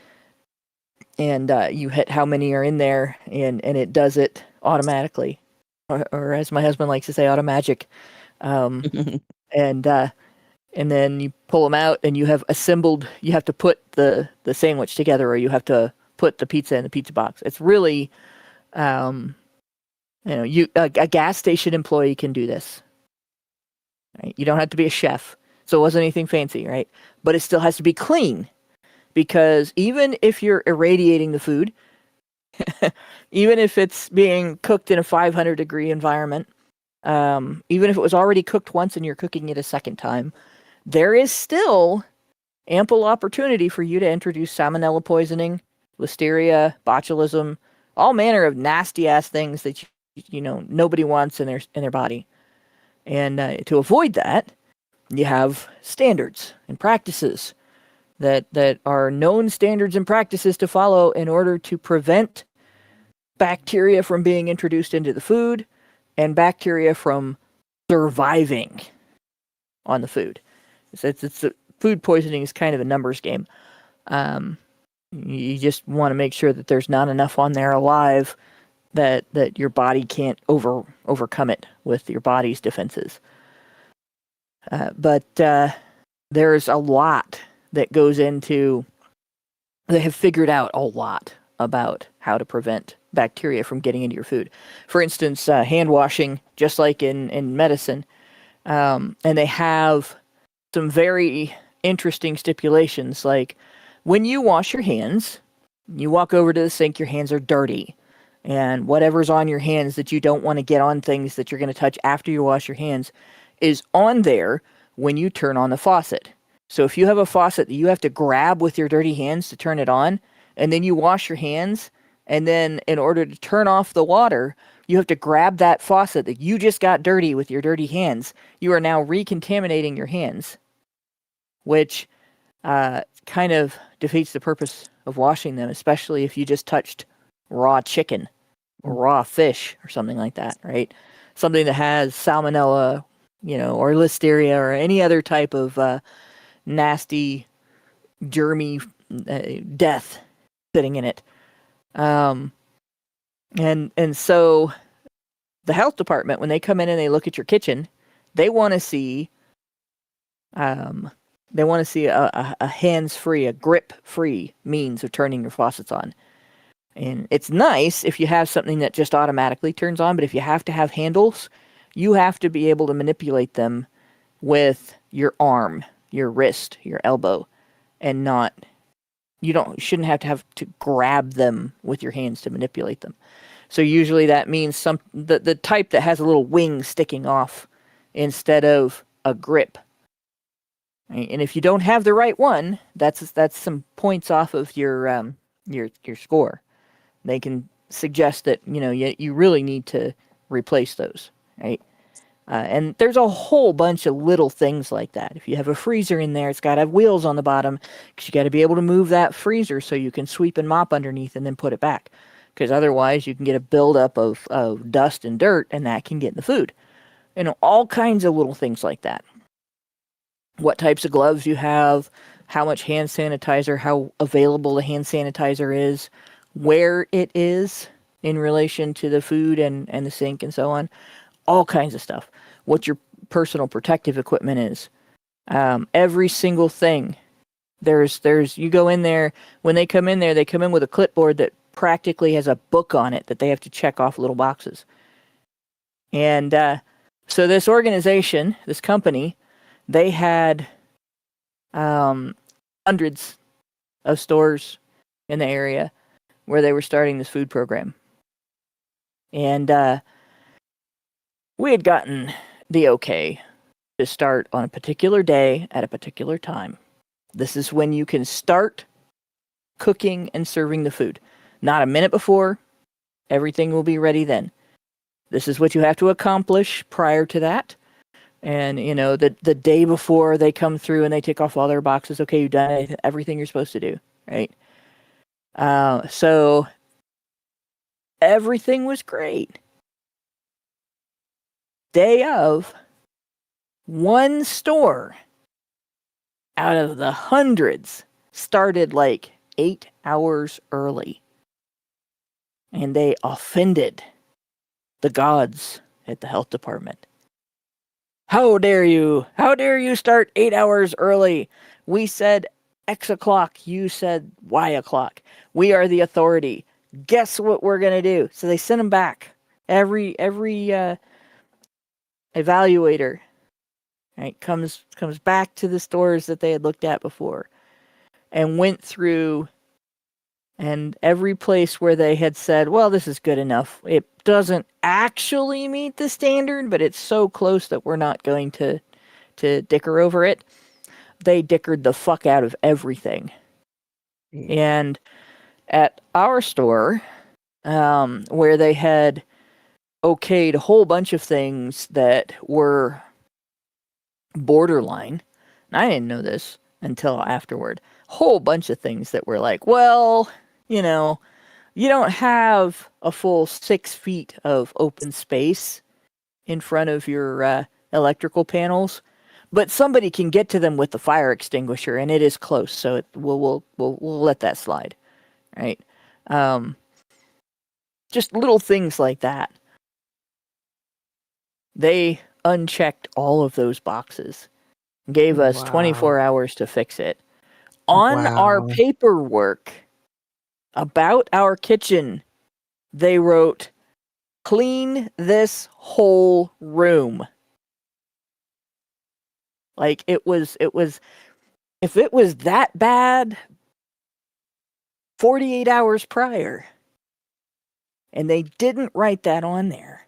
Speaker 3: and you hit how many are in there, and it does it automatically. Or as my husband likes to say, automagic. And then you pull them out, and you have assembled. You have to put the sandwich together, or you have to put the pizza in the pizza box. It's really, a gas station employee can do this. Right? You don't have to be a chef, so it wasn't anything fancy, right? But it still has to be clean, because even if you're irradiating the food, even if it's being cooked in a 500 degree environment, even if it was already cooked once and you're cooking it a second time, there is still ample opportunity for you to introduce salmonella poisoning, listeria, botulism, all manner of nasty ass things that nobody wants in their body. And to avoid that, you have standards and practices that are known standards and practices to follow in order to prevent bacteria from being introduced into the food and bacteria from surviving on the food. It's food poisoning is kind of a numbers game. You just want to make sure that there's not enough on there alive that your body can't overcome it with your body's defenses. But there's a lot that goes into. They have figured out a lot about how to prevent bacteria from getting into your food. For instance, hand washing, just like in medicine, and they have some very interesting stipulations, like when you wash your hands, you walk over to the sink, your hands are dirty. And whatever's on your hands that you don't want to get on things that you're going to touch after you wash your hands is on there when you turn on the faucet. So if you have a faucet that you have to grab with your dirty hands to turn it on, and then you wash your hands, and then in order to turn off the water, you have to grab that faucet that you just got dirty with your dirty hands, you are now recontaminating your hands, which kind of defeats the purpose of washing them, especially if you just touched raw chicken or raw fish or something like that, right? Something that has salmonella, or listeria or any other type of nasty, germy death sitting in it. And so the health department, when they come in and they look at your kitchen, they want to see a hands-free, a grip-free means of turning your faucets on. And it's nice if you have something that just automatically turns on, but if you have to have handles, you have to be able to manipulate them with your arm, your wrist, your elbow, and you shouldn't have to grab them with your hands to manipulate them. So usually that means the type that has a little wing sticking off instead of a grip. Right? And if you don't have the right one, that's some points off of your score. They can suggest that you really need to replace those, right? And there's a whole bunch of little things like that. If you have a freezer in there, it's got to have wheels on the bottom because you got to be able to move that freezer so you can sweep and mop underneath and then put it back. Because otherwise you can get a buildup of dust and dirt, and that can get in the food. All kinds of little things like that. What types of gloves you have, how much hand sanitizer, how available the hand sanitizer is, where it is in relation to the food and the sink and so on. All kinds of stuff. What your personal protective equipment is. Every single thing. You go in there, when they come in there, they come in with a clipboard that practically has a book on it that they have to check off little boxes. And so this organization, this company, they had hundreds of stores in the area where they were starting this food program. And we had gotten the okay to start on a particular day at a particular time. This is when you can start cooking and serving the food. Not a minute before. Everything will be ready then. This is what you have to accomplish prior to that. And, the day before they come through and they take off all their boxes, okay, you've done everything you're supposed to do, right? So everything was great. Day of, one store out of the hundreds started like 8 hours early. And they offended the gods at the health department. How dare you? How dare you start 8 hours early? We said X o'clock. You said Y o'clock. We are the authority. Guess what we're going to do? So they sent them back. Every evaluator, right, comes back to the stores that they had looked at before and went through, and every place where they had said, well, this is good enough. It doesn't actually meet the standard, but it's so close that we're not going to dicker over it. They dickered the fuck out of everything. And at our store, where they had okayed a whole bunch of things that were borderline. And I didn't know this until afterward. Whole bunch of things that were like, well, you know, you don't have a full 6 feet of open space in front of your electrical panels, but somebody can get to them with the fire extinguisher, and it is close, so we'll let that slide, right? Just little things like that. They unchecked all of those boxes, gave us 24 hours to fix it. On our paperwork about our kitchen, they wrote, "Clean this whole room." Like it was, if it was that bad 48 hours prior, and they didn't write that on there,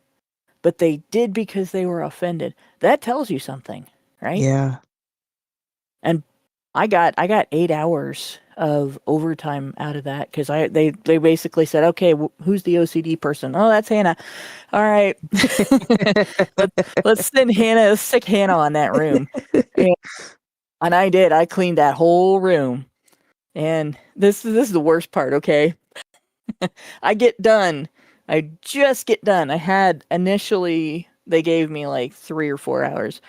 Speaker 3: but they did because they were offended. That tells you something, right?
Speaker 8: Yeah.
Speaker 3: And I got 8 hours of overtime out of that because they basically said, okay, who's the OCD person? Oh, that's Hannah. All right, let's send Hannah, sick Hannah, on that room. And I did. I cleaned that whole room. And this is the worst part. Okay, I get done. I just get done. I had initially they gave me like 3 or 4 hours,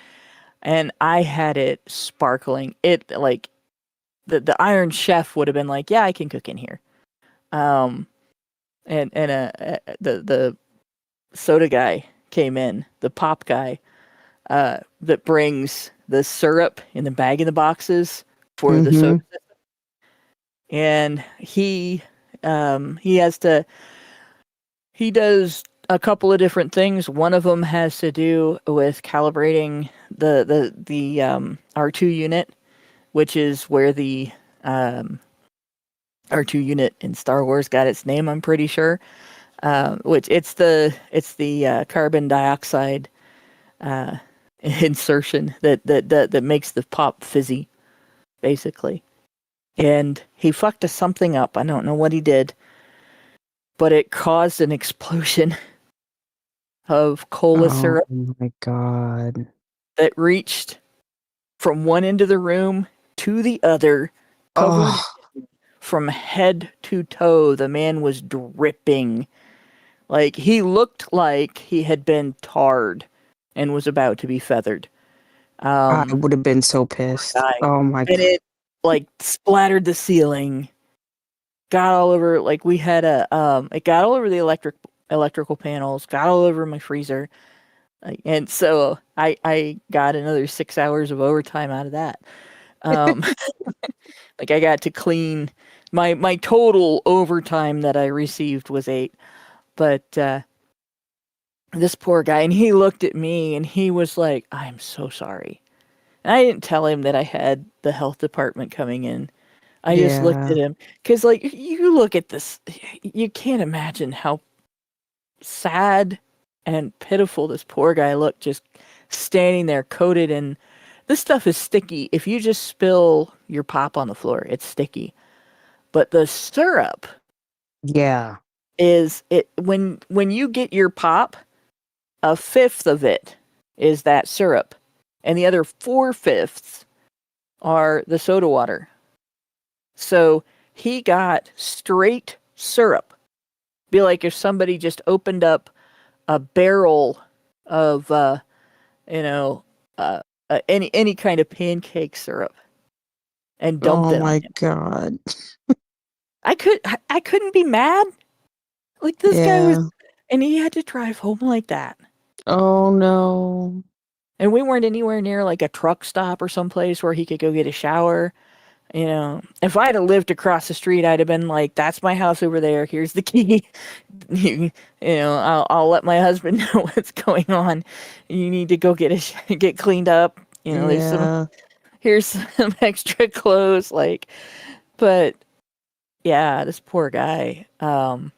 Speaker 3: and I had it sparkling. It like. The Iron Chef would have been like, yeah, I can cook in here. And the soda guy came in, the pop guy, that brings the syrup in the bag in the boxes for the soda system. And he does a couple of different things. One of them has to do with calibrating the R2 unit, which is where the R2 unit in Star Wars got its name, I'm pretty sure. Which it's the carbon dioxide insertion that makes the pop fizzy, basically. And he fucked something up. I don't know what he did, but it caused an explosion of cola syrup.
Speaker 8: Oh my god!
Speaker 3: That reached from one end of the room to the other, covered from head to toe. The man was dripping. Like, he looked like he had been tarred and was about to be feathered.
Speaker 8: I would have been so pissed. Oh my god.
Speaker 3: And it, like, splattered the ceiling. Got all over, like, we had it got all over the electrical panels, got all over my freezer. And so I got another 6 hours of overtime out of that. Like, I got to clean my total overtime that I received was 8. But this poor guy, and he looked at me and he was like, "I'm so sorry." And I didn't tell him that I had the health department coming in. I just looked at him because, like, you look at this, you can't imagine how sad and pitiful this poor guy looked, just standing there coated in. This stuff is sticky. If you just spill your pop on the floor, it's sticky. But the syrup, is it when you get your pop, 1/5 of it is that syrup, and the other 4/5 are the soda water. So he got straight syrup. Be like if somebody just opened up a barrel of any kind of pancake syrup and dumped it on him.
Speaker 8: Oh my god.
Speaker 3: I couldn't be mad. Like, this guy was, and he had to drive home like that.
Speaker 8: Oh no.
Speaker 3: And we weren't anywhere near like a truck stop or someplace where he could go get a shower. You know, if I had lived across the street, I'd have been like, "That's my house over there. Here's the key." I'll let my husband know what's going on. You need to go get cleaned up. Here's some extra clothes. Like, but yeah, this poor guy. But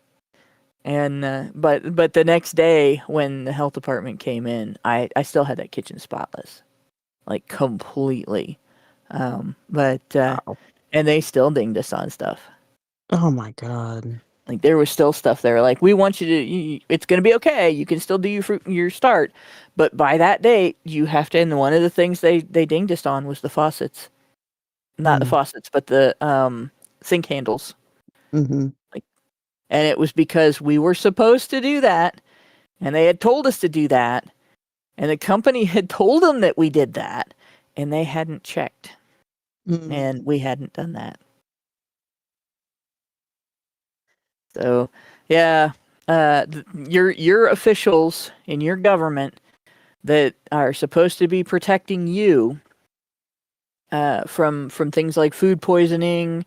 Speaker 3: the next day when the health department came in, I still had that kitchen spotless, like, completely. Wow. And they still dinged us on stuff.
Speaker 8: Oh my god.
Speaker 3: Like there was still stuff there. Like we want you to, it's going to be okay. You can still do your start, but by that date you have to. And one of the things they dinged us on was the faucets, not the faucets, but the sink handles.
Speaker 8: Mm-hmm.
Speaker 3: Like, and it was because we were supposed to do that, and they had told us to do that, and the company had told them that we did that, and they hadn't checked, and we hadn't done that. So, yeah, your officials in your government that are supposed to be protecting you from things like food poisoning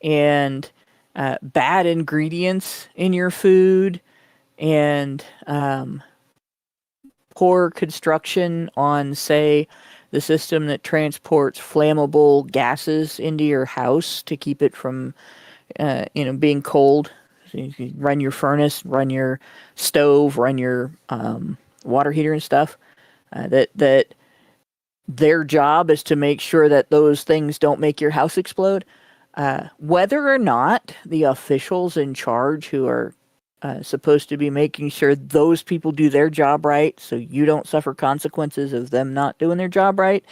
Speaker 3: and bad ingredients in your food and poor construction on, say, the system that transports flammable gases into your house to keep it from being cold. So you can run your furnace, run your stove, run your water heater and stuff. That their job is to make sure that those things don't make your house explode. Whether or not the officials in charge who are supposed to be making sure those people do their job right, so you don't suffer consequences of them not doing their job right,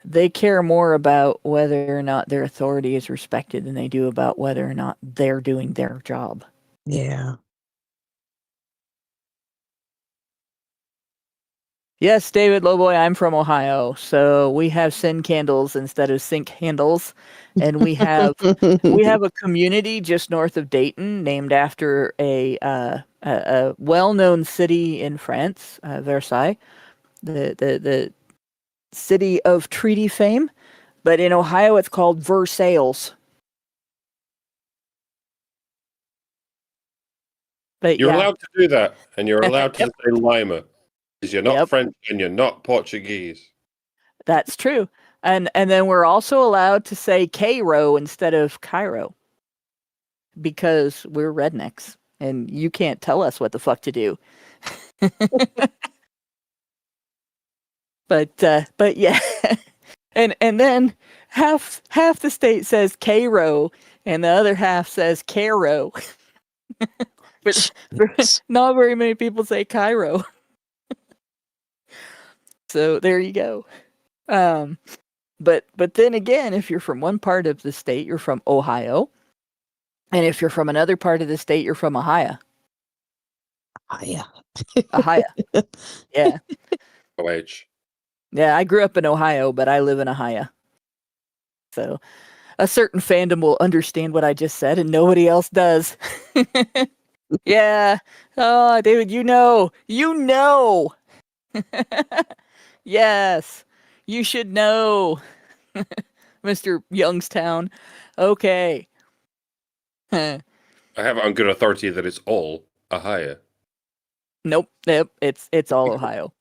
Speaker 3: they care more about whether or not their authority is respected than they do about whether or not they're doing their job.
Speaker 8: Yeah.
Speaker 3: Yes, David Lowboy, I'm from Ohio, so we have sin candles instead of sink handles, and we have a community just north of Dayton named after a well-known city in France, Versailles, the city of treaty fame, but in Ohio it's called Versailles. But
Speaker 7: You're allowed to do that, and you're allowed to say Lima, because you're not French and you're not Portuguese.
Speaker 3: That's true. And then we're also allowed to say Cairo instead of Cairo, because we're rednecks, and you can't tell us what the fuck to do. But yeah, and then half the state says Cairo, and the other half says Cairo. But not very many people say Cairo. So there you go. But then again, if you're from one part of the state, you're from Ohio, and if you're from another part of the state, you're from Ohio.
Speaker 8: Ohio.
Speaker 3: Yeah.
Speaker 7: OH.
Speaker 3: Yeah, I grew up in Ohio, but I live in Ohio. So a certain fandom will understand what I just said, and nobody else does. Yeah. Oh, David, you know. Yes. You should know. Mr. Youngstown. Okay.
Speaker 7: I have on good authority that it's all Ohio.
Speaker 3: Nope. It's all Ohio.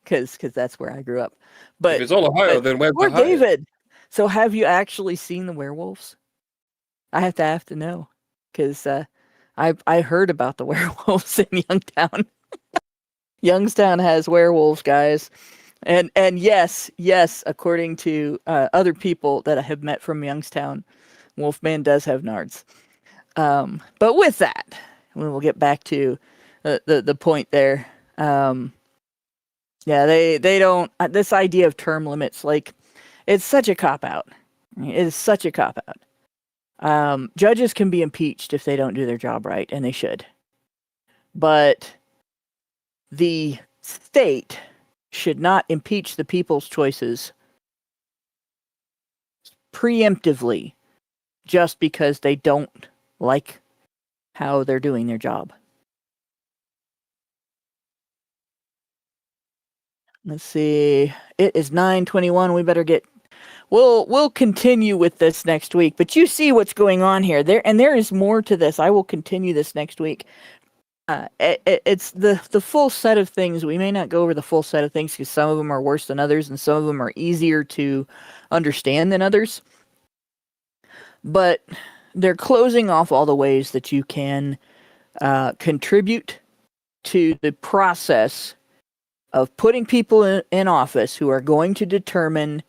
Speaker 3: Because that's where I grew up. But
Speaker 7: if it's all Ohio, then where's Ohio?
Speaker 3: David. So have you actually seen the werewolves? I have to know, because I heard about the werewolves in Youngstown. Youngstown has werewolves, guys, and yes, according to other people that I have met from Youngstown, Wolfman does have nards. But with that, we'll get back to the point there. Yeah, they don't. This idea of term limits, like, it's such a cop-out. It is such a cop-out. Judges can be impeached if they don't do their job right, and they should. But the state should not impeach the people's choices preemptively just because they don't like how they're doing their job. Let's see. It is 9:21. We better get. We'll continue with this next week. But you see what's going on here. There is more to this. I will continue this next week. It's the full set of things. We may not go over the full set of things because some of them are worse than others, and some of them are easier to understand than others. But they're closing off all the ways that you can contribute to the process of putting people in office who are going to determine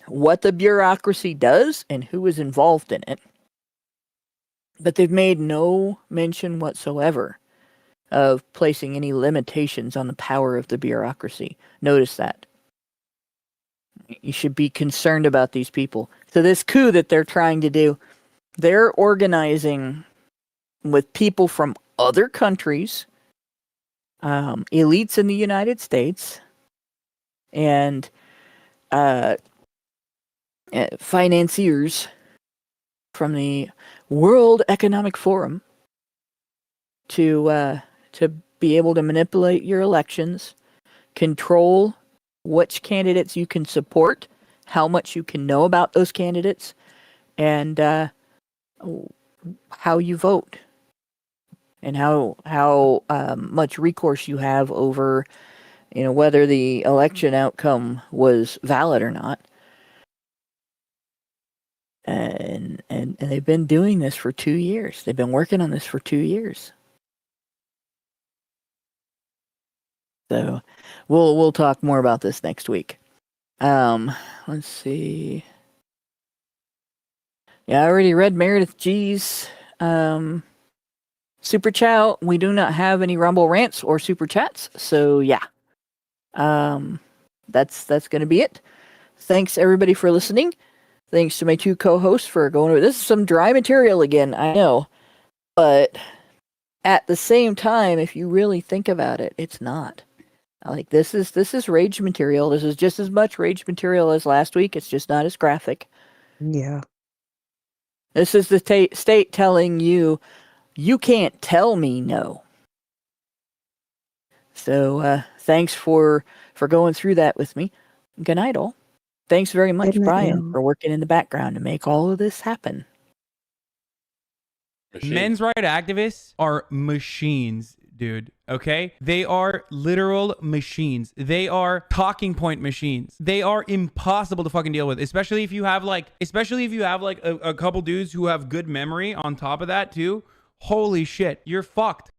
Speaker 3: what the bureaucracy does and who is involved in it, But they've made no mention whatsoever of placing any limitations on the power of the bureaucracy. Notice that. You should be concerned about these people. So this coup that they're trying to do, they're organizing with people from other countries, elites in the United States, and financiers from the World Economic Forum to be able to manipulate your elections, control which candidates you can support, how much you can know about those candidates, and how you vote, and how much recourse you have over, whether the election outcome was valid or not. And they've been doing this for 2 years. They've been working on this for 2 years. So we'll talk more about this next week. Let's see. Yeah, I already read Meredith G's super chat. We do not have any Rumble rants or super chats, so yeah. That's going to be it. Thanks everybody for listening. Thanks to my two co-hosts for going over. This is some dry material again, I know, but at the same time, if you really think about it, it's not. Like this is rage material. This is just as much rage material as last week. It's just not as graphic.
Speaker 8: Yeah.
Speaker 3: This is the state telling you, you can't tell me no. So thanks for going through that with me. Good night, all. Thanks very much, Brian, for working in the background to make all of this happen.
Speaker 9: Men's rights activists are machines, dude. Okay? They are literal machines. They are talking point machines. They are impossible to fucking deal with, especially if you have like a couple dudes who have good memory on top of that too. Holy shit, you're fucked.